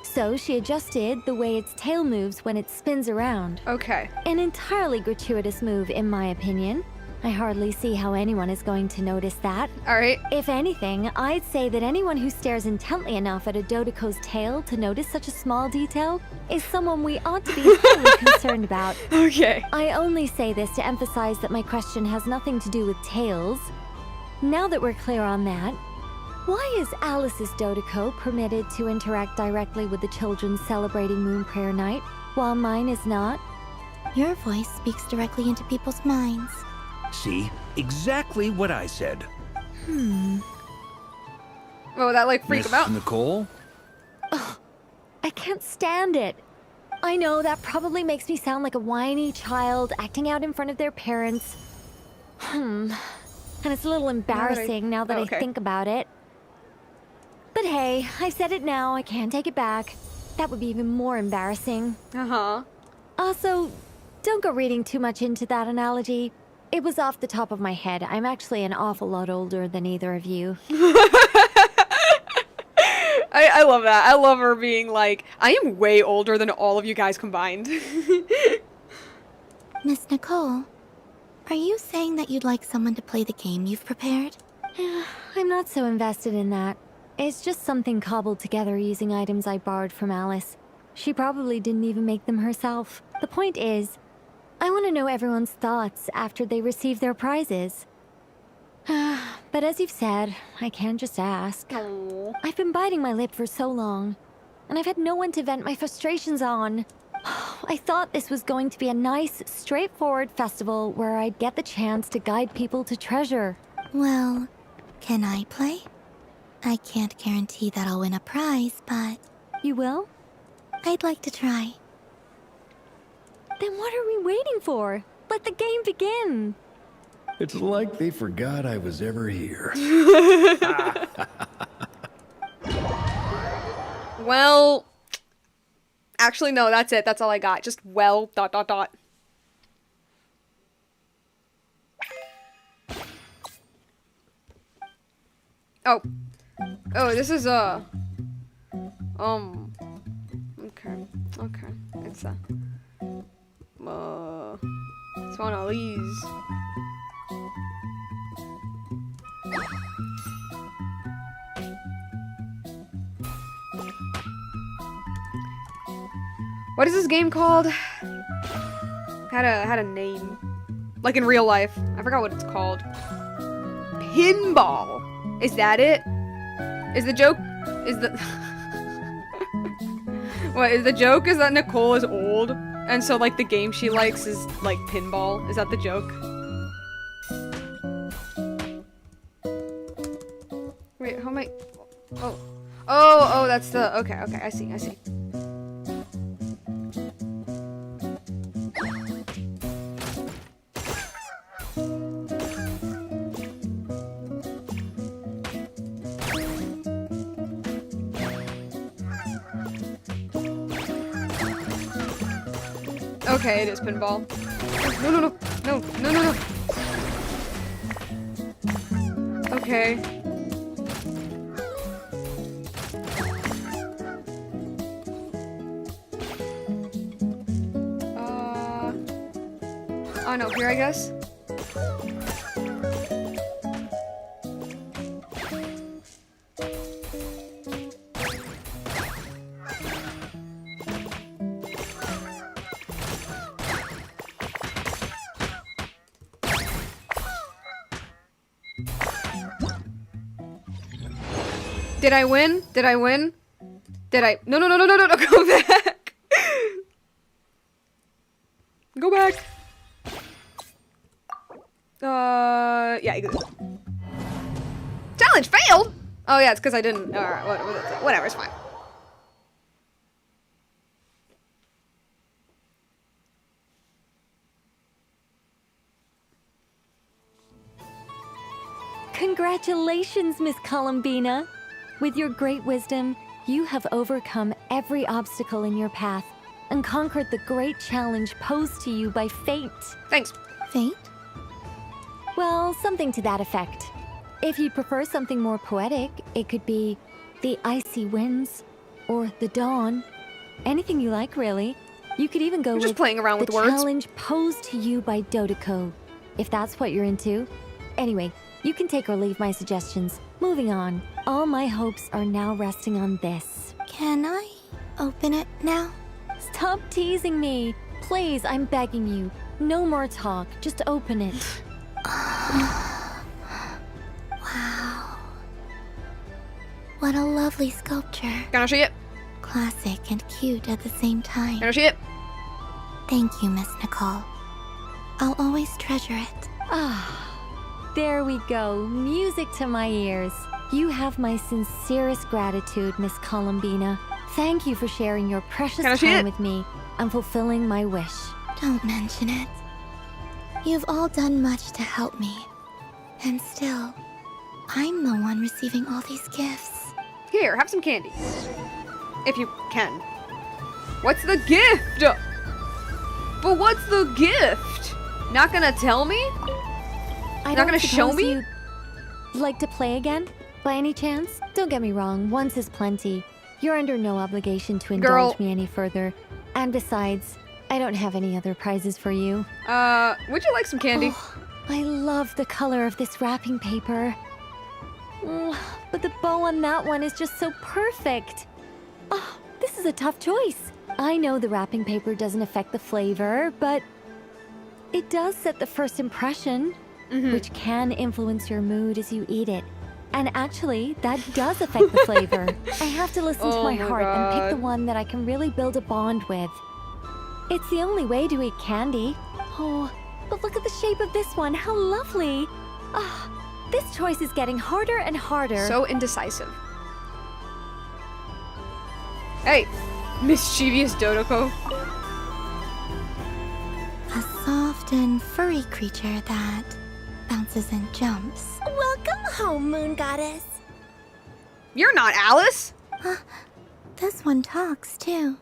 So she adjusted the way its tail moves when it spins around. Okay. An entirely gratuitous move, in my opinion. I hardly see how anyone is going to notice that. Alright. If anything, I'd say that anyone who stares intently enough at a Dodoko's tail to notice such a small detail is someone we ought to be highly concerned about. Okay. I only say this to emphasize that my question has nothing to do with tails. Now that we're clear on that, why is Alice's Dodoko permitted to interact directly with the children celebrating Moon Prayer Night, while mine is not? Your voice speaks directly into people's minds. See? Exactly what I said. Oh, that like freak him out? Nicole? Ugh, I can't stand it. I know that probably makes me sound like a whiny child acting out in front of their parents. And it's a little embarrassing now that I think about it. But hey, I said it now, I can't take it back. That would be even more embarrassing. Uh-huh. Also, don't go reading too much into that analogy. It was off the top of my head. I'm actually an awful lot older than either of you. I love that. I love her being like, I am way older than all of you guys combined. Miss Nicole, are you saying that you'd like someone to play the game you've prepared? I'm not so invested in that. It's just something cobbled together using items I borrowed from Alice. She probably didn't even make them herself. The point is, I want to know everyone's thoughts after they receive their prizes. But as you've said, I can't just ask. I've been biting my lip for so long, and I've had no one to vent my frustrations on. I thought this was going to be a nice, straightforward festival where I'd get the chance to guide people to treasure. Well, can I play? I can't guarantee that I'll win a prize, but... You will? I'd like to try. Then what are we waiting for? Let the game begin! It's like they forgot I was ever here. Well... Actually, no, that's it. That's all I got. Just well, ... Oh. Oh, this is, okay. Okay. It's one of these. What is this game called? Had a name. Like in real life. I forgot what it's called. Pinball. Is that it? Is the joke... Is the... What, is the joke is that Nicole is old? And so, like, the game she likes is, like, pinball? Is that the joke? Wait, how am I... Oh. Oh, that's the... Okay, I see. Okay, it is pinball. No. Okay. Oh no, here I guess. Did I win? Did I win? Did I? No, go back! Go back! Yeah. Challenge failed? Oh yeah, it's because I didn't, whatever, it's fine. Congratulations, Miss Columbina! With your great wisdom, you have overcome every obstacle in your path and conquered the great challenge posed to you by fate. Thanks. Fate? Well, something to that effect. If you'd prefer something more poetic, it could be the icy winds or the dawn. Anything you like, really. You could even go with just playing around with the words. Challenge posed to you by Dottore, if that's what you're into. Anyway, you can take or leave my suggestions. Moving on. All my hopes are now resting on this. Can I open it now? Stop teasing me. Please, I'm begging you. No more talk. Just open it. Wow. What a lovely sculpture. Can I see it? Classic and cute at the same time. Can I see it? Thank you, Miss Nicole. I'll always treasure it. There we go. Music to my ears. You have my sincerest gratitude, Miss Columbina. Thank you for sharing your precious time with me and fulfilling my wish. Don't mention it. You've all done much to help me. And still, I'm the one receiving all these gifts. Here, have some candy. If you can. What's the gift? But what's the gift? Not gonna tell me? Not gonna show me? You'd like to play again? By any chance? Don't get me wrong, once is plenty. You're under no obligation to indulge me any further. And besides, I don't have any other prizes for you. Would you like some candy? Oh, I love the color of this wrapping paper. But the bow on that one is just so perfect. Oh, this is a tough choice. I know the wrapping paper doesn't affect the flavor, but it does set the first impression. which can influence your mood as you eat it. And actually, that does affect the flavor. I have to listen to my heart and pick the one that I can really build a bond with. It's the only way to eat candy. Oh, but look at the shape of this one. How lovely. Ah, this choice is getting harder and harder. So indecisive. Hey, mischievous Dodoko. A soft and furry creature that bounces and jumps. Welcome home, Moon Goddess. You're not Alice. This one talks too.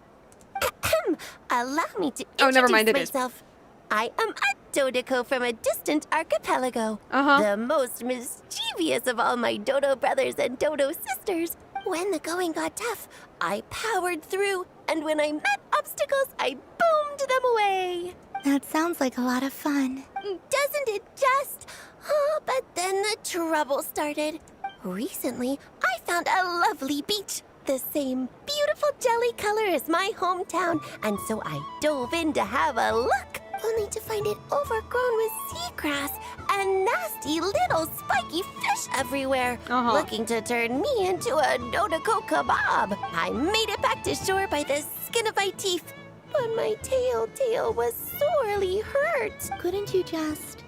Allow me to Oh, never mind, it introduce myself. I am a Dodoko from a distant archipelago. The most mischievous of all my Dodo brothers and Dodo sisters. When the going got tough, I powered through, and when I met obstacles, I boomed them away. That sounds like a lot of fun. Doesn't it just? Oh, but then the trouble started. Recently, I found a lovely beach, the same beautiful jelly color as my hometown, and so I dove in to have a look, only to find it overgrown with seagrass and nasty little spiky fish everywhere, looking to turn me into a Dodoko kebab. I made it back to shore by the skin of my teeth, but my tail was sorely hurt. Couldn't you just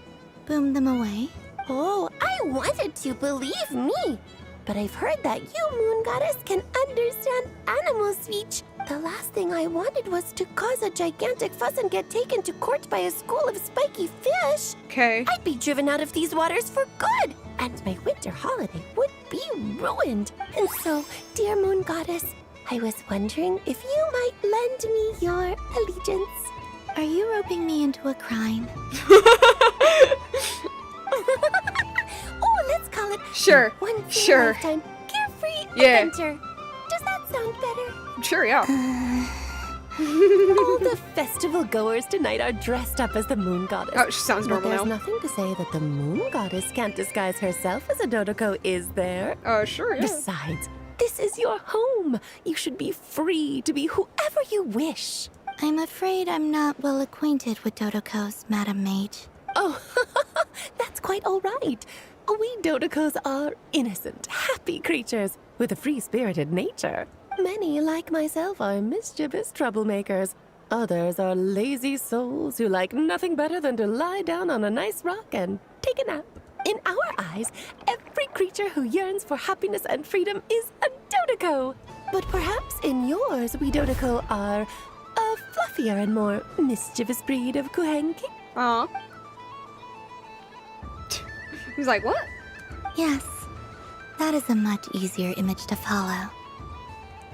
boom them away? Oh, I wanted to, believe me. But I've heard that you, Moon Goddess, can understand animal speech. The last thing I wanted was to cause a gigantic fuss and get taken to court by a school of spiky fish. Okay. I'd be driven out of these waters for good, and my winter holiday would be ruined. And so, dear Moon Goddess, I was wondering if you might lend me your allegiance. Are you roping me into a crime? Oh, let's call it Sure. One Sure. lifetime carefree Yeah. adventure. Does that sound better? Sure, yeah. All the festival goers tonight are dressed up as the Moon Goddess. Oh, she sounds normal But there's now. nothing to say that the Moon Goddess can't disguise herself as a Dodoko, is there? Sure, yeah. Besides, this is your home. You should be free to be whoever you wish. I'm afraid I'm not well acquainted with Dodokos, Madam Mage. Oh, that's quite all right. We Dodokos are innocent, happy creatures with a free-spirited nature. Many, like myself, are mischievous troublemakers. Others are lazy souls who like nothing better than to lie down on a nice rock and take a nap. In our eyes, every creature who yearns for happiness and freedom is a Dodoko. But perhaps in yours, we Dodoko are a fluffier and more mischievous breed of Kuhenki. Aw. He's like, what? Yes, that is a much easier image to follow.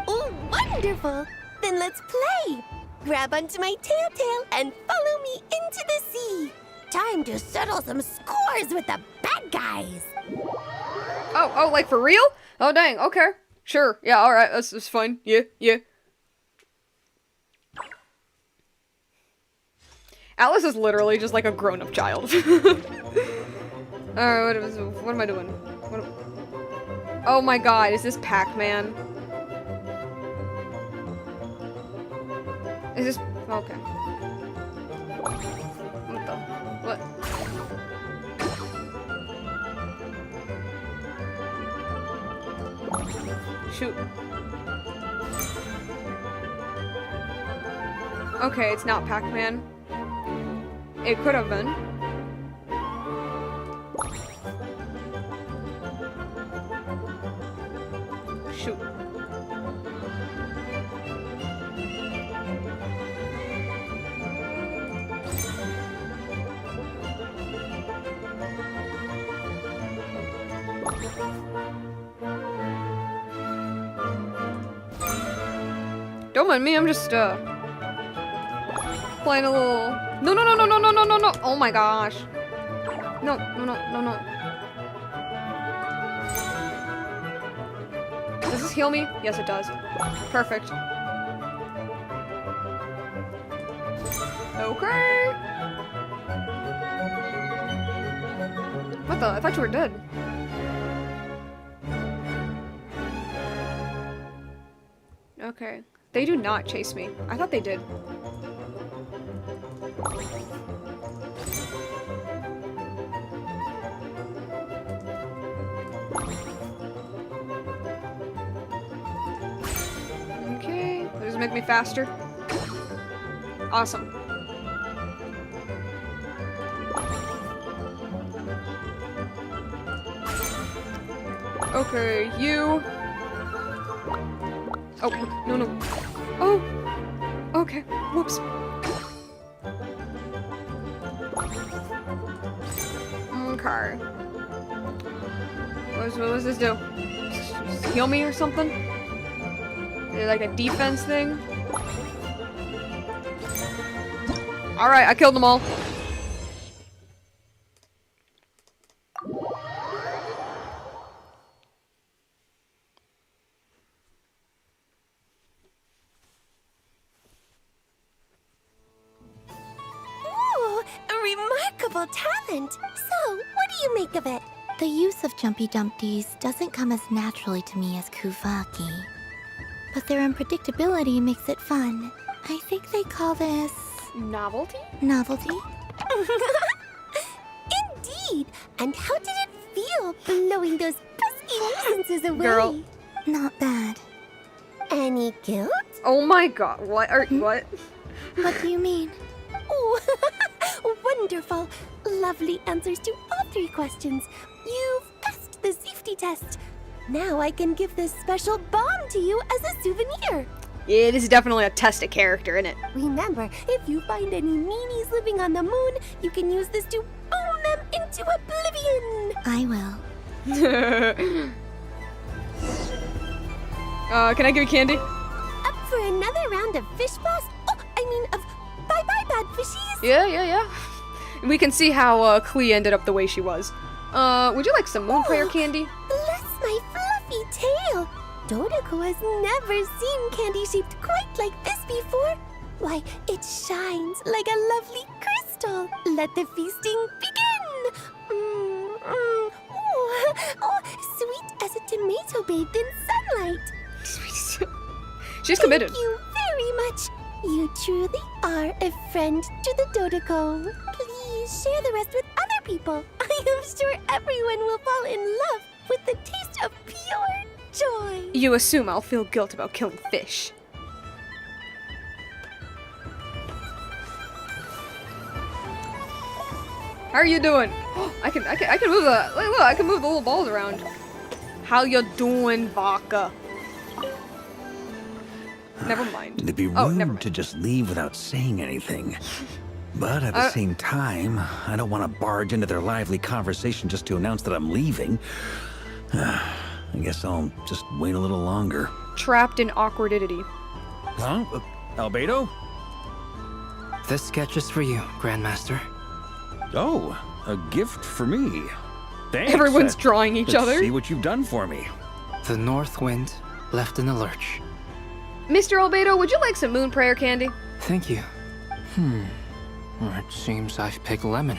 Oh, wonderful! Then let's play! Grab onto my tail and follow me into the sea! Time to settle some scores with the bad guys! Oh, like for real? Oh, dang, okay. Sure, yeah, alright, that's fine. Yeah. Alice is literally just like a grown-up child. Alright, what am I doing? Oh my god, is this Pac-Man? Is this... okay. What the... what? Shoot. Okay, it's not Pac-Man. It could have been. Shoot. Don't mind me, I'm just, playing a little... No. Oh my gosh. No. Does this heal me? Yes, it does. Perfect. Okay. What the? I thought you were dead. Okay. They do not chase me. I thought they did. make me faster? Awesome. Okay, you... Oh, no. Oh! Okay, whoops. Okay. What does this do? Just heal me or something? Is it like a defense thing? Alright, I killed them all. Ooh, a remarkable talent. So, what do you make of it? The use of Jumpy Dumpties doesn't come as naturally to me as Kuvaki. But their unpredictability makes it fun. I think they call this... Novelty? Novelty? Indeed! And how did it feel blowing those pesky nuisances away? Girl. Not bad. Any guilt? Oh my god, what are- what? What do you mean? Oh, wonderful! Lovely answers to all 3 questions. You've passed the safety test. Now I can give this special bomb to you as a souvenir. Yeah, this is definitely a test of character, isn't it? Remember, if you find any meanies living on the moon, you can use this to boom them into oblivion. I will. Can I give you candy? Up for another round of fish blast? Oh, I mean of bye-bye bad fishies. Yeah. We can see how Klee ended up the way she was. Would you like some moon prayer candy? Bless my fluffy tail. Dottore has never seen candy shaped quite like this before. Why, it shines like a lovely crystal. Let the feasting begin. Oh, sweet as a tomato bathed in sunlight. She's committed. Thank you very much. You truly are a friend to the Dottore. Please share the rest with other people. I am sure everyone will fall in love with the taste of pure joy. You assume I'll feel guilt about killing fish. How are you doing? I can move the look, I can move the little balls around. How you doing, Vodka? Never mind. It'd be rude to just leave without saying anything. But at the same time, I don't want to barge into their lively conversation just to announce that I'm leaving. I guess I'll just wait a little longer. Trapped in awkwardity. Huh? Albedo? This sketch is for you, Grandmaster. Oh, a gift for me. Thanks. Everyone's drawing each Let's other. See what you've done for me. The North Wind left in the lurch. Mr. Albedo, would you like some moon prayer candy? Thank you. It seems I've picked lemon.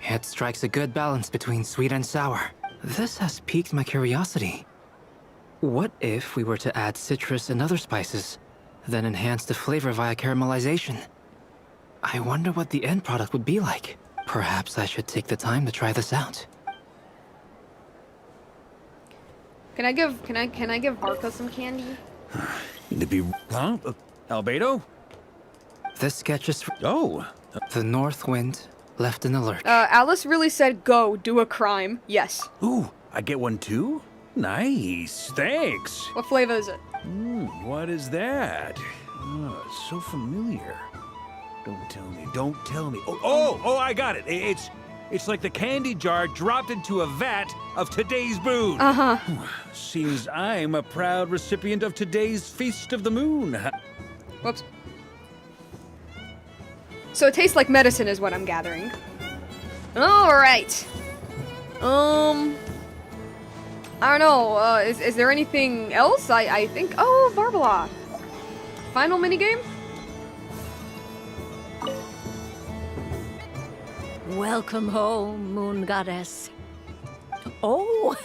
It strikes a good balance between sweet and sour. This has piqued my curiosity. What if we were to add citrus and other spices, then enhance the flavor via caramelization? I wonder what the end product would be like. Perhaps I should take the time to try this out. Can I give Barca some candy? To be huh? Albedo? This sketch is oh. The North Wind left in the lurch. Alice really said go do a crime. Yes. Ooh, I get one too? Nice, thanks. What flavor is it? What is that? Oh, it's so familiar. Don't tell me. Oh, I got it. It's like the candy jar dropped into a vat of today's boon. Uh-huh. Seems I'm a proud recipient of today's Feast of the Moon. Whoops. So it tastes like medicine is what I'm gathering. Alright. I don't know, is there anything else? I think, oh, Barbala. Final minigame? Welcome home, Moon Goddess. Oh,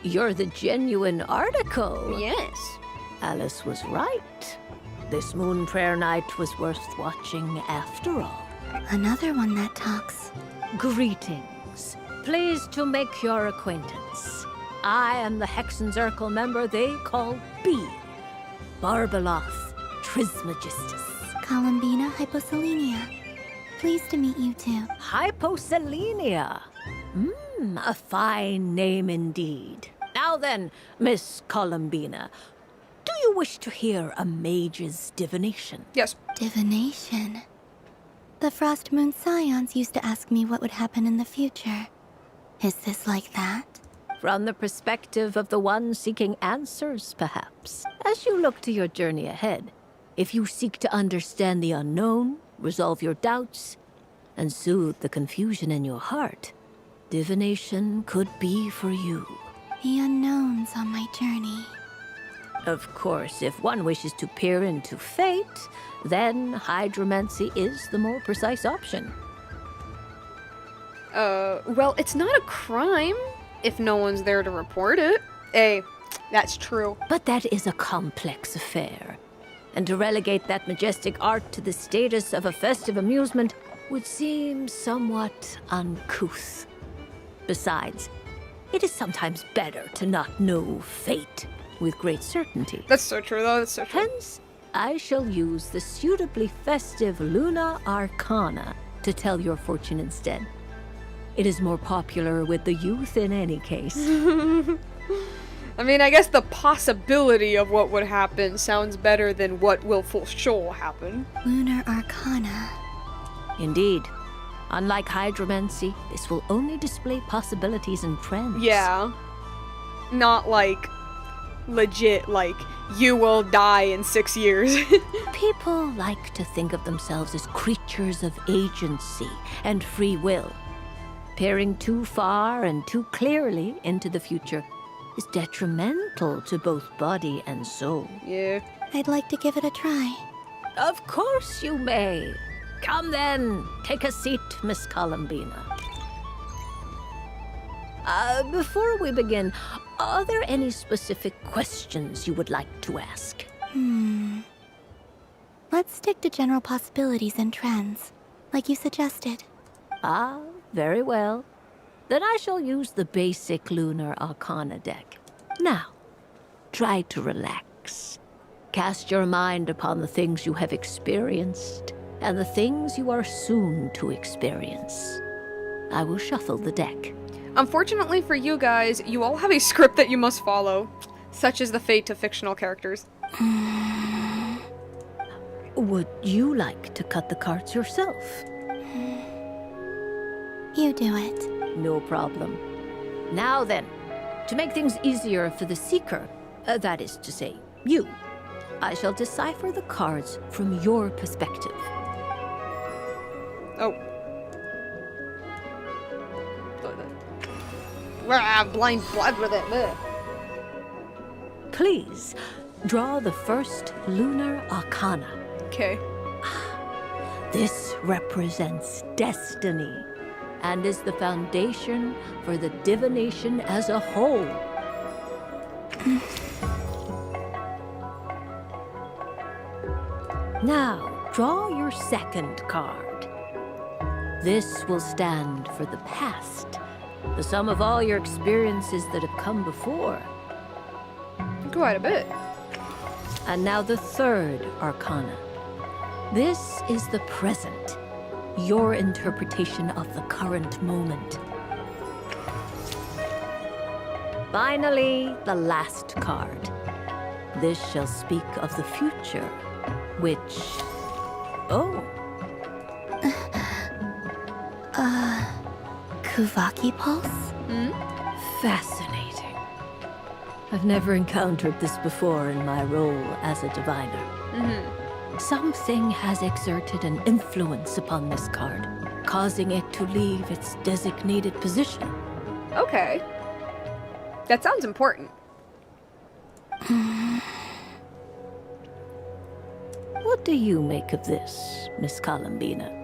you're the genuine article. Yes. Alice was right. This moon prayer night was worth watching after all. Another one that talks. Greetings. Pleased to make your acquaintance. I am the Hexen's Circle member they call B. Barbaloth, Trismegistus. Columbina Hyposelenia. Pleased to meet you too. Hyposelenia. A fine name indeed. Now then, Miss Columbina, do you wish to hear a mage's divination? Yes. Divination? The Frost Moon Scions used to ask me what would happen in the future. Is this like that? From the perspective of the one seeking answers, perhaps. As you look to your journey ahead, if you seek to understand the unknown, resolve your doubts, and soothe the confusion in your heart, divination could be for you. The unknowns on my journey. Of course, if one wishes to peer into fate, then hydromancy is the more precise option. Well, it's not a crime if no one's there to report it. Hey, that's true. But that is a complex affair. And to relegate that majestic art to the status of a festive amusement would seem somewhat uncouth. Besides, it is sometimes better to not know fate with great certainty. That's so true, though. That's so true. Hence, I shall use the suitably festive Luna Arcana to tell your fortune instead. It is more popular with the youth in any case. I mean, I guess the possibility of what would happen sounds better than what will for sure happen. Lunar Arcana. Indeed. Unlike hydromancy, this will only display possibilities and trends. Yeah. Not like legit, like, you will die in 6 years. People like to think of themselves as creatures of agency and free will. Peering too far and too clearly into the future is detrimental to both body and soul. Yeah. I'd like to give it a try. Of course you may. Come then, take a seat, Miss Columbina. Before we begin, are there any specific questions you would like to ask? Let's stick to general possibilities and trends, like you suggested. Ah, very well. Then I shall use the basic Lunar Arcana deck. Now, try to relax. Cast your mind upon the things you have experienced and the things you are soon to experience. I will shuffle the deck. Unfortunately for you guys, you all have a script that you must follow, such as the fate of fictional characters. Would you like to cut the cards yourself? You do it. No problem. Now then, to make things easier for the seeker, that is to say, you, I shall decipher the cards from your perspective. Oh. Blind blood with it. Please, draw the first Lunar Arcana. Okay. This represents destiny and is the foundation for the divination as a whole. Now, draw your second card. This will stand for the past, the sum of all your experiences that have come before. Quite a bit. And now the third Arcana. This is the present, your interpretation of the current moment. Finally, the last card. This shall speak of the future, which... Oh. Kuvaki Pulse? Fascinating. I've never encountered this before in my role as a diviner. Something has exerted an influence upon this card, causing it to leave its designated position. Okay. That sounds important. What do you make of this, Miss Columbina?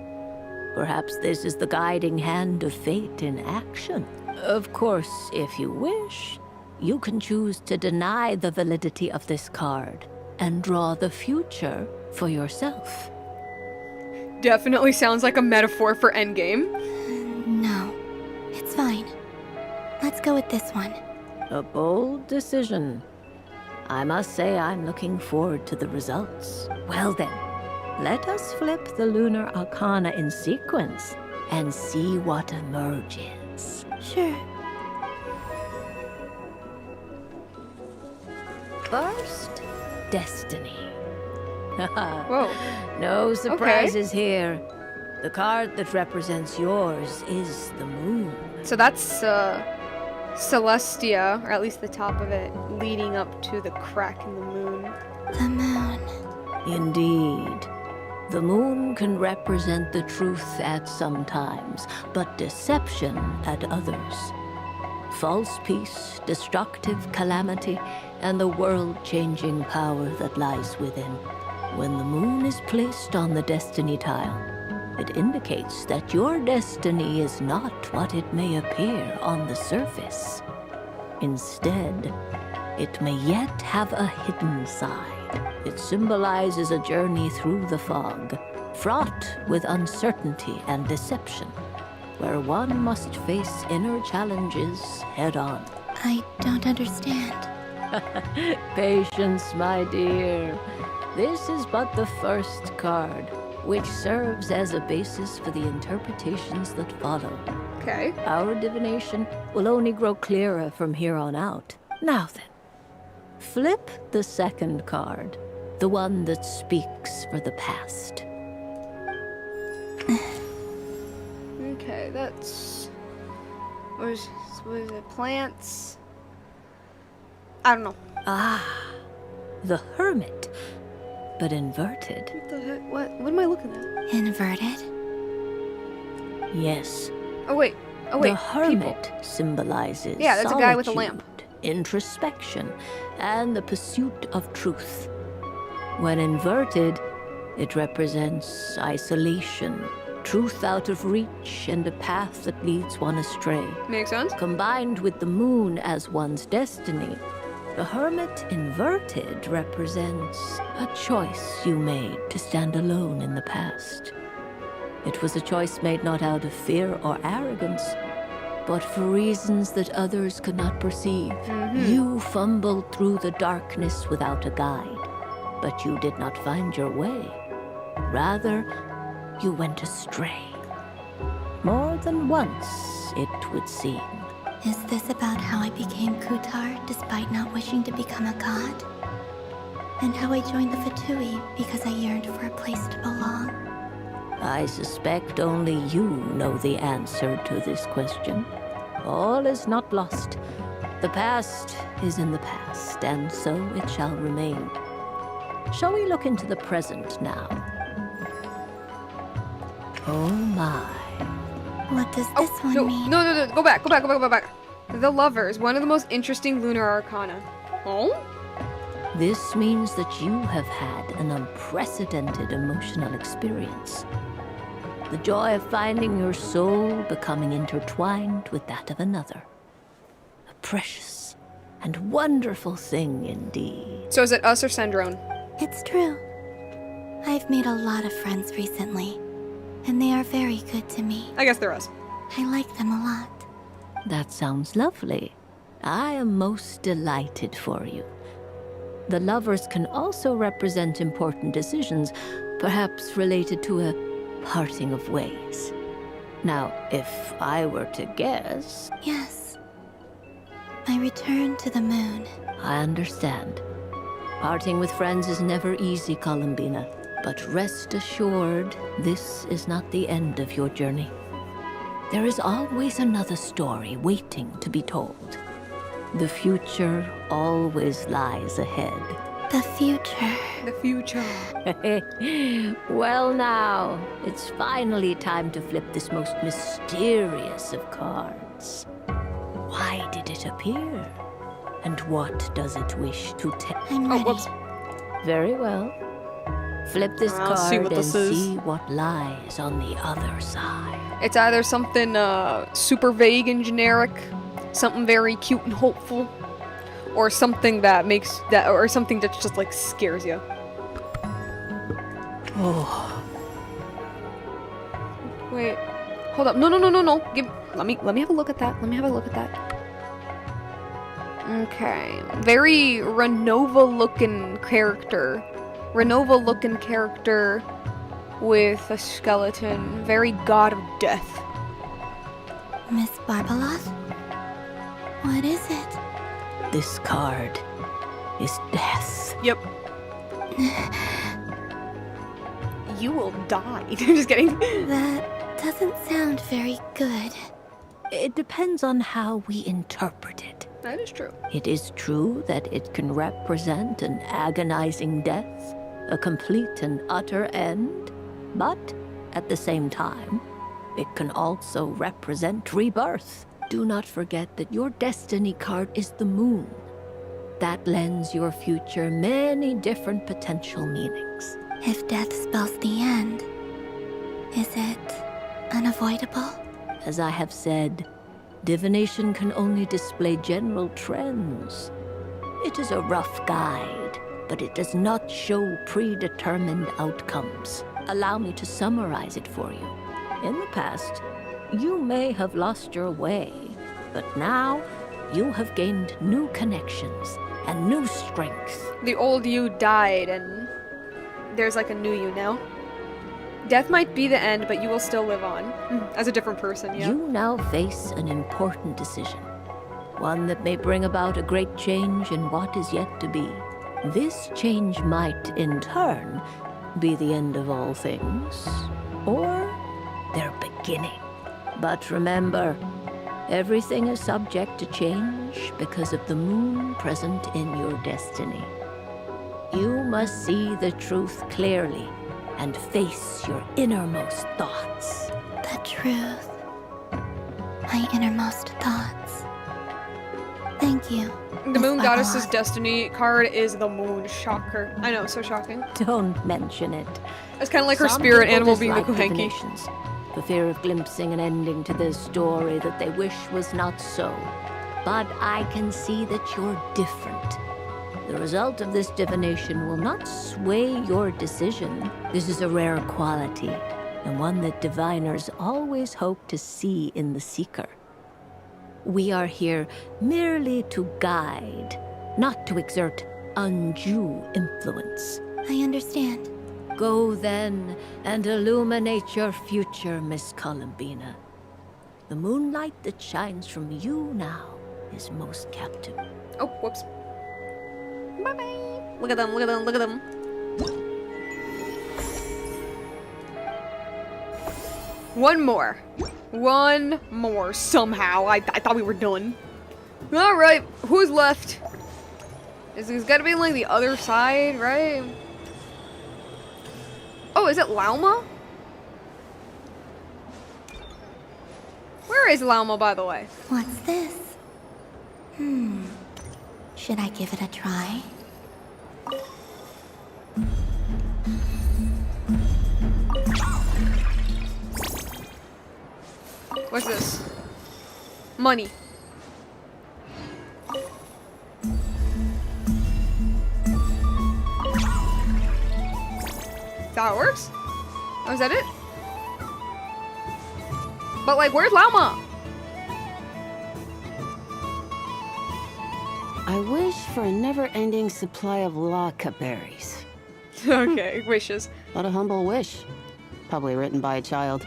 Perhaps this is the guiding hand of fate in action. Of course, if you wish, you can choose to deny the validity of this card and draw the future for yourself. Definitely sounds like a metaphor for Endgame. No, it's fine. Let's go with this one. A bold decision. I must say I'm looking forward to the results. Well then, let us flip the lunar arcana in sequence and see what emerges. Sure. First, destiny. Whoa. No surprises here. The card that represents yours is the moon. So that's Celestia, or at least the top of it, leading up to the crack in the moon. The moon. Indeed. The moon can represent the truth at some times, but deception at others. False peace, destructive calamity, and the world-changing power that lies within. When the moon is placed on the destiny tile, it indicates that your destiny is not what it may appear on the surface. Instead, it may yet have a hidden side. It symbolizes a journey through the fog, fraught with uncertainty and deception, where one must face inner challenges head-on. I don't understand. Patience, my dear. This is but the first card, which serves as a basis for the interpretations that follow. Okay. Our divination will only grow clearer from here on out. Now then, flip the second card, the one that speaks for the past. Okay, that's... What is it? Plants? I don't know. Ah, the Hermit, but inverted. What the heck? What am I looking at? Inverted? Yes. Oh wait. The Hermit symbolizes Yeah, that's a guy with a lamp. Introspection, and the pursuit of truth. When inverted, it represents isolation, truth out of reach, and a path that leads one astray. Makes sense. Combined with the moon as one's destiny, the Hermit inverted represents a choice you made to stand alone in the past. It was a choice made not out of fear or arrogance, but for reasons that others could not perceive. You fumbled through the darkness without a guide, but you did not find your way. Rather, you went astray. More than once, it would seem. Is this about how I became Kutar despite not wishing to become a god? And how I joined the Fatui because I yearned for a place to belong? I suspect only you know the answer to this question. All is not lost. The past is in the past, and so it shall remain. Shall we look into the present now? Oh my. What does this one mean? No, go back. The Lovers, one of the most interesting lunar arcana. Oh? This means that you have had an unprecedented emotional experience. The joy of finding your soul becoming intertwined with that of another. A precious and wonderful thing indeed. So is it us or Sendrone? It's true. I've made a lot of friends recently, and they are very good to me. I guess they're us. I like them a lot. That sounds lovely. I am most delighted for you. The Lovers can also represent important decisions, perhaps related to a parting of ways. Now, if I were to guess... Yes. My return to the moon. I understand. Parting with friends is never easy, Columbina. But rest assured, this is not the end of your journey. There is always another story waiting to be told. The future always lies ahead. The future. The future. Well now, it's finally time to flip this most mysterious of cards. Why did it appear? And what does it wish to tell? I'm ready. whoops. Very well. Flip this I'll see card what and this is. see what lies on the other side. It's either something super vague and generic, something very cute and hopeful, or something that makes that, or something that just like scares you. Oh. Wait, hold up. No. Let me have a look at that. Okay. Very Renova-looking character. Renova-looking character with a skeleton. Very god of death. Miss Barbeloth? What is it? This card is death. Yep. You will die. I'm just kidding. That doesn't sound very good. It depends on how we interpret it. That is true. It is true that it can represent an agonizing death, a complete and utter end, but at the same time, it can also represent rebirth. Do not forget that your destiny card is the moon. That lends your future many different potential meanings. If death spells the end, is it unavoidable? As I have said, divination can only display general trends. It is a rough guide, but it does not show predetermined outcomes. Allow me to summarize it for you. In the past, you may have lost your way, but now you have gained new connections and new strength. The old you died, and there's like a new you now. Death might be the end, but you will still live on. As a different person, yeah. You now face an important decision. One that may bring about a great change in what is yet to be. This change might, in turn, be the end of all things, or their beginning. But remember, everything is subject to change because of the moon present in your destiny. You must see the truth clearly and face your innermost thoughts. The truth. My innermost thoughts. Thank you. The Moon Goddess's Destiny card is the Moon Shocker. I know, so shocking. Don't mention it. It's kind of like her Some spirit people animal being the dislike Kuhenki. divinations, the fear of glimpsing an ending to their story that they wish was not so. But I can see that you're different. The result of this divination will not sway your decision. This is a rare quality, and one that diviners always hope to see in the seeker. We are here merely to guide, not to exert undue influence. I understand. Go then and illuminate your future, Miss Columbina. The moonlight that shines from you now is most captive. Oh, whoops. Bye-bye. Look at them, look at them, look at them. One more. One more, somehow. I thought we were done. Alright, who's left? It's gotta be like the other side, right? Oh, is it Lauma? Where is Lauma, by the way? What's this? Should I give it a try? What's this? Money. Is that how it works? Oh, is that it? But like, where's Lauma? I wish for a never-ending supply of laka berries. Okay, wishes. What a humble wish. Probably written by a child.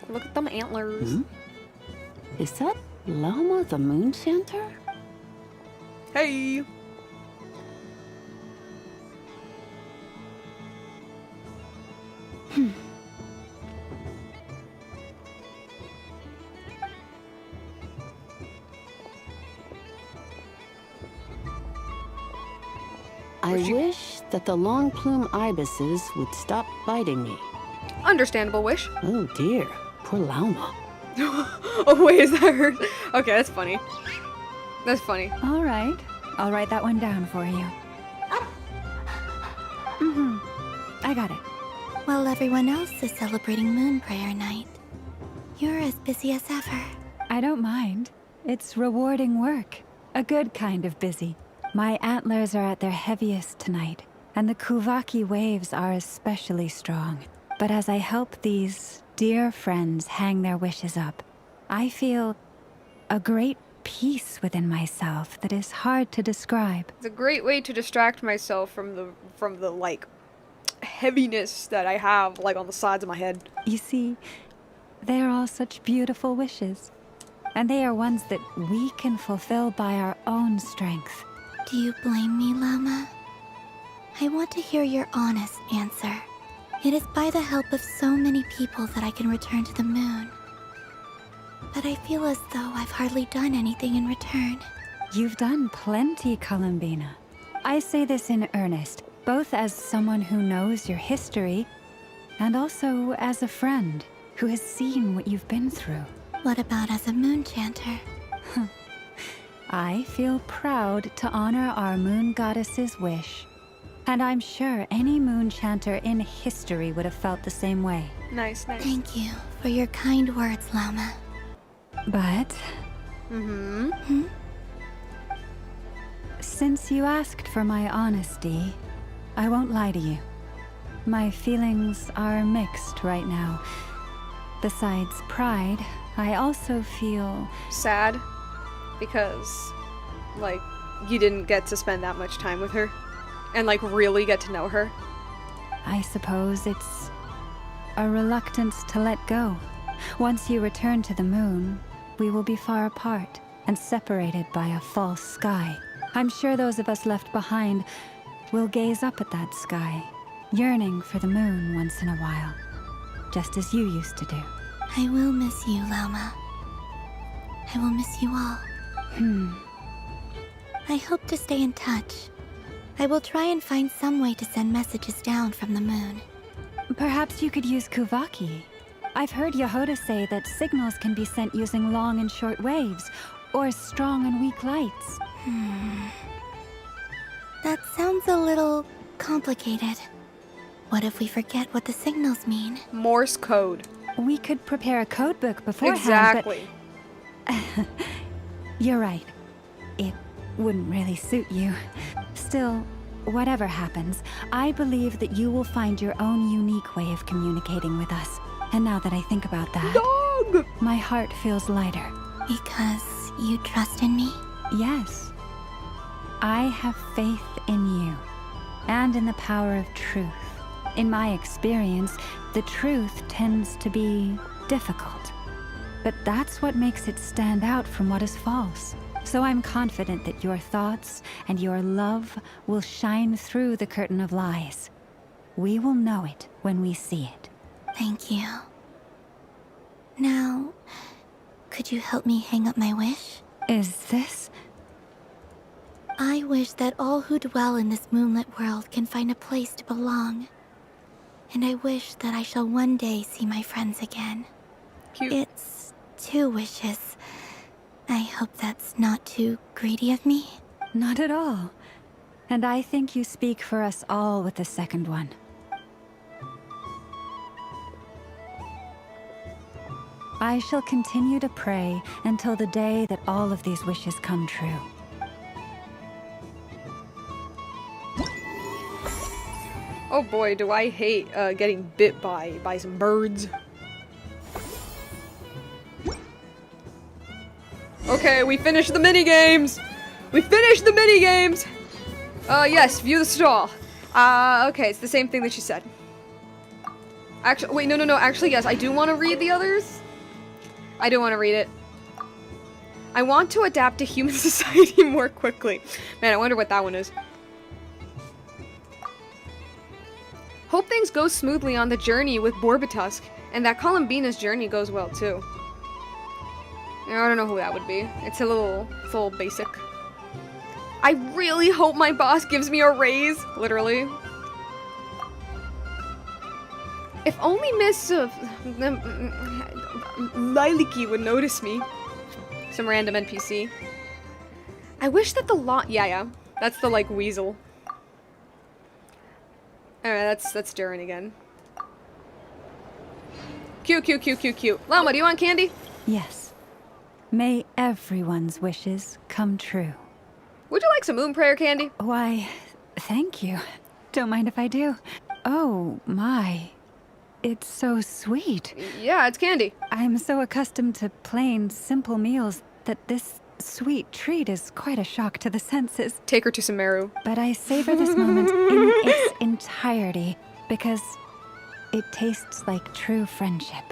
Look at them antlers. Is that Lauma the Moon Center? Hey! I wish that the long plume ibises would stop biting me. Understandable wish. Oh dear, poor Lauma. Oh wait, is that her? Okay, that's funny. That's funny. All right, I'll write that one down for you. I got it. While everyone else is celebrating Moon Prayer Night, you're as busy as ever. I don't mind. It's rewarding work. A good kind of busy. My antlers are at their heaviest tonight, and the Kuvaki waves are especially strong. But as I help these dear friends hang their wishes up, I feel a great peace within myself that is hard to describe. It's a great way to distract myself from the like heaviness that I have like on the sides of my head. You see, they are all such beautiful wishes, and they are ones that we can fulfill by our own strength. Do you blame me, Llama? I want to hear your honest answer. It is by the help of so many people that I can return to the moon. But I feel as though I've hardly done anything in return. You've done plenty, Columbina. I say this in earnest, both as someone who knows your history, and also as a friend who has seen what you've been through. What about as a moon chanter? I feel proud to honor our moon goddess's wish. And I'm sure any moon chanter in history would have felt the same way. Nice, nice. Thank you for your kind words, Llama. But... Since you asked for my honesty, I won't lie to you. My feelings are mixed right now. Besides pride, I also feel... sad. Because, like, you didn't get to spend that much time with her. And, like, really get to know her. I suppose it's a reluctance to let go. Once you return to the moon, we will be far apart and separated by a false sky. I'm sure those of us left behind will gaze up at that sky, yearning for the moon once in a while, just as you used to do. I will miss you, Llama. I will miss you all. I hope to stay in touch. I will try and find some way to send messages down from the moon. Perhaps you could use Kuvaki. I've heard Yehoda say that signals can be sent using long and short waves, or strong and weak lights. That sounds a little complicated. What if we forget what the signals mean? Morse code. We could prepare a codebook beforehand, Exactly. but... You're right. It wouldn't really suit you. Still, whatever happens, I believe that you will find your own unique way of communicating with us. And now that I think about that, Dog! My heart feels lighter. Because you trust in me? Yes. I have faith in you, and in the power of truth. In my experience, the truth tends to be difficult. But that's what makes it stand out from what is false. So I'm confident that your thoughts and your love will shine through the curtain of lies. We will know it when we see it. Thank you. Now, could you help me hang up my wish? Is this? I wish that all who dwell in this moonlit world can find a place to belong. And I wish that I shall one day see my friends again. Cute. It's 2 wishes. I hope that's not too greedy of me. Not at all. And I think you speak for us all with the second one. I shall continue to pray until the day that all of these wishes come true. Oh boy, do I hate getting bit by some birds. Okay, we finished the mini-games! We finished the mini-games! Yes, view the stall. Okay, it's the same thing that she said. Actually, wait, no, actually, yes, I do want to read the others. I do want to read it. I want to adapt to human society more quickly. Man, I wonder what that one is. Hope things go smoothly on the journey with Borbitusk, and that Columbina's journey goes well too. I don't know who that would be. It's a little basic. I really hope my boss gives me a raise, literally. If only Miss Liliki would notice me. Some random NPC. I wish that the lot. Yeah. That's the like weasel. Alright, that's Durin again. Cute. Llama, do you want candy? Yes. May everyone's wishes come true. Would you like some moon prayer candy? Why, thank you. Don't mind if I do. Oh, my. It's so sweet. Yeah, it's candy. I'm so accustomed to plain, simple meals that this sweet treat is quite a shock to the senses. Take her to Sumeru. But I savor this moment in its entirety because it tastes like true friendship.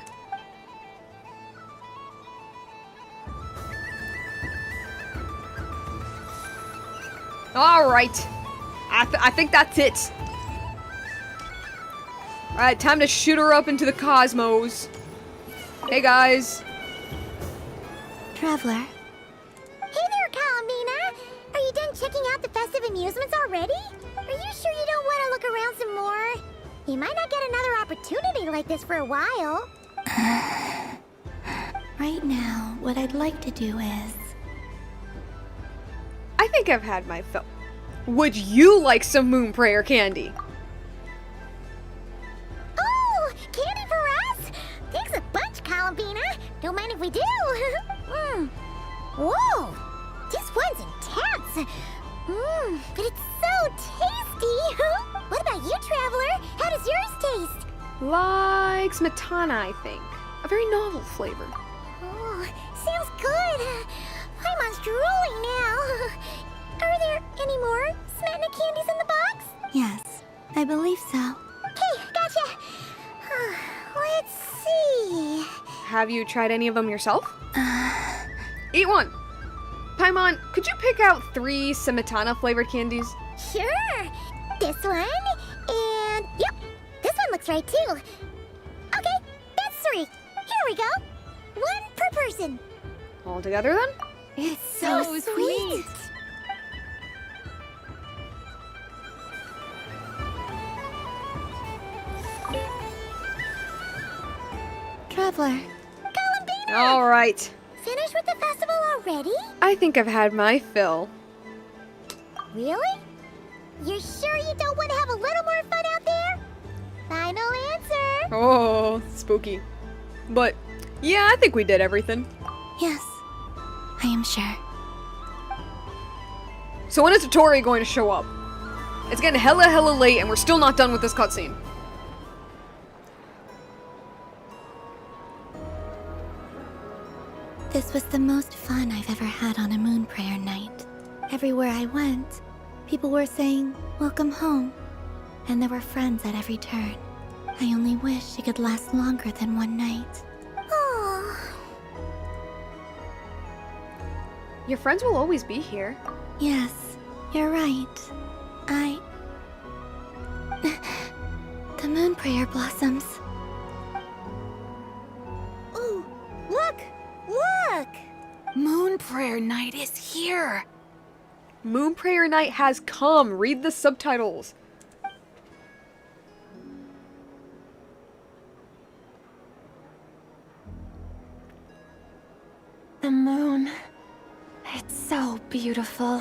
All right. I think that's it. All right, time to shoot her up into the cosmos. Hey, guys. Traveler. Hey there, Columbina! Are you done checking out the festive amusements already? Are you sure you don't want to look around some more? You might not get another opportunity like this for a while. Right now, what I'd like to do is... I think I've had my fill. Would you like some moon prayer candy? Oh, candy for us? Thanks a bunch, Columbina. Don't mind if we do. Whoa, this one's intense. But it's so tasty. What about you, Traveler? How does yours taste? Like smetana, I think. A very novel flavor. Oh, sounds good. I'm drooling now. Are there any more Smetana candies in the box? Yes, I believe so. Okay, gotcha. Let's see. Have you tried any of them yourself? Eat one. Paimon, could you pick out 3 smetana flavored candies? Sure. This one, and yep, this one looks right too. Okay, that's 3. Here we go. 1 per person. All together then? It's so sweet. Traveler. Columbina! All right. Finished with the festival already? I think I've had my fill. Really? You're sure you don't want to have a little more fun out there? Final answer. Oh, spooky. But yeah, I think we did everything. Yes, I am sure. So when is Dottore going to show up? It's getting hella late and we're still not done with this cutscene. This was the most fun I've ever had on a moon prayer night. Everywhere I went, people were saying, "Welcome home." And there were friends at every turn. I only wish it could last longer than one night. Oh. Your friends will always be here. Yes, you're right. The moon prayer blossoms. Ooh, look! Look! Moon prayer night is here. Moon prayer night has come. Read the subtitles. The moon. It's so beautiful.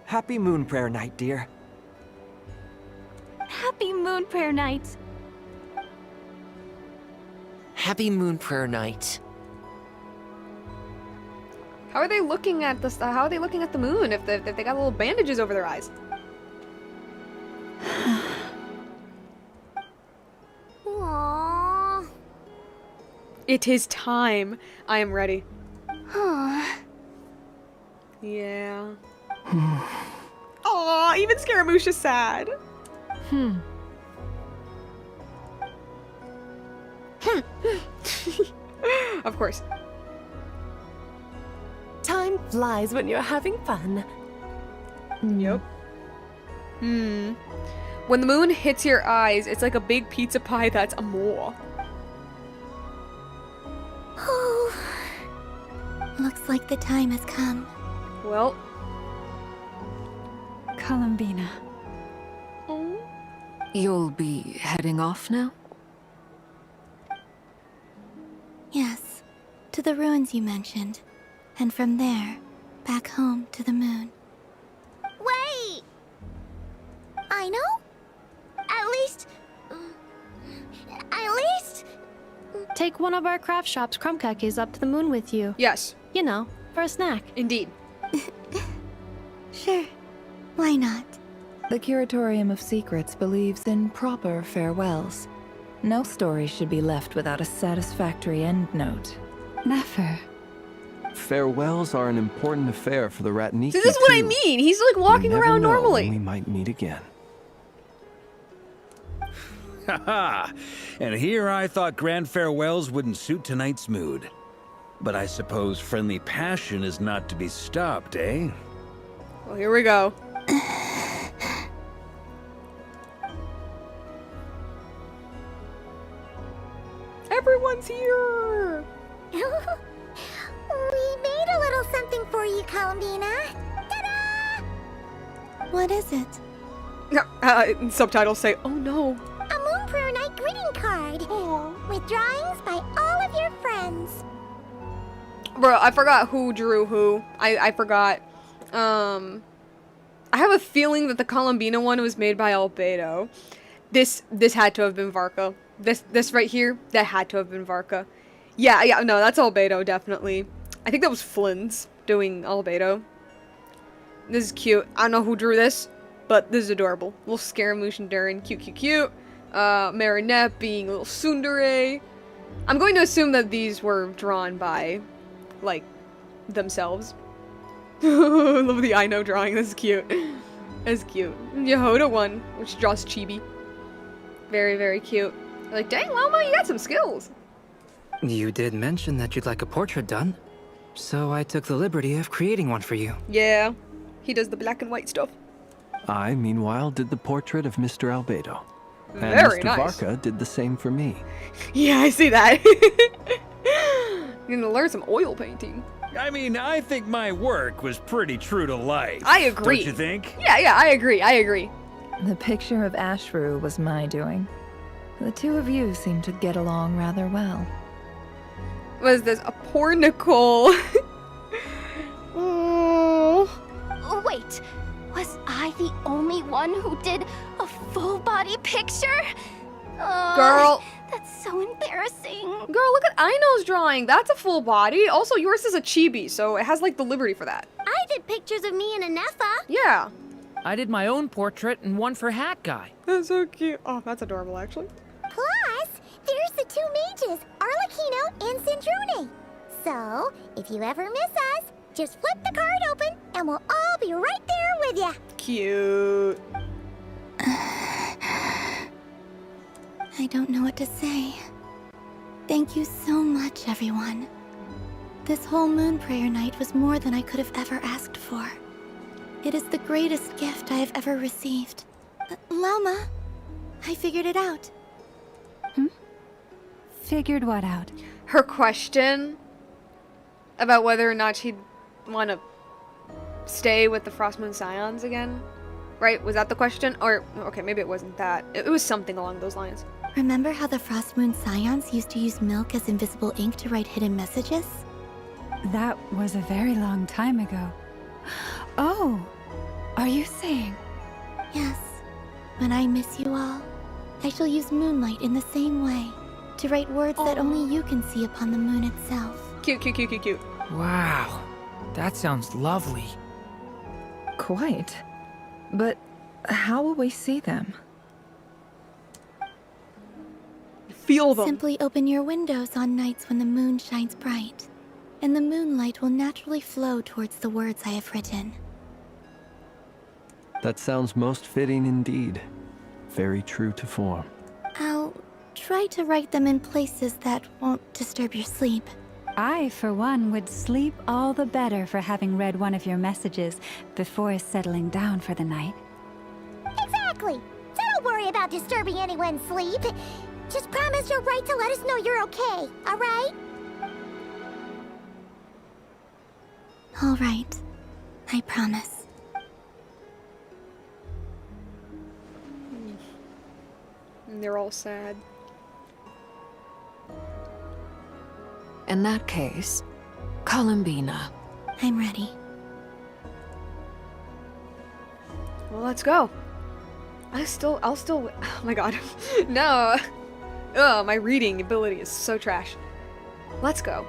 Happy Moon Prayer Night, dear. Happy moon prayer night. Happy Moon Prayer Night. How are they looking at the how are they looking at the moon if they got little bandages over their eyes? Aww. It is time. I am ready. Huh. Yeah. Aw, even Scaramouche is sad. Of course. Time flies when you're having fun. Yep. When the moon hits your eyes, it's like a big pizza pie that's a more. Oh. Looks like the time has come. Well. Columbina. You'll be heading off now? Yes, to the ruins you mentioned. And from there, back home to the moon. Wait! I know? At least... Take one of our craft shop's crumb cookies up to the moon with you. Yes. You know, for a snack. Indeed. Sure. Why not? The Curatorium of Secrets believes in proper farewells. No story should be left without a satisfactory endnote. Never. Farewells are an important affair for the Ratniki. See, this is what I too. mean. He's like walking We never around know normally. when we might meet again. Haha! And here I thought grand farewells wouldn't suit tonight's mood. But I suppose friendly passion is not to be stopped, eh? Well, here we go. Everyone's here! We made a little something for you, Columbina. Ta-da! What is it? Subtitles say, oh no. A Moon Prayer Night greeting card. With drawings by all of your friends. Bro, I forgot who drew who. I forgot. I have a feeling that the Columbina one was made by Albedo. This had to have been Varka. This right here, that had to have been Varka. Yeah, no, that's Albedo, definitely. I think that was Flynn's doing Albedo. This is cute. I don't know who drew this, but this is adorable. Little Scaramouche and Durin, cute. Marinette being a little tsundere. I'm going to assume that these were drawn by, like, themselves. Love the I know drawing. This is cute. That's cute. Yehoda one, which draws chibi. Very, very cute. Like, dang, Loma, you got some skills. You did mention that you'd like a portrait done, so I took the liberty of creating one for you. Yeah, he does the black and white stuff. I, meanwhile, did the portrait of Mr. Albedo. And Very Mr. nice. Varka did the same for me. Yeah, I see that. You're gonna learn some oil painting. I mean, I think my work was pretty true to life. I agree. Don't you think? Yeah, I agree. The picture of Ashru was my doing. The two of you seem to get along rather well. What is this? A poor Nicole. Oh, wait. Was I the only one who did a full body picture? Girl. That's so embarrassing. Girl, look at Aino's drawing. That's a full body. Also, yours is a chibi, so it has, like, the liberty for that. I did pictures of me and Anefa. Yeah. I did my own portrait and one for Hat Guy. That's so cute. Oh, that's adorable, actually. Plus, there's the two mages, Arlecchino and Sandrune. So, if you ever miss us, just flip the card open and we'll all be right there with you. Cute. I don't know what to say. Thank you so much, everyone. This whole Moon Prayer Night was more than I could have ever asked for. It is the greatest gift I have ever received. Lauma, I figured it out. Figured what out? Her question about whether or not she'd want to stay with the Frost Moon Scions again, right? Was that the question? Or, okay, maybe it wasn't that. It was something along those lines. Remember how the Frost Moon Scions used to use milk as invisible ink to write hidden messages? That was a very long time ago. Oh, are you saying? Yes. When I miss you all, I shall use moonlight in the same way to write words that only you can see upon the moon itself. Cute. Wow, that sounds lovely. Quite. But how will we see them? Feel them. Simply open your windows on nights when the moon shines bright, and the moonlight will naturally flow towards the words I have written. That sounds most fitting indeed. Very true to form. I'll try to write them in places that won't disturb your sleep. I, for one, would sleep all the better for having read one of your messages before settling down for the night. Exactly. So don't worry about disturbing anyone's sleep. Just promise you'll write to let us know you're okay, alright? All right. I promise. And they're all sad. In that case, Columbina. I'm ready. Well, let's go. I'll still, oh my god. No. Ugh, my reading ability is so trash. Let's go.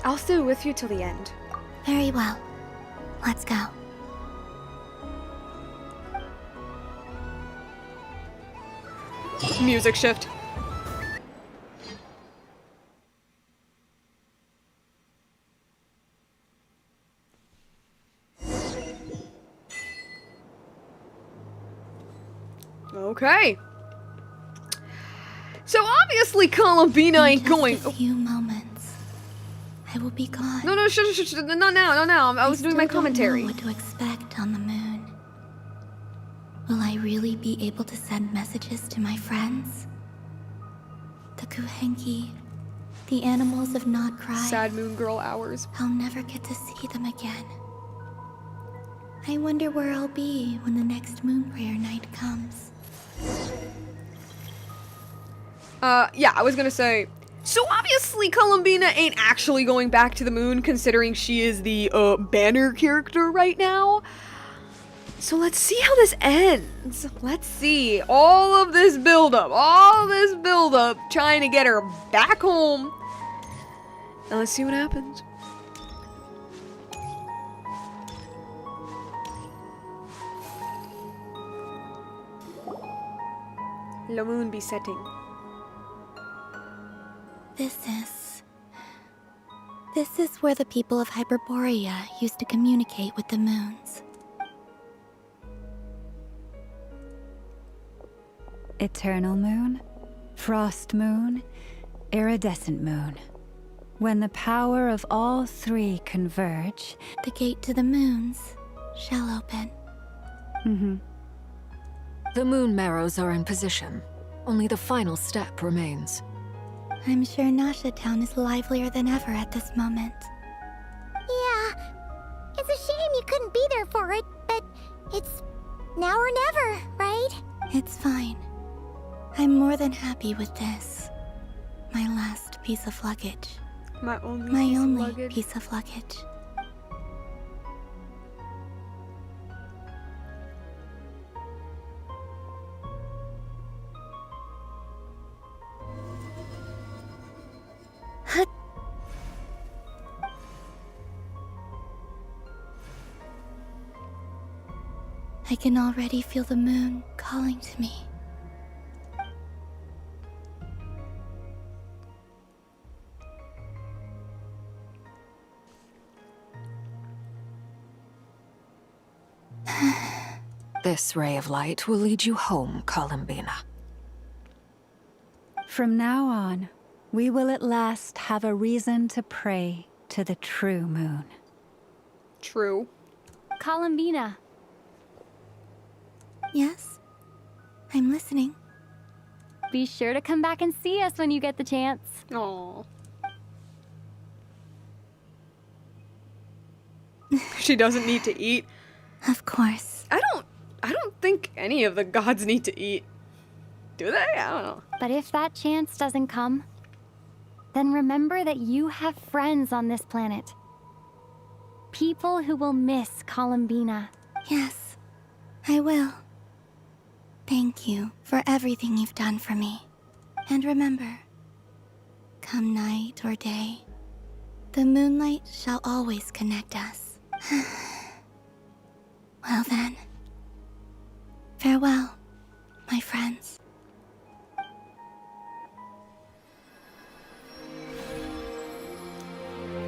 I'll stay with you till the end. Very well. Let's go. Music shift. Okay. So obviously Columbina ain't going. In a few moments, I will be gone. No, shh, not now, not now. I was doing my commentary. I don't know what to expect on the moon. Will I really be able to send messages to my friends? The Kuhenki, the animals of Nod Krai. Sad moon girl hours. I'll never get to see them again. I wonder where I'll be when the next moon prayer night comes. Yeah, I was gonna say, so obviously Columbina ain't actually going back to the moon, considering she is the, banner character right now. So let's see how this ends. Let's see. All this buildup, trying to get her back home. And let's see what happens. The moon be setting. This is where the people of Hyperborea used to communicate with the moons. Eternal moon, frost moon, iridescent moon. When the power of all three converge, the gate to the moons shall open. The moon marrows are in position. Only the final step remains. I'm sure Nasha Town is livelier than ever at this moment. Yeah, it's a shame you couldn't be there for it, but it's now or never, right? It's fine. I'm more than happy with this. My last piece of luggage. My only piece of luggage. I can already feel the moon calling to me. This ray of light will lead you home, Columbina. From now on, we will at last have a reason to pray to the true moon. True. Columbina. Yes? I'm listening. Be sure to come back and see us when you get the chance. Aww. She doesn't need to eat. Of course. I don't think any of the gods need to eat. Do they? I don't know. But if that chance doesn't come, then remember that you have friends on this planet. People who will miss Columbina. Yes, I will. Thank you for everything you've done for me. And remember, come night or day, the moonlight shall always connect us. Well then, farewell, my friends.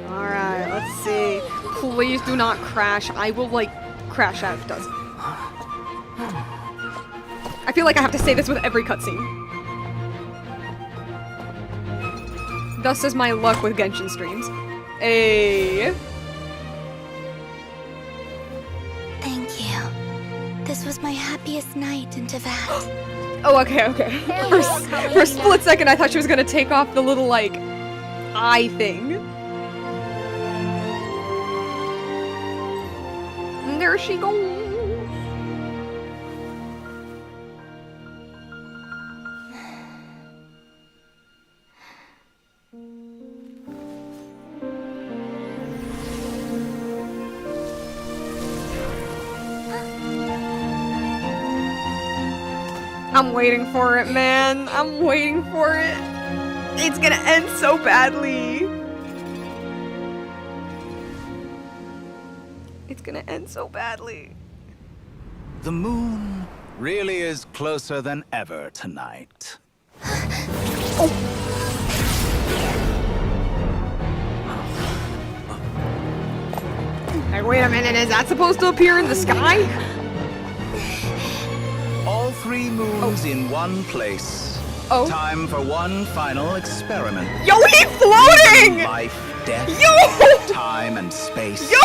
Alright, let's see. Please do not crash. I will, like, crash out if it does. I feel like I have to say this with every cutscene. Thus is my luck with Genshin streams. Thank you. This was my happiest night in Teyvat. Oh, okay. For a split second, I thought she was gonna take off the little, like, eye thing. And there she goes. I'm waiting for it, man. I'm waiting for it. It's gonna end so badly. It's gonna end so badly. The moon really is closer than ever tonight. Hey, wait a minute. Is that supposed to appear in the sky? All 3 moons in one place. Oh. Time for one final experiment. Yo, he's floating! Life, death, Yo! time, and space. Yo!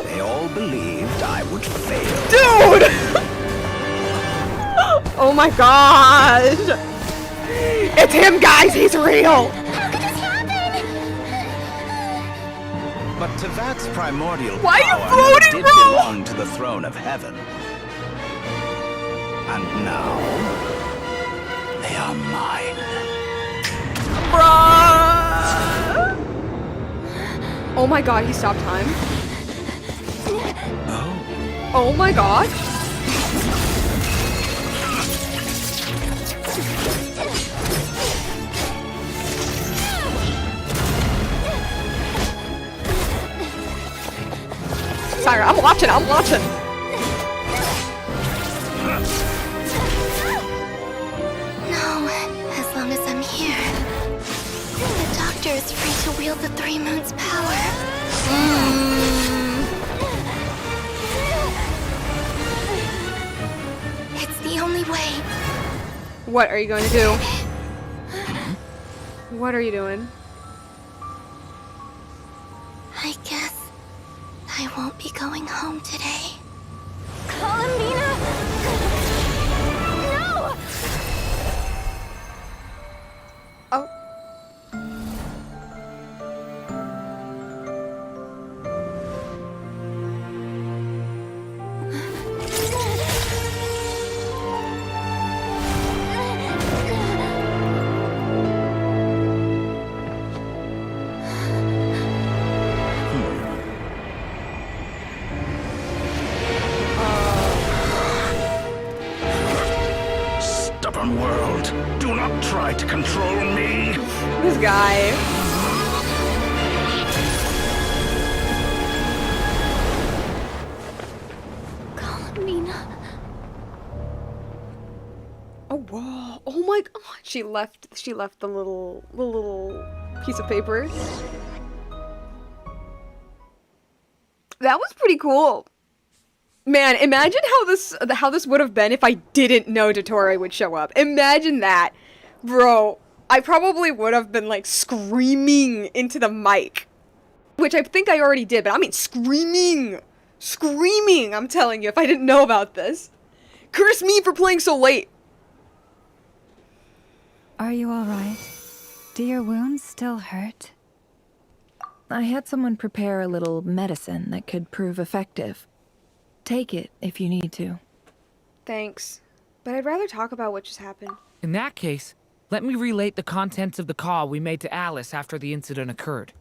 They all believed I would fail. Dude! Oh my gosh! It's him, guys! He's real! How could this happen? But Tevat's primordial Why are you power floating, did bro? belong to the throne of heaven. And now, they are mine. Bruh! Oh my god, he stopped time. Oh. Oh my god. Sorry, I'm watching. No, as long as I'm here. The Doctor is free to wield the 3 moons' power. It's the only way. What are you going to do? What are you doing? I guess I won't be going home today. Columbina! No! Oh. Stubborn world, do not try to control me. This guy. Columbina. Oh wow. Oh my god. She left the little piece of paper. That was pretty cool. Man, imagine how this would have been if I didn't know Dottore would show up. Imagine that. Bro, I probably would have been like screaming into the mic. Which I think I already did, but I mean screaming. Screaming, I'm telling you, if I didn't know about this. Curse me for playing so late. Are you alright? Do your wounds still hurt? I had someone prepare a little medicine that could prove effective. Take it if you need to. Thanks. But I'd rather talk about what just happened. In that case, let me relate the contents of the call we made to Alice after the incident occurred.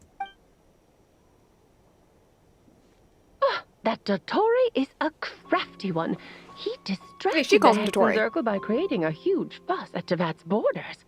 That Dottore is a crafty one. He distracted Hey, she calls the him Hexen Dottore. Circle by creating a huge fuss at Tevat's borders.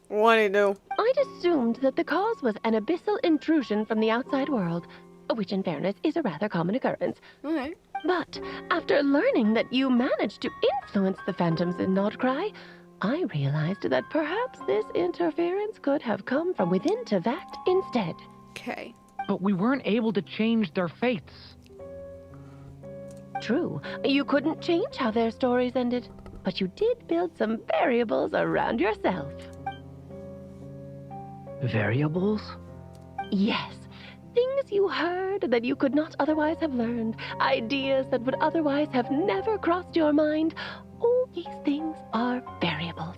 What do you do? I'd assumed that the cause was an abyssal intrusion from the outside world, which in fairness is a rather common occurrence. Alright. But after learning that you managed to influence the phantoms in Nod Krai, I realized that perhaps this interference could have come from within Tevat instead. Okay. But we weren't able to change their fates. True, you couldn't change how their stories ended, but you did build some variables around yourself. Variables? Yes. Things you heard that you could not otherwise have learned. Ideas that would otherwise have never crossed your mind. All these things are variables.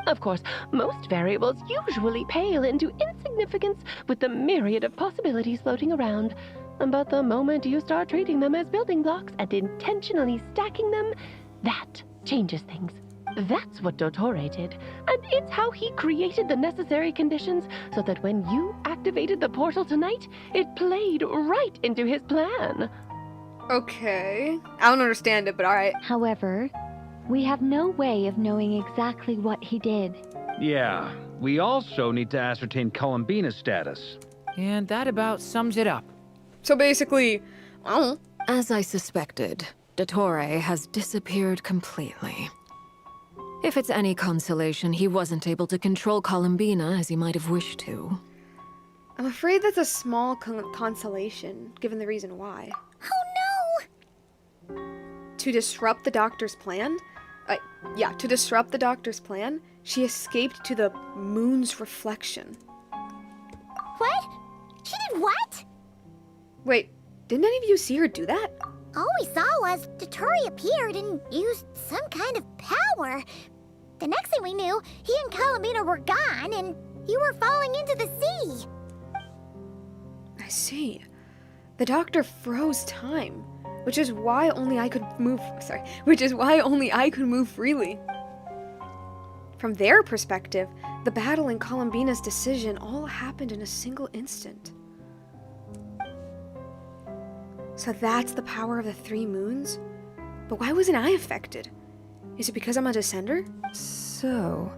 Of course, most variables usually pale into insignificance with the myriad of possibilities floating around. But the moment you start treating them as building blocks and intentionally stacking them, that changes things. That's what Dottore did, and it's how he created the necessary conditions so that when you activated the portal tonight, it played right into his plan. Okay. I don't understand it, but alright. However, we have no way of knowing exactly what he did. Yeah, we also need to ascertain Columbina's status. And that about sums it up. So basically, I don't know. As I suspected, Dottore has disappeared completely. If it's any consolation, he wasn't able to control Columbina as he might have wished to. I'm afraid that's a small consolation, given the reason why. Oh no! To disrupt the Doctor's plan? Yeah, to disrupt the Doctor's plan, she escaped to the moon's reflection. What? She did what? Wait, didn't any of you see her do that? All we saw was Dottore appeared and used some kind of power. The next thing we knew, he and Columbina were gone and you were falling into the sea. I see. The Doctor froze time, which is why only I could move. Which is why only I could move freely. From their perspective, the battle and Columbina's decision all happened in a single instant. So that's the power of the 3 moons? But why wasn't I affected? Is it because I'm a descender? So,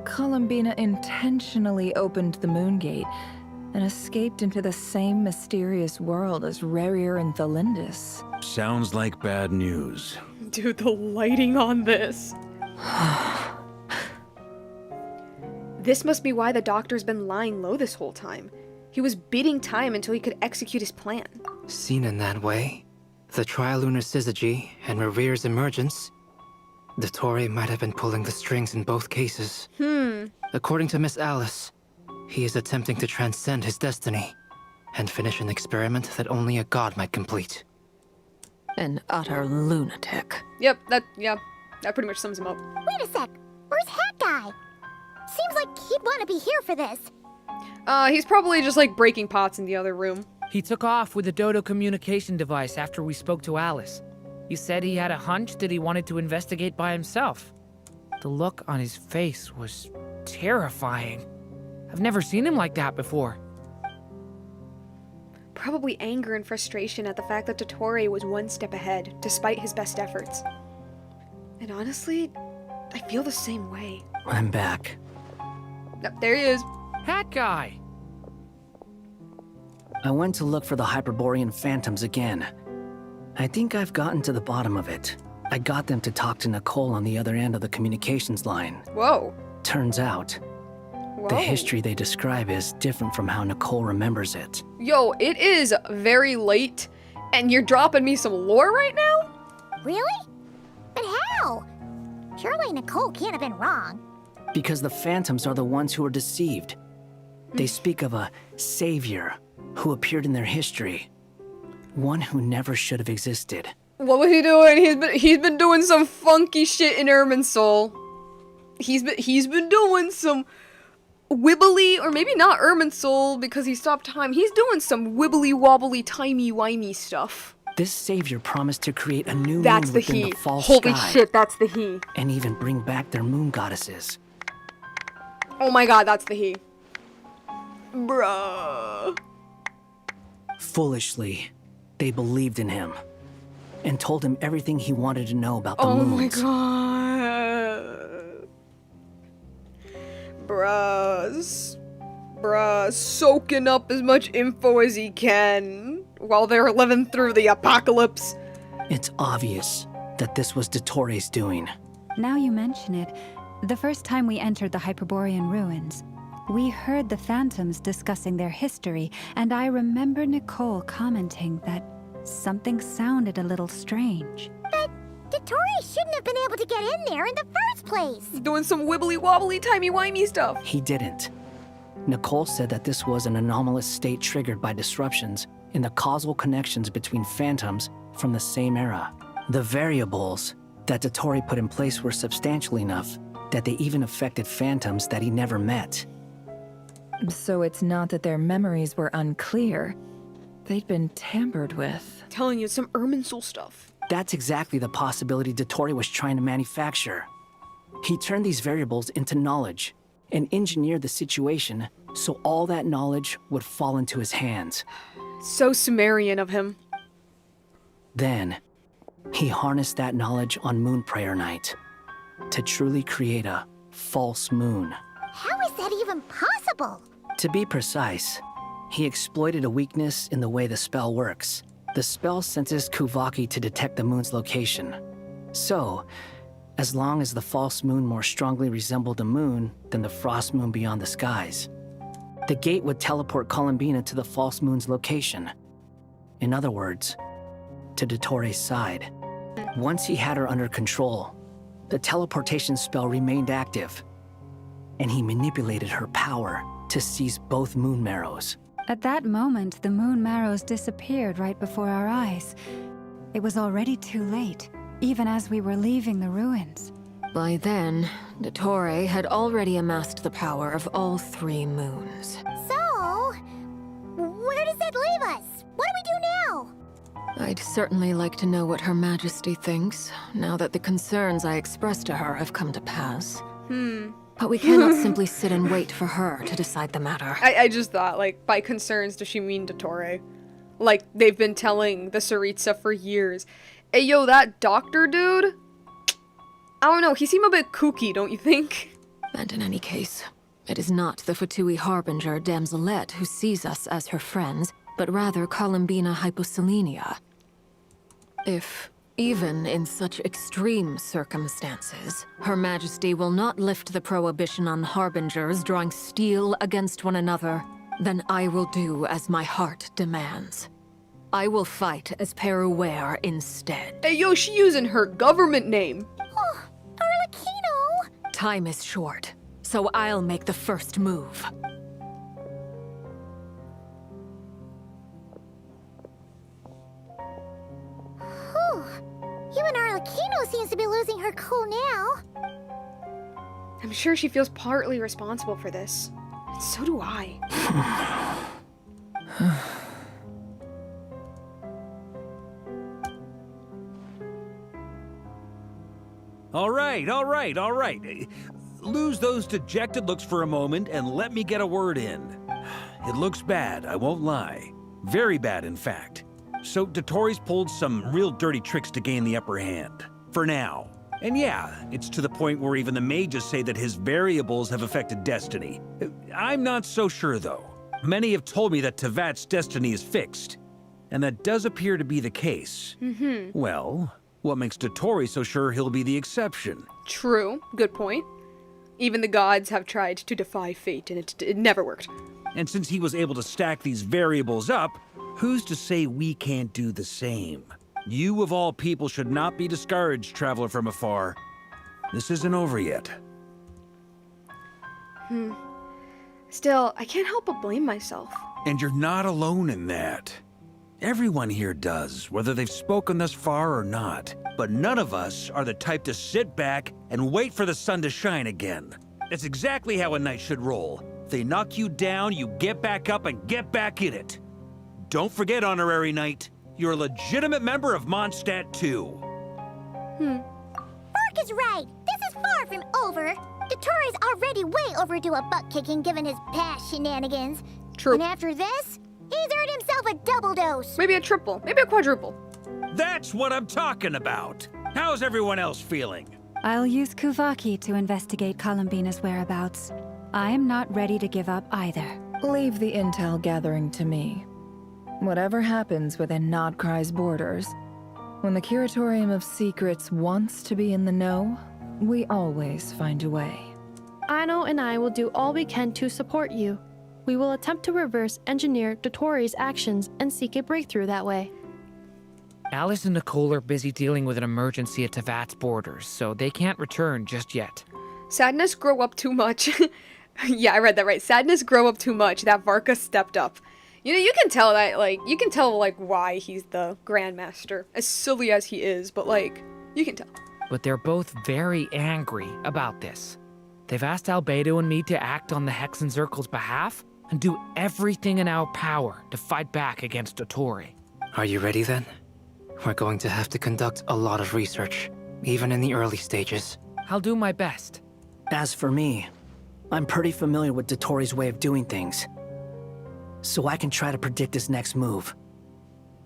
Columbina intentionally opened the moon gate and escaped into the same mysterious world as Rerir and Thalindis. Sounds like bad news. Dude, the lighting on this. This must be why the Doctor's been lying low this whole time. He was bidding time until he could execute his plan. Seen in that way, the trilunar syzygy and Rerir's emergence, Dottore might have been pulling the strings in both cases. According to Miss Alice, he is attempting to transcend his destiny and finish an experiment that only a god might complete. An utter lunatic. Yep, that pretty much sums him up. Wait a sec, where's Hat Guy? Seems like he'd want to be here for this. He's probably just like breaking pots in the other room. He took off with the Dodo communication device after we spoke to Alice. He said he had a hunch that he wanted to investigate by himself. The look on his face was terrifying. I've never seen him like that before. Probably anger and frustration at the fact that Dottore was one step ahead, despite his best efforts. And honestly, I feel the same way. I'm back. Yep, there he is. Hat Guy! I went to look for the Hyperborean phantoms again. I think I've gotten to the bottom of it. I got them to talk to Nicole on the other end of the communications line. Whoa. Turns out, the history they describe is different from how Nicole remembers it. Yo, it is very late, and you're dropping me some lore right now? Really? But how? Surely Nicole can't have been wrong. Because the phantoms are the ones who are deceived. They speak of a savior who appeared in their history. One who never should have existed. What was he doing? He's been doing some funky shit in Irminsul. He's been doing some wibbly, or maybe not Irminsul because he stopped time. He's doing some wibbly wobbly timey wimey stuff. This savior promised to create a new That's moon the within he. the false Holy sky. shit, that's the he. And even bring back their moon goddesses. Oh my god, that's the he. Bruh. Foolishly, they believed in him and told him everything he wanted to know about the Oh moons. my god. Bruh, soaking up as much info as he can while they're living through the apocalypse. It's obvious that this was Dottore's doing. Now you mention it, the first time we entered the Hyperborean ruins, we heard the phantoms discussing their history, and I remember Nicole commenting that something sounded a little strange. But Dottore shouldn't have been able to get in there in the first place. Doing some wibbly wobbly timey wimey stuff. He didn't. Nicole said that this was an anomalous state triggered by disruptions in the causal connections between phantoms from the same era. The variables that Dottore put in place were substantial enough that they even affected phantoms that he never met. So it's not that their memories were unclear. They'd been tampered with. Telling you some Irminsul stuff. That's exactly the possibility Dottore was trying to manufacture. He turned these variables into knowledge and engineered the situation so all that knowledge would fall into his hands. So Sumerian of him. Then, he harnessed that knowledge on Moon Prayer Night to truly create a false moon. How is that even possible? To be precise, he exploited a weakness in the way the spell works. The spell senses Kuvaki to detect the moon's location. So, as long as the false moon more strongly resembled a moon than the frost moon beyond the skies, the gate would teleport Columbina to the false moon's location. In other words, to Dottore's side. Once he had her under control, the teleportation spell remained active, and he manipulated her power to seize both moon marrows. At that moment, the moon marrows disappeared right before our eyes. It was already too late, even as we were leaving the ruins. By then, Dottore had already amassed the power of all 3 moons. So, where does that leave us? What do we do now? I'd certainly like to know what Her Majesty thinks, now that the concerns I expressed to her have come to pass. But we cannot simply sit and wait for her to decide the matter. I just thought, like, by concerns, does she mean Dottore? Like, they've been telling the Tsaritsa for years. Hey, yo, that doctor dude? I don't know, he seemed a bit kooky, don't you think? And in any case, it is not the Fatui Harbinger Damselette who sees us as her friends, but rather Columbina Hyposelenia. If, even in such extreme circumstances, Her Majesty will not lift the prohibition on Harbingers drawing steel against one another, then I will do as my heart demands. I will fight as Peruware instead. Hey, yo, she using her government name. Oh, Arlecchino! Time is short, so I'll make the first move. Even Arlecchino seems to be losing her cool now. I'm sure she feels partly responsible for this. And so do I. All right. Lose those dejected looks for a moment and let me get a word in. It looks bad, I won't lie. Very bad, in fact. So Dottore's pulled some real dirty tricks to gain the upper hand. For now. And yeah, it's to the point where even the mages say that his variables have affected destiny. I'm not so sure, though. Many have told me that Tevat's destiny is fixed. And that does appear to be the case. Well, what makes Dottore so sure he'll be the exception? True, good point. Even the gods have tried to defy fate, and it never worked. And since he was able to stack these variables up, who's to say we can't do the same? You of all people should not be discouraged, traveler from afar. This isn't over yet. Still, I can't help but blame myself. And you're not alone in that. Everyone here does, whether they've spoken thus far or not. But none of us are the type to sit back and wait for the sun to shine again. That's exactly how a knight should roll. If they knock you down, you get back up and get back in it. Don't forget, Honorary Knight, you're a legitimate member of Mondstadt too. Mark is right. This is far from over. Dottore's already way overdue a butt-kicking given his past shenanigans. True. And after this, he's earned himself a double dose. Maybe a triple, maybe a quadruple. That's what I'm talking about. How's everyone else feeling? I'll use Kuvaki to investigate Columbina's whereabouts. I am not ready to give up either. Leave the intel gathering to me. Whatever happens within Nod Krai's borders, when the Curatorium of Secrets wants to be in the know, we always find a way. Aino and I will do all we can to support you. We will attempt to reverse engineer Dottore's actions and seek a breakthrough that way. Alice and Nicole are busy dealing with an emergency at Tevat's borders, so they can't return just yet. Sadness grow up too much. Yeah, I read that right. Sadness grow up too much. That Varka stepped up. You know, you can tell that, like, why he's the Grandmaster. As silly as he is, but, like, you can tell. But they're both very angry about this. They've asked Albedo and me to act on the Hexen Circle's behalf and do everything in our power to fight back against Dottore. Are you ready then? We're going to have to conduct a lot of research, even in the early stages. I'll do my best. As for me, I'm pretty familiar with Dottore's way of doing things, so I can try to predict his next move.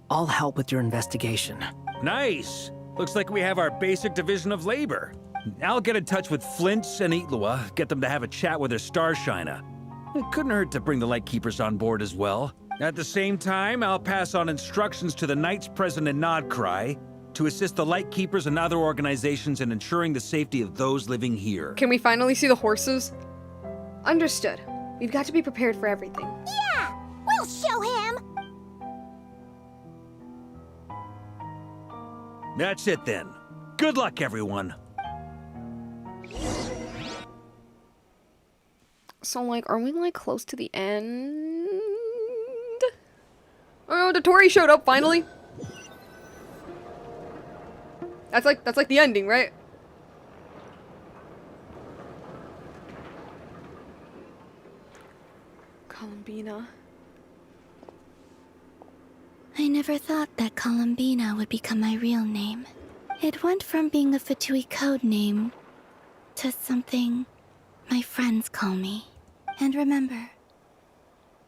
I'll help with your investigation. Nice! Looks like we have our basic division of labor. I'll get in touch with Flints and Itlua, get them to have a chat with their Starshiner. It couldn't hurt to bring the Lightkeepers on board as well. At the same time, I'll pass on instructions to the Knights present in Nod Krai to assist the Lightkeepers and other organizations in ensuring the safety of those living here. Can we finally see the horses? Understood. We've got to be prepared for everything. Yeah! We'll show him! That's it then. Good luck, everyone. So, like, are we, like, close to the end? Oh, Dottore showed up, finally! That's like the ending, right? Columbina. I never thought that Columbina would become my real name. It went from being a Fatui code name to something my friends call me. And remember,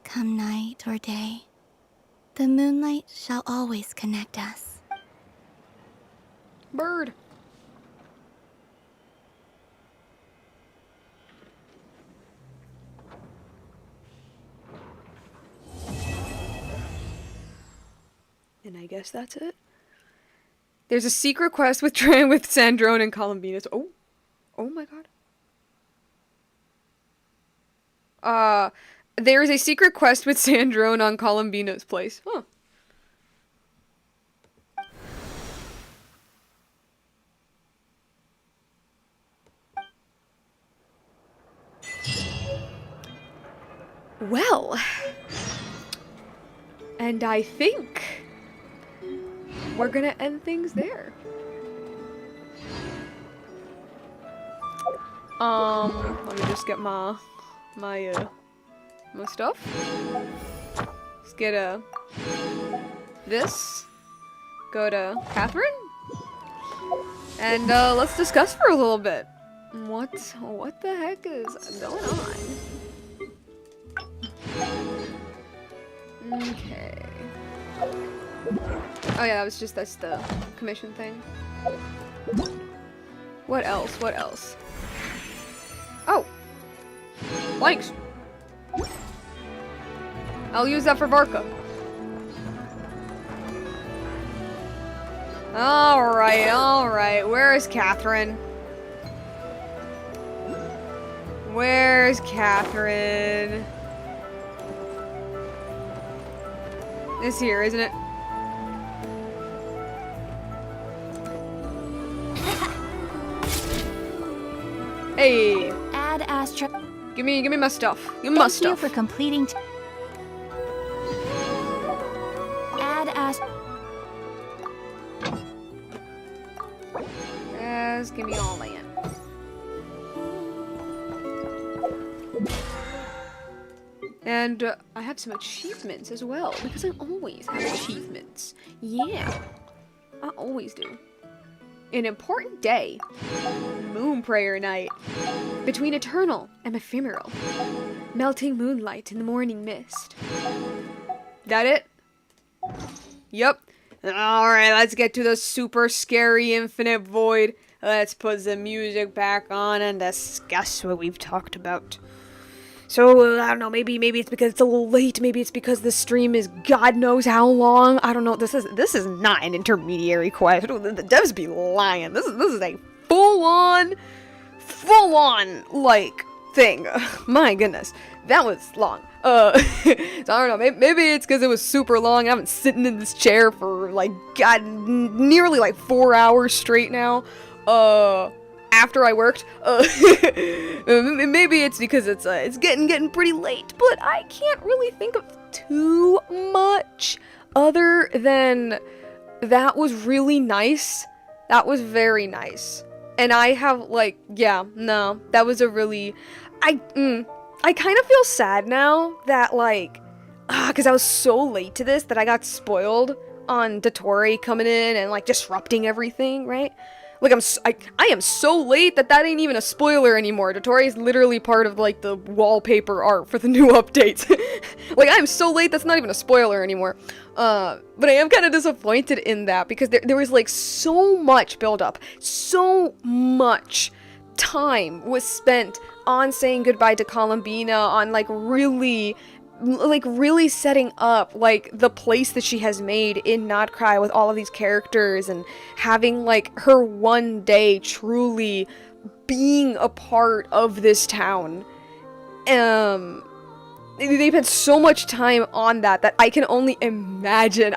come night or day, the moonlight shall always connect us. Bird. And I guess that's it. There's a secret quest with Sandrone and Columbina. Oh my god. There's a secret quest with Sandrone on Columbina's place. Huh. Well, and I think we're gonna end things there. Let me just get my stuff. Let's get this. Go to Catherine. And let's discuss for a little bit. What the heck is going on? Okay. Oh yeah, that's the commission thing. What else? What else? Oh! Blanks! I'll use that for Varka. Alright. Where is Catherine? Where's Catherine? It's here, isn't it? Hey! Add Astra. Give me my stuff. Give me my stuff. Thank you for completing. Add Astra. Yes, give me all that. And I have some achievements as well, because I always have achievements. Yeah, I always do. An important day. Moon prayer night. Between eternal and ephemeral. Melting moonlight in the morning mist. That it? Yep. Alright, let's get to the super scary infinite void. Let's put the music back on and discuss what we've talked about. So, I don't know, maybe it's because it's a little late, maybe it's because the stream is God knows how long. I don't know, this is not an intermediary quest. The devs be lying. This is a full-on, like, thing. My goodness, that was long. So I don't know, maybe it's because it was super long. I've been sitting in this chair for, like, God, nearly, like, 4 hours straight now. After I worked, maybe it's because it's getting pretty late, but I can't really think of too much other than that was really nice. That was very nice. And I have, like, yeah, no, that was a really, I kind of feel sad now that, like, because I was so late to this that I got spoiled on Dottore coming in and, like, disrupting everything, right? Like, I am so late that ain't even a spoiler anymore. Dottore is literally part of, like, the wallpaper art for the new updates. Like, I am so late that's not even a spoiler anymore. But I am kind of disappointed in that because there was, like, so much build-up. So much time was spent on saying goodbye to Columbina, on, like, really setting up, like, the place that she has made in Nod Krai with all of these characters and having, like, her one day truly being a part of this town. They've had so much time on that I can only imagine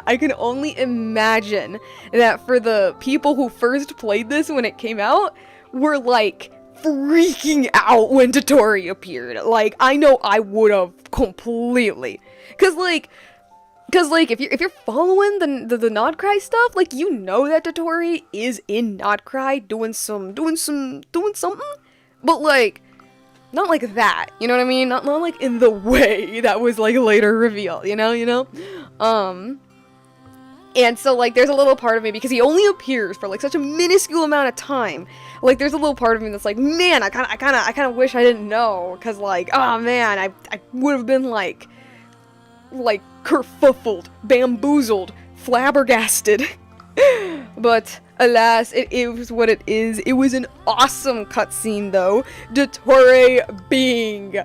that for the people who first played this when it came out were, like, freaking out when Dottore appeared. Like, I know I would have completely. Cause like if you're following the Nod Krai stuff, like you know that Dottore is in Nod Krai doing something, but like not like that, you know what I mean? Not like in the way that was like later revealed, you know? And so like there's a little part of me, because he only appears for like such a minuscule amount of time. Like there's a little part of me that's like, man, I kind of wish I didn't know, cuz like, oh man, I would have been like kerfuffled, bamboozled, flabbergasted. But alas, it was what it is. It was an awesome cutscene though. Dottore being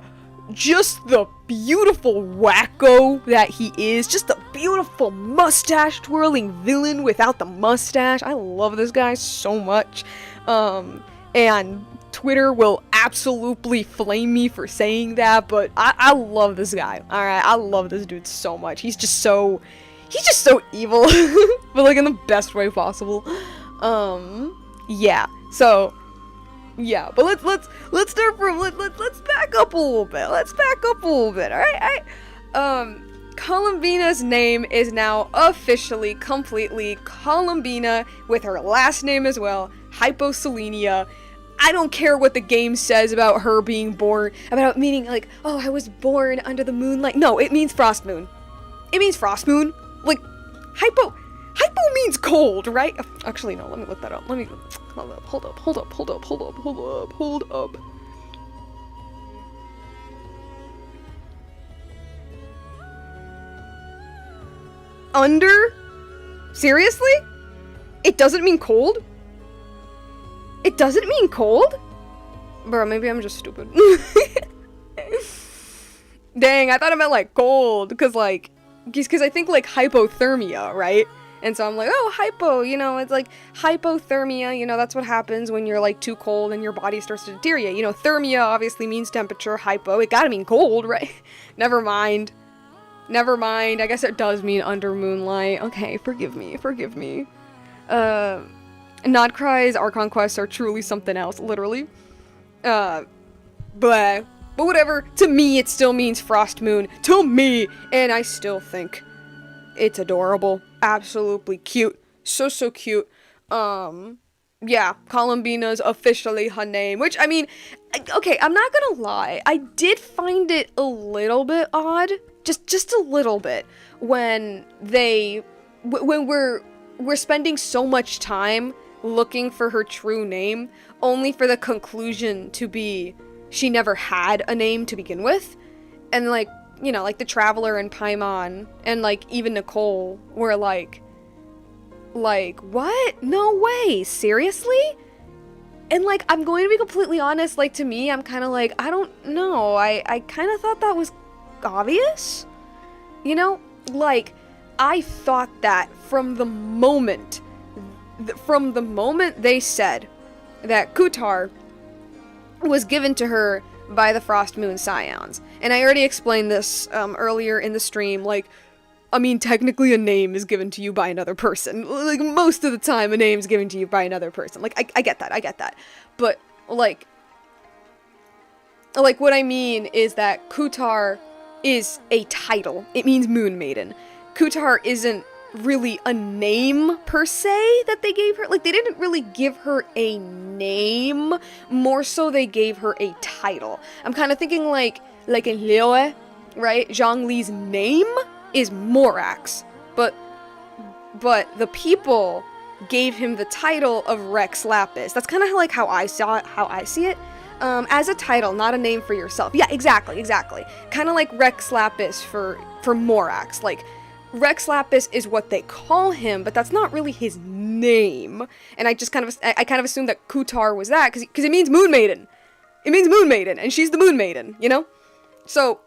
just the beautiful wacko that he is, just a beautiful mustache twirling villain without the mustache. I love this guy so much. And Twitter will absolutely flame me for saying that, but I love this guy. Alright, I love this dude so much. He's just so evil, but like in the best way possible. Yeah. So yeah, but let's start from let's back up a little bit. All right. Columbina's name is now officially, completely Columbina, with her last name as well, Hyposelenia. I don't care what the game says about her being born, about meaning like, oh, I was born under the moonlight. No, it means frost moon. It means frost moon. Like, hypo means cold, right? Actually, no, let me look that up. Hold up. Under? Seriously? It doesn't mean cold? It doesn't mean cold? Bro, maybe I'm just stupid. Dang, I thought it meant like cold, because I think like hypothermia, right? And so I'm like, oh, hypo, you know, it's like hypothermia, you know, that's what happens when you're like too cold and your body starts to deteriorate. You know, thermia obviously means temperature, hypo, it gotta mean cold, right? Never mind. I guess it does mean under moonlight. Okay, forgive me. Nod Krai's Archon quests are truly something else, literally. But whatever, to me it still means frost moon, to me, and I still think it's adorable. Absolutely cute. So cute. Yeah, Columbina's officially her name, which, I mean, okay, I'm not gonna lie, I did find it a little bit odd, just a little bit, when we're spending so much time looking for her true name, only for the conclusion to be she never had a name to begin with. And like, you know, like the Traveler and Paimon and like even Nicole were like, what? No way, seriously? And like, I'm going to be completely honest, like to me, I'm kind of like, I don't know, I kind of thought that was obvious, you know? Like, I thought that from the moment they said that Kutar was given to her by the Frost Moon Scions. And I already explained this earlier in the stream, like, I mean, technically a name is given to you by another person. Like, most of the time a name's given to you by another person. Like, I get that. But, like, what I mean is that Kutar is a title. It means Moon Maiden. Kutar isn't really a name per se that they gave her. Like, they didn't really give her a name, more so they gave her a title. I'm kind of thinking like in Liyue, right? Zhongli's name is Morax, but the people gave him the title of Rex Lapis. That's kind of like how I see it, as a title, not a name for yourself. Yeah, exactly. Kind of like Rex Lapis for Morax. Like, Rex Lapis is what they call him, but that's not really his name. And I kind of assumed that Kutar was that, because it means Moon Maiden. It means Moon Maiden, and she's the Moon Maiden, you know? So,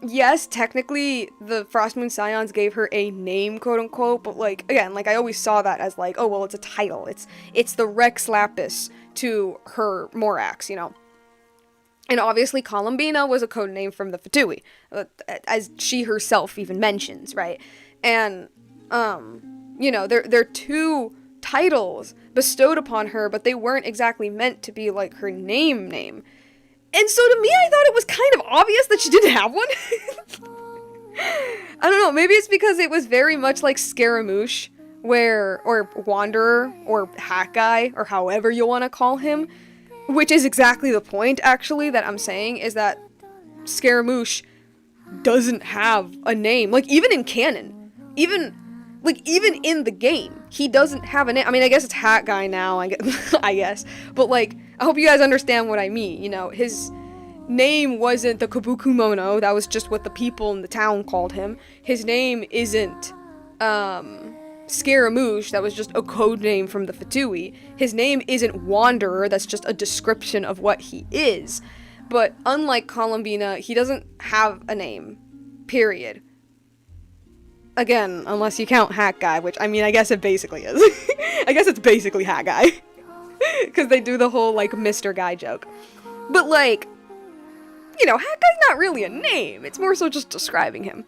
yes, technically, the Frost Moon Scions gave her a name, quote-unquote, but, like, again, like, I always saw that as, like, oh, well, it's a title. It's the Rex Lapis to her Morax, you know? And obviously, Columbina was a code name from the Fatui, as she herself even mentions, right? And, you know, they're two titles bestowed upon her, but they weren't exactly meant to be like her name. And so to me, I thought it was kind of obvious that she didn't have one. I don't know, maybe it's because it was very much like Scaramouche, or Wanderer, or Hat Guy, or however you want to call him, which is exactly the point, actually, that I'm saying, is that Scaramouche doesn't have a name. Like, even in canon, even in the game, he doesn't have a name. I mean, I guess it's Hat Guy now, I guess, but, like, I hope you guys understand what I mean, you know, his name wasn't the Kabukumono, that was just what the people in the town called him. His name isn't, Scaramouche, that was just a code name from the Fatui. His name isn't Wanderer, that's just a description of what he is. But unlike Columbina, he doesn't have a name. Period. Again, unless you count Hat Guy, which, I mean, I guess it basically is. I guess it's basically Hat Guy. Because they do the whole, like, Mr. Guy joke. But, like, you know, Hat Guy's not really a name. It's more so just describing him.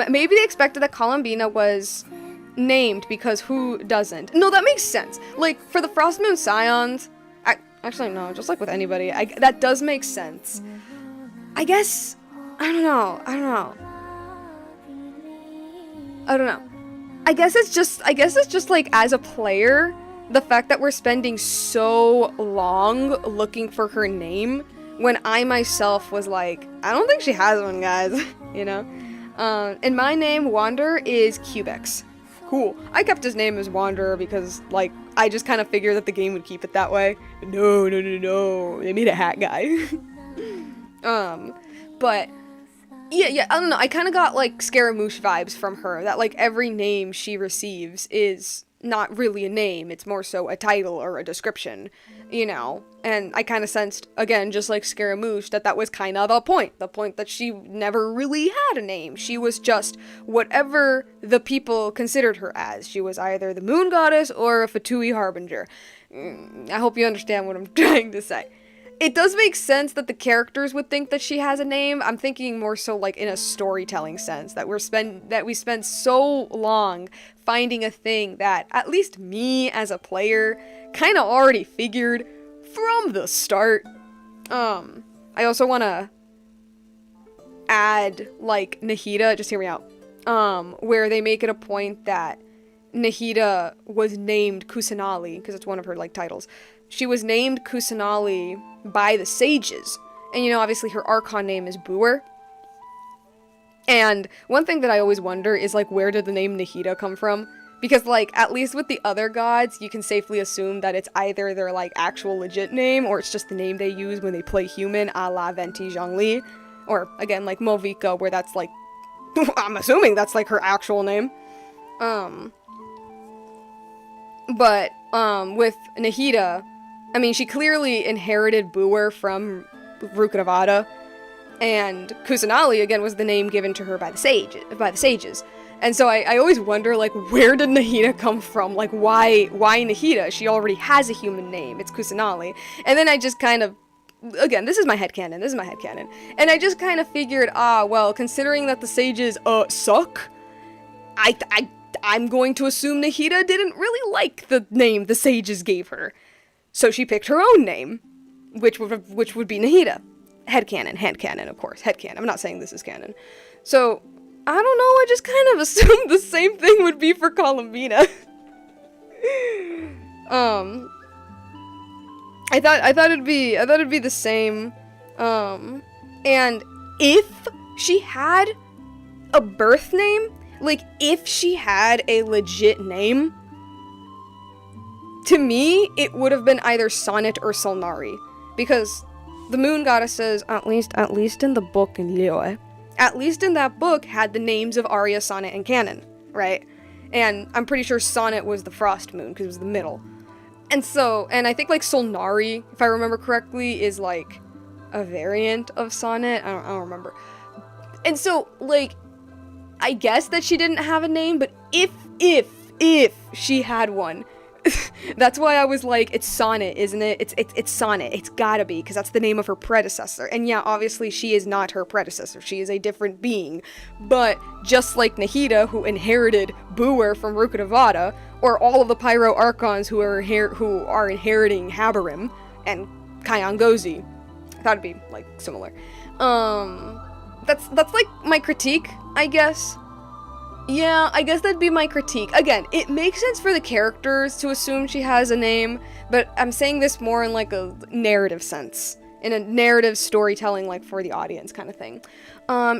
Maybe they expected that Columbina was named, because who doesn't? No, that makes sense. Like, for the Frost Moon Scions, actually, no, just like with anybody, that does make sense. I guess, I don't know. I guess it's just like, as a player, the fact that we're spending so long looking for her name, when I myself was like, I don't think she has one, guys, you know? And my name, Wander, is Cubex. Cool. I kept his name as Wanderer because, like, I just kind of figured that the game would keep it that way. No. They made a Hat Guy. But, yeah, I don't know. I kind of got, like, Scaramouche vibes from her. That, like, every name she receives is not really a name. It's more so a title or a description, you know? And I kind of sensed, again, just like Scaramouche, that was kind of the point. The point that she never really had a name. She was just whatever the people considered her as. She was either the moon goddess or a Fatui harbinger. I hope you understand what I'm trying to say. It does make sense that the characters would think that she has a name. I'm thinking more so like in a storytelling sense, that we spend so long finding a thing that at least me as a player kind of already figured from the start. I also want to add, like, Nahida, just hear me out, where they make it a point that Nahida was named Kusanali, because it's one of her, like, titles. She was named Kusanali by the sages, and, you know, obviously her Archon name is Buer. And one thing that I always wonder is, like, where did the name Nahida come from? Because, like, at least with the other gods, you can safely assume that it's either their, like, actual legit name, or it's just the name they use when they play human, a la Venti Zhongli. Or, again, like, Movika, where that's, like, I'm assuming that's, like, her actual name. But, with Nahida, I mean, she clearly inherited Buer from Rukkhadevata, and Kusanali, again, was the name given to her by the sages. And so I always wonder, like, where did Nahida come from? Like, why Nahida? She already has a human name. It's Kusanali. And then I just kind of, again, this is my headcanon. And I just kind of figured, well, considering that the sages, suck, I'm going to assume Nahida didn't really like the name the sages gave her. So she picked her own name, which would be Nahida. Headcanon, of course. Headcanon. I'm not saying this is canon. So, I don't know, I just kind of assumed the same thing would be for Columbina. I thought it'd be the same. And if she had a birth name, like, if she had a legit name, to me, it would have been either Sonnet or Solnari. Because the moon goddesses, at least in the book in Liyue, at least in that book, had the names of Arya, Sonnet, and Canon, right? And I'm pretty sure Sonnet was the frost moon, because it was the middle. And so, and I think, like, Solnari, if I remember correctly, is, like, a variant of Sonnet. I don't remember. And so, like, I guess that she didn't have a name, but if she had one, That's why I was like, it's Sonnet, isn't it? It's Sonnet. It's gotta be, because that's the name of her predecessor. And yeah, obviously she is not her predecessor. She is a different being. But just like Nahida, who inherited Booer from Rukkhadevata, or all of the Pyro Archons who are inheriting Habarim and Kyangozi, I thought it'd be like similar. That's like my critique, I guess. Yeah, I guess that'd be my critique. Again, it makes sense for the characters to assume she has a name, but I'm saying this more in like a narrative sense. In a narrative storytelling, like for the audience kind of thing.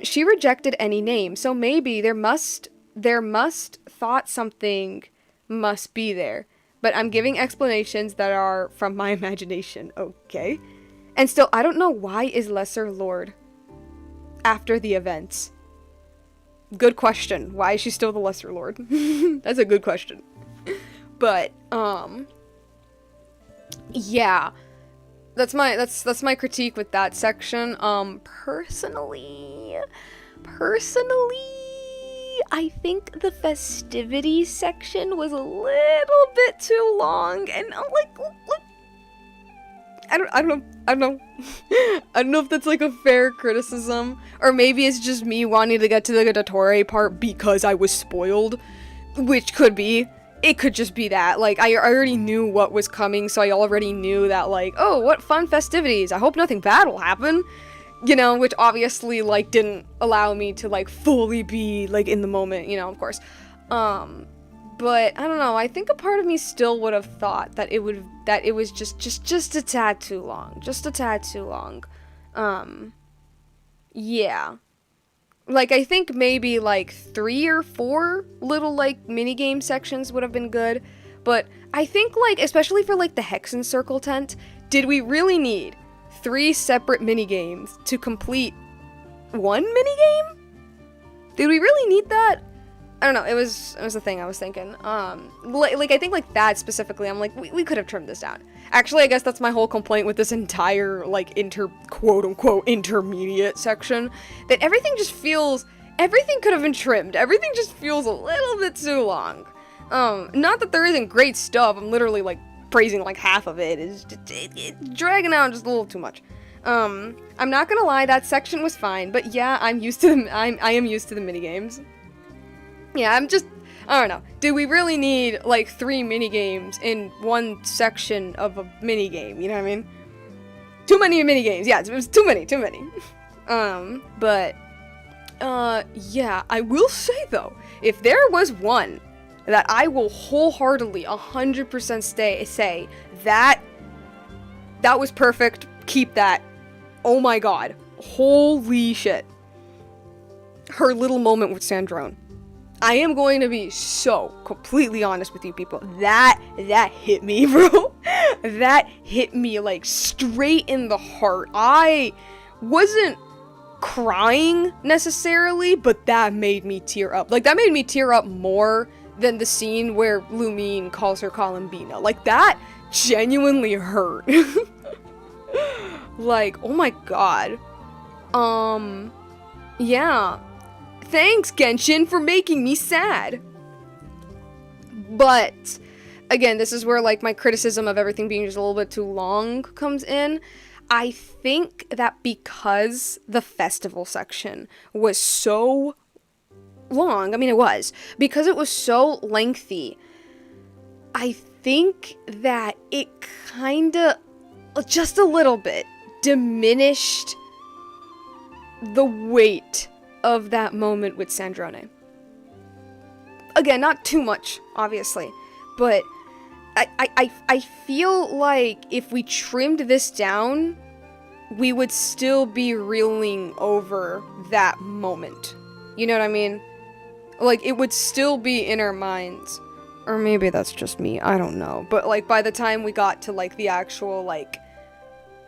She rejected any name, so maybe there must thought something must be there. But I'm giving explanations that are from my imagination, okay? And still, I don't know why is Lesser Lord after the events. Good question. Why is she still the Lesser Lord? That's a good question. But, yeah. That's my critique with that section. Personally, I think the festivities section was a little bit too long, and I'm like, I don't know. I don't know if that's like a fair criticism, or maybe it's just me wanting to get to the Dottore part because I was spoiled, which could be. It could just be that. Like, I already knew what was coming, so I already knew that, like, oh, what fun festivities. I hope nothing bad will happen. You know, which obviously, like, didn't allow me to, like, fully be, like, in the moment, you know, of course. But I don't know. I think a part of me still would have thought that it was just a tad too long. Just a tad too long. Yeah. Like, I think maybe, like, 3 or 4 little, like, minigame sections would have been good. But I think, like, especially for, like, the Hexen Circle tent, did we really need 3 separate minigames to complete 1 minigame? Did we really need that? I don't know, it was a thing I was thinking. Like, I think, like, that specifically, I'm like, we could have trimmed this down. Actually, I guess that's my whole complaint with this entire, like, quote-unquote, intermediate section. That everything could have been trimmed. Everything just feels a little bit too long. Not that there isn't great stuff, I'm literally, like, praising, like, half of it. It's dragging out just a little too much. I'm not gonna lie, that section was fine, but yeah, I am used to the minigames. Yeah, I don't know. Do we really need, like, 3 minigames in one section of a minigame? You know what I mean? Too many minigames. Yeah, it was too many. Yeah, I will say, though, if there was one that I will wholeheartedly 100% say that was perfect, keep that. Oh my god. Holy shit. Her little moment with Sandrone. I am going to be so completely honest with you people. That hit me, bro. That hit me, like, straight in the heart. I wasn't crying necessarily, but that made me tear up. Like, that made me tear up more than the scene where Lumine calls her Columbina. Like, that genuinely hurt. Like, oh my god. Yeah. Thanks, Genshin, for making me sad. But, again, this is where, like, my criticism of everything being just a little bit too long comes in. I think that because the festival section was so long, I mean, it was, because it was so lengthy, I think that it kinda, just a little bit, diminished the weight of that moment with Sandrone. Again, not too much, obviously, but I feel like if we trimmed this down, we would still be reeling over that moment. You know what I mean? Like, it would still be in our minds. Or maybe that's just me, I don't know. But, like, by the time we got to, like, the actual, like,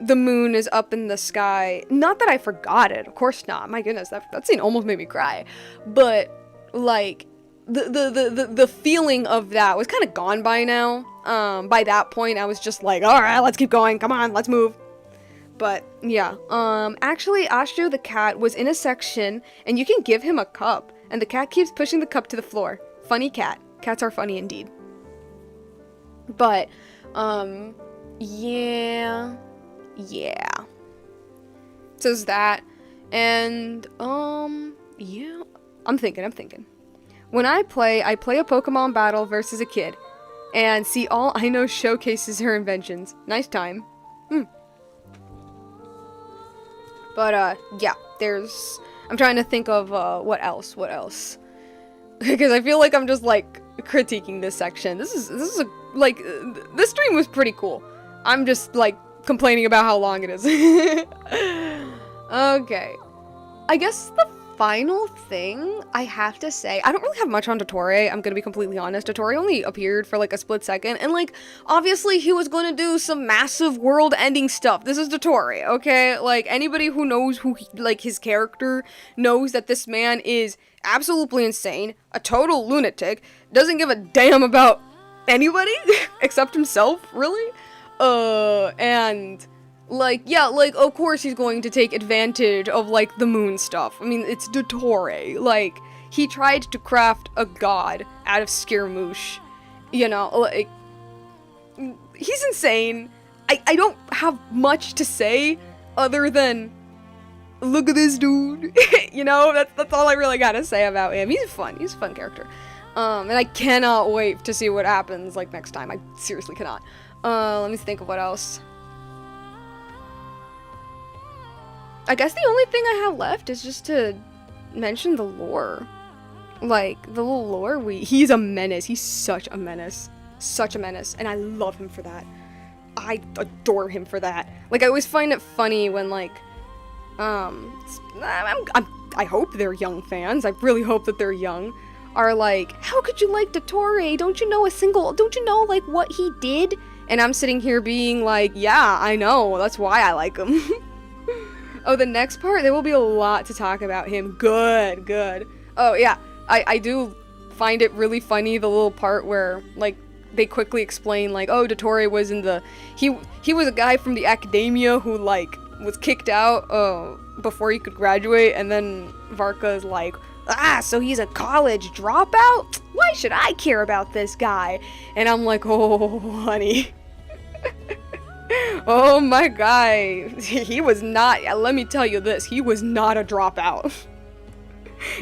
the moon is up in the sky. Not that I forgot it, of course not. My goodness, that scene almost made me cry. But, like, the feeling of that was kind of gone by now. By that point, I was just like, alright, let's keep going, come on, let's move. But, yeah. Actually, Ashu the cat was in a section, and you can give him a cup, and the cat keeps pushing the cup to the floor. Funny cat. Cats are funny indeed. But, yeah. So there's that. And, yeah. I'm thinking. When I play a Pokemon battle versus a kid. And see, all I know showcases her inventions. Nice time. But, yeah, I'm trying to think of, what else? Because I feel like I'm just, like, critiquing this section. This is this stream was pretty cool. I'm just, like, complaining about how long it is. Okay. I guess the final thing I have to say, I don't really have much on Dottore, I'm gonna be completely honest. Dottore only appeared for like a split second, and like, obviously he was gonna do some massive world-ending stuff. This is Dottore, okay? Like, anybody who knows his character knows that this man is absolutely insane, a total lunatic, doesn't give a damn about anybody except himself, really? And like, yeah, like, of course he's going to take advantage of, like, the moon stuff. I mean, it's Dottore. Like, he tried to craft a god out of Skirmouche. You know, like, he's insane. I don't have much to say other than, look at this dude. You know, that's all I really gotta say about him. He's a fun character. And I cannot wait to see what happens, like, next time. I seriously cannot. Let me think of what else. I guess the only thing I have left is just to mention the lore. Like, the little lore, he's a menace. He's such a menace. Such a menace. And I love him for that. I adore him for that. Like, I always find it funny when, like, I hope they're young fans. I really hope that they're young. Are like, how could you like Dottore? Don't you know, like, what he did? And I'm sitting here being like, yeah, I know. That's why I like him. Oh, the next part, there will be a lot to talk about him. Good. Oh, yeah. I do find it really funny, the little part where, like, they quickly explain, like, oh, Dottore was in the... He was a guy from the academia who, like, was kicked out before he could graduate, and then Varka's like, so he's a college dropout? Why should I care about this guy? And I'm like, oh, honey. Oh my guy, he was not, let me tell you this, he was not a dropout.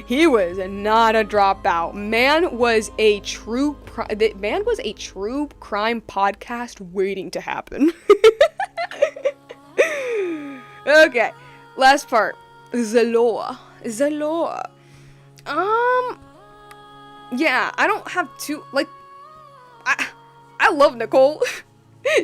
He was not a dropout. Man was a true crime podcast waiting to happen. Okay, last part, Zaloa. Yeah, I don't have too, like, I love Nicole.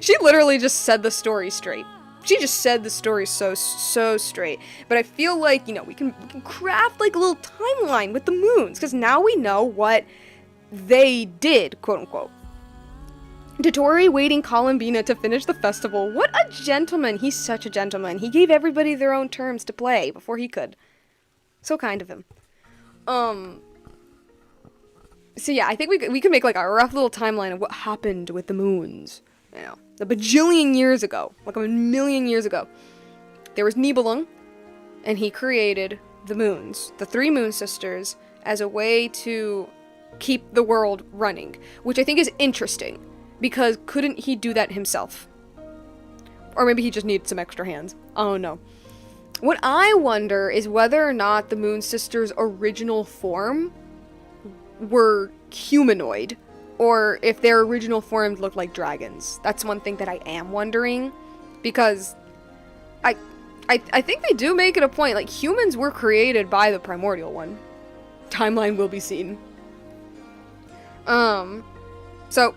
She literally just said the story straight. She just said the story so straight. But I feel like, you know, we can craft like a little timeline with the moons, because now we know what they did, quote unquote. Dottore waiting Columbina to finish the festival. What a gentleman. He's such a gentleman. He gave everybody their own terms to play before he could. So kind of him. So yeah, I think we can make like a rough little timeline of what happened with the moons. You know, a bajillion years ago, like a million years ago, there was Nibelung, and he created the moons, the 3 moon sisters, as a way to keep the world running, which I think is interesting, because couldn't he do that himself? Or maybe he just needed some extra hands. I don't know. What I wonder is whether or not the moon sisters' original form were humanoid, or if their original forms looked like dragons. That's one thing that I am wondering, because I think they do make it a point, like, humans were created by the primordial one. Timeline will be seen. So,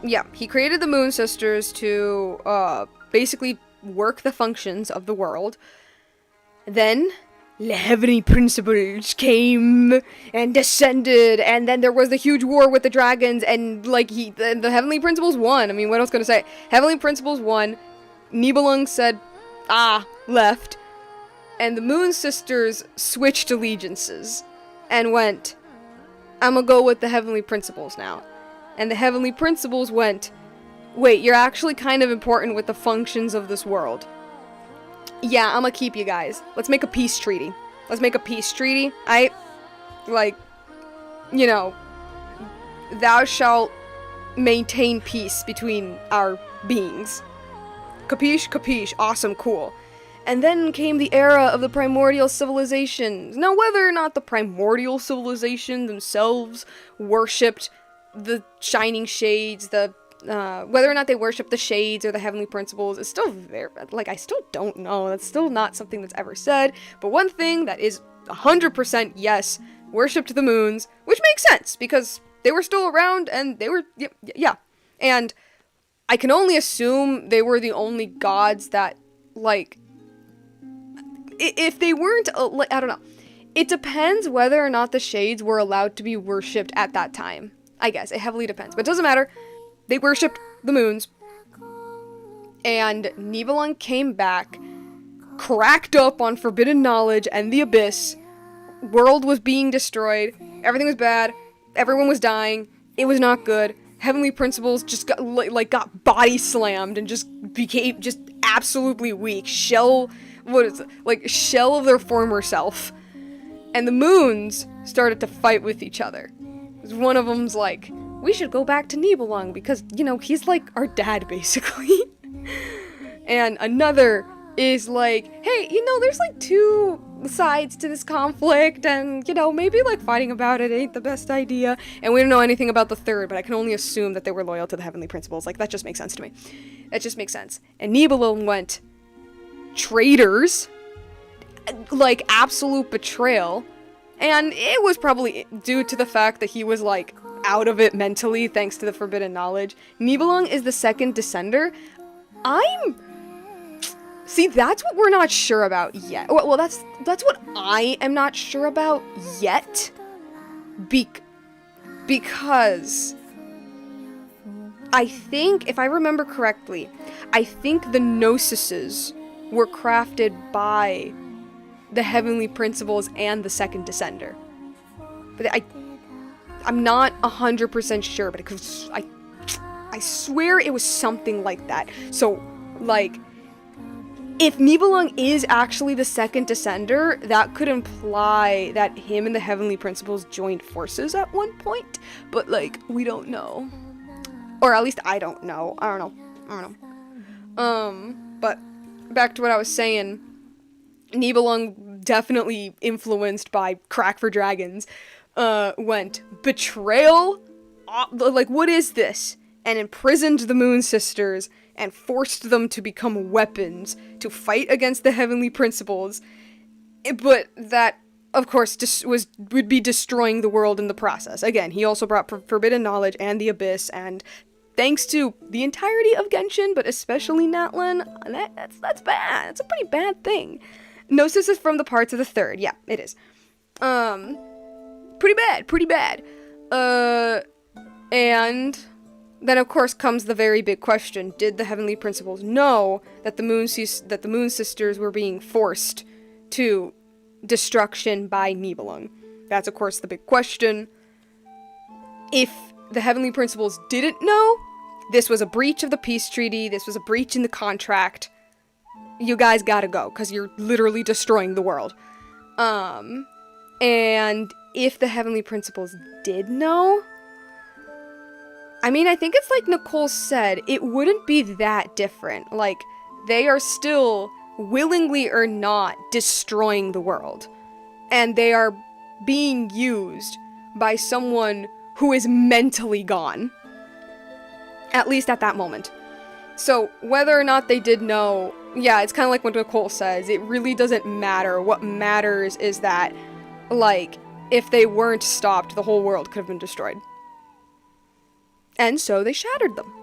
yeah, he created the moon sisters to, basically work the functions of the world. Then the heavenly principles came and descended, and then there was the huge war with the dragons, and like the heavenly principles won. I mean, what else can I say? Heavenly principles won. Nibelung said, left, and the Moon Sisters switched allegiances and went, I'm gonna go with the heavenly principles now. And the heavenly principles went, wait, you're actually kind of important with the functions of this world. Yeah, I'm gonna keep you guys. Let's make a peace treaty. Like, you know, thou shalt maintain peace between our beings. Capiche? Capiche. Awesome, cool. And then came the era of the primordial civilizations. Now, whether or not the primordial civilization themselves worshipped the shining shades, whether or not they worship the shades or the heavenly principles is still very, like, I still don't know. That's still not something that's ever said. But one thing that is 100% yes, worshipped the moons, which makes sense because they were still around and they were, yeah. And I can only assume they were the only gods that, like, if they weren't, I don't know. It depends whether or not the shades were allowed to be worshipped at that time. I guess it heavily depends, but it doesn't matter. They worshipped the moons, and Nibelung came back, cracked up on forbidden knowledge and the abyss. World was being destroyed. Everything was bad. Everyone was dying. It was not good. Heavenly principles just got body slammed and just became just absolutely weak. Shell of their former self. And the moons started to fight with each other. One of them's like, we should go back to Nibelung because, you know, he's like our dad, basically. And another is like, hey, you know, there's like two sides to this conflict and, you know, maybe like fighting about it ain't the best idea. And we don't know anything about the third, but I can only assume that they were loyal to the heavenly principles. Like, that just makes sense to me. That just makes sense. And Nibelung went, traitors, like absolute betrayal. And it was probably due to the fact that he was like out of it mentally thanks to the forbidden knowledge. Nibelung is the second descender. See, that's what we're not sure about yet. Well, that's what I am not sure about yet. Because I think, if I remember correctly, I think the Gnosises were crafted by the heavenly principles and the second descender. But I'm not 100% sure, but I swear it was something like that. So, like, if Nibelung is actually the second descender, that could imply that him and the heavenly principles joined forces at one point, but, like, we don't know. Or at least I don't know. I don't know. But back to what I was saying, Nibelung, definitely influenced by Crack for Dragons, went betrayal, like, what is this? And imprisoned the Moon Sisters and forced them to become weapons to fight against the heavenly principles. But that, of course, would be destroying the world in the process. Again, he also brought forbidden knowledge and the abyss, and thanks to the entirety of Genshin, but especially Natlan, that's bad. That's a pretty bad thing. Gnosis is from the parts of the third. Yeah, it is. Pretty bad. And then of course comes the very big question: did the heavenly principles know that the Moon Sisters were being forced to destruction by Nibelung? That's of course the big question. If the heavenly principles didn't know, this was a breach of the peace treaty, this was a breach in the contract, you guys gotta go, because you're literally destroying the world. And if the heavenly principles did know, I mean, I think it's like Nicole said, it wouldn't be that different. Like, they are still, willingly or not, destroying the world. And they are being used by someone who is mentally gone. At least at that moment. So, whether or not they did know, yeah, it's kind of like what Nicole says, it really doesn't matter. What matters is that, like, if they weren't stopped, the whole world could have been destroyed. And so they shattered them.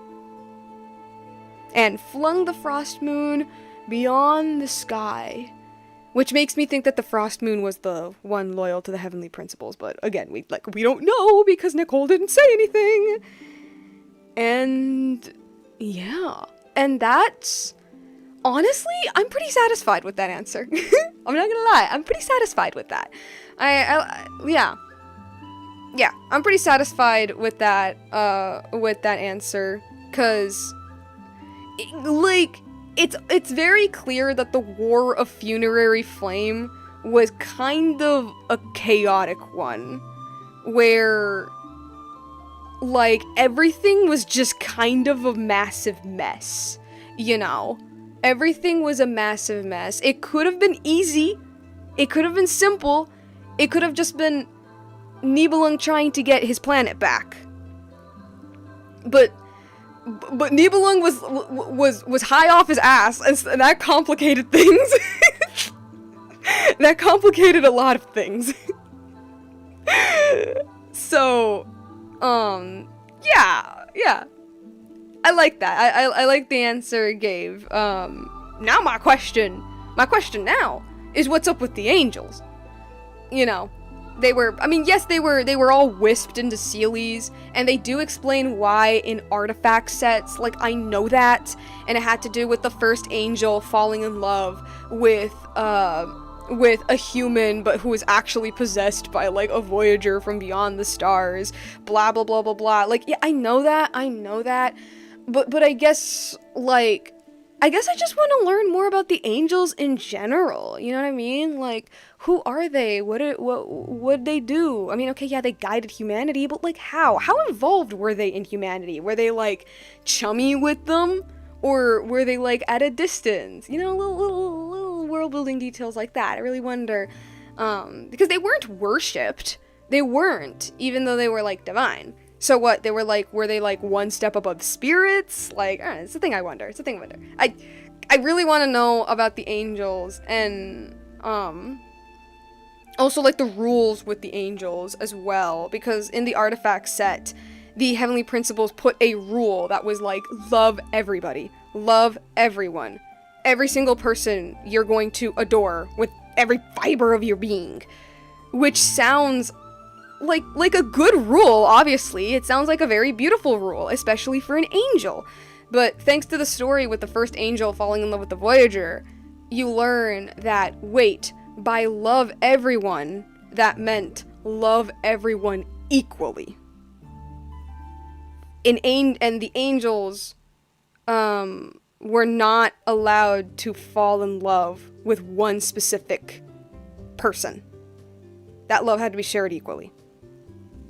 And flung the Frost Moon beyond the sky. Which makes me think that the Frost Moon was the one loyal to the heavenly principles. But again, we don't know because Nicole didn't say anything. And yeah. And that's... honestly, I'm pretty satisfied with that answer. I'm not gonna lie. I'm pretty satisfied with that. Yeah, I'm pretty satisfied with that answer, cause, it's very clear that the War of Funerary Flame was kind of a chaotic one, where like everything was just kind of a massive mess, you know? Everything was a massive mess. It could have been easy. It could have been simple. It could have just been Nibelung trying to get his planet back. But Nibelung was high off his ass, and that complicated things. That complicated a lot of things. So, yeah. I like that. I like the answer it gave. Now my question now is what's up with the angels? You know, they were all wisped into Sealies, and they do explain why in artifact sets, like, I know that, and it had to do with the first angel falling in love with a human, but who was actually possessed by, like, a voyager from beyond the stars, blah, blah, blah, blah, blah. Like, yeah, I know that, but I guess, like, I just want to learn more about the angels in general, you know what I mean? Like, who are they? What'd they do? I mean, okay, yeah, they guided humanity, but, like, how? How involved were they in humanity? Were they, like, chummy with them? Or were they, like, at a distance? You know, little world-building details like that. I really wonder, because they weren't worshipped. They weren't, even though they were, like, divine. So what, were they, like, one step above spirits? Like, I don't know, it's a thing I wonder. I really want to know about the angels, and, also, like, the rules with the angels as well, because in the artifact set, the Heavenly Principles put a rule that was like, love everybody. Love everyone. Every single person you're going to adore with every fiber of your being. Which sounds like a good rule, obviously. It sounds like a very beautiful rule, especially for an angel. But thanks to the story with the first angel falling in love with the Voyager, you learn that, wait, by love everyone, that meant love everyone equally. And the angels were not allowed to fall in love with one specific person. That love had to be shared equally.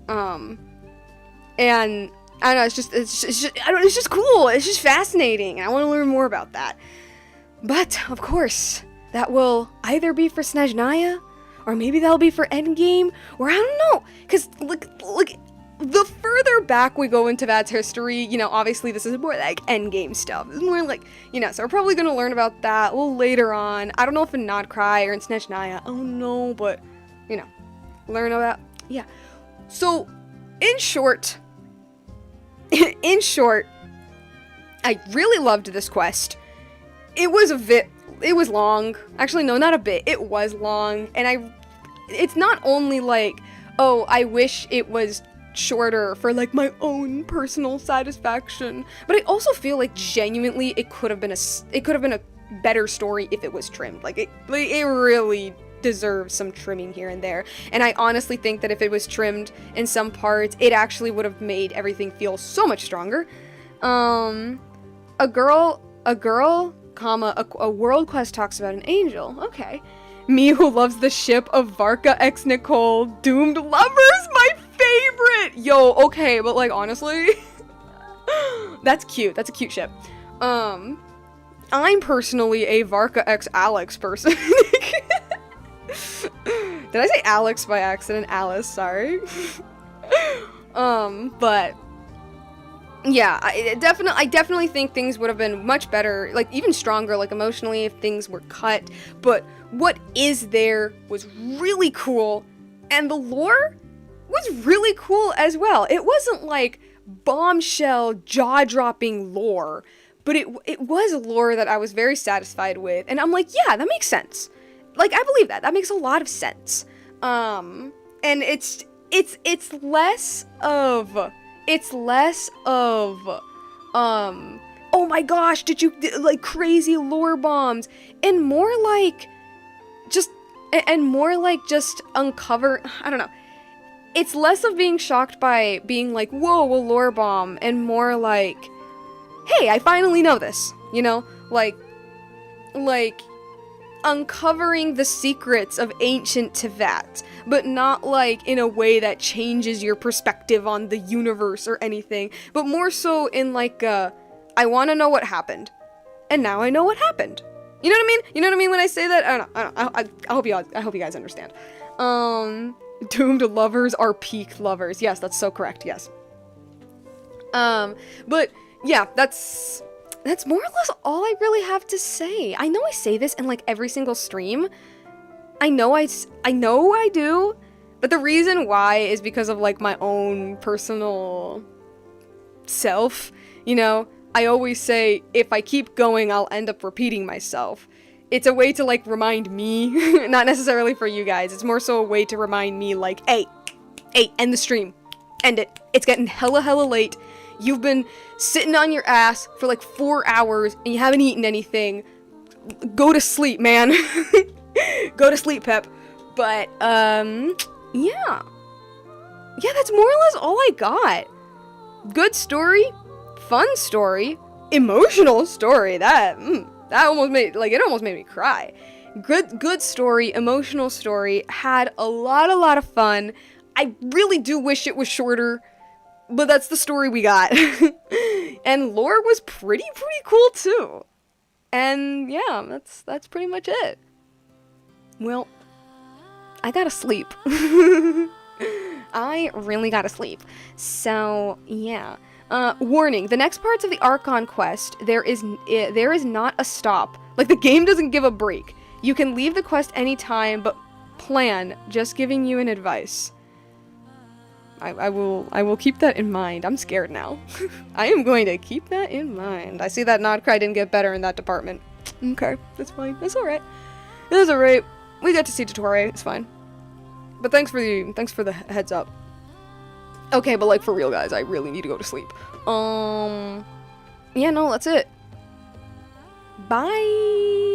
And I don't know, it's just cool. It's just fascinating. I want to learn more about that. But of course, that will either be for Snezhnaya, or maybe that'll be for Endgame, or I don't know. Cause look, the further back we go into Vad's history, you know, obviously this is more like endgame stuff. It's more like, you know, so we're probably gonna learn about that a little later on. I don't know if in Nod Krai or in Snezhnaya. Oh no, but, you know, learn about, yeah. So, in short, I really loved this quest. It was long. Actually, no, not a bit. It was long, and it's not only like, oh, I wish it was shorter for, like, my own personal satisfaction, but I also feel like genuinely it could have been a better story if it was trimmed. Like it really deserves some trimming here and there, and I honestly think that if it was trimmed in some parts, it actually would have made everything feel so much stronger. A girl, comma, a world quest talks about an angel. Okay. Me who loves the ship of Varka x Nicole, doomed lovers, my favorite! Yo, okay, but, like, honestly, that's cute. That's a cute ship. I'm personally a Varka x Alex person. Did I say Alex by accident? Alice, sorry. But yeah, I definitely think things would have been much better, like, even stronger, like, emotionally, if things were cut. But what is there was really cool, and the lore was really cool as well. It wasn't like bombshell, jaw-dropping lore, but it was lore that I was very satisfied with, and I'm like, yeah, that makes sense. Like, I believe that. That makes a lot of sense. And it's less of, oh my gosh, did you, like, crazy lore bombs, and more like just uncover, I don't know. It's less of being shocked by being like, whoa, a lore bomb, and more like, hey, I finally know this, you know? Like, uncovering the secrets of ancient Teyvat, but not like in a way that changes your perspective on the universe or anything, but more so in like I want to know what happened, and now I know what happened. You know what I mean? You know what I mean when I say that? I hope you guys understand. Doomed lovers are peak lovers. Yes, that's so correct. Yes. But yeah, that's more or less all I really have to say. I know I say this in like every single stream. I know I do, but the reason why is because of like my own personal self, you know? I always say, if I keep going, I'll end up repeating myself. It's a way to, like, remind me, not necessarily for you guys, it's more so a way to remind me, like, hey, end the stream. End it. It's getting hella late. You've been sitting on your ass for, like, 4 hours, and you haven't eaten anything. Go to sleep, man. Go to sleep, Pep. But, yeah. Yeah, that's more or less all I got. Good story. Fun story, emotional story, that almost made, like, it almost made me cry. Good story, emotional story, had a lot of fun. I really do wish it was shorter, but that's the story we got. And lore was pretty cool too. And yeah, that's pretty much it. Well, I gotta sleep. I really gotta sleep. So, yeah. Warning, the next parts of the Archon quest, there is not a stop. Like, the game doesn't give a break. You can leave the quest anytime, but plan, just giving you an advice. I will keep that in mind. I'm scared now. I am going to keep that in mind. I see that Nod Krai didn't get better in that department. Okay, that's fine. That's alright. That's alright. We get to see Dottore, it's fine. But thanks for the heads up. Okay, but like for real guys, I really need to go to sleep. Yeah, no, that's it. Bye!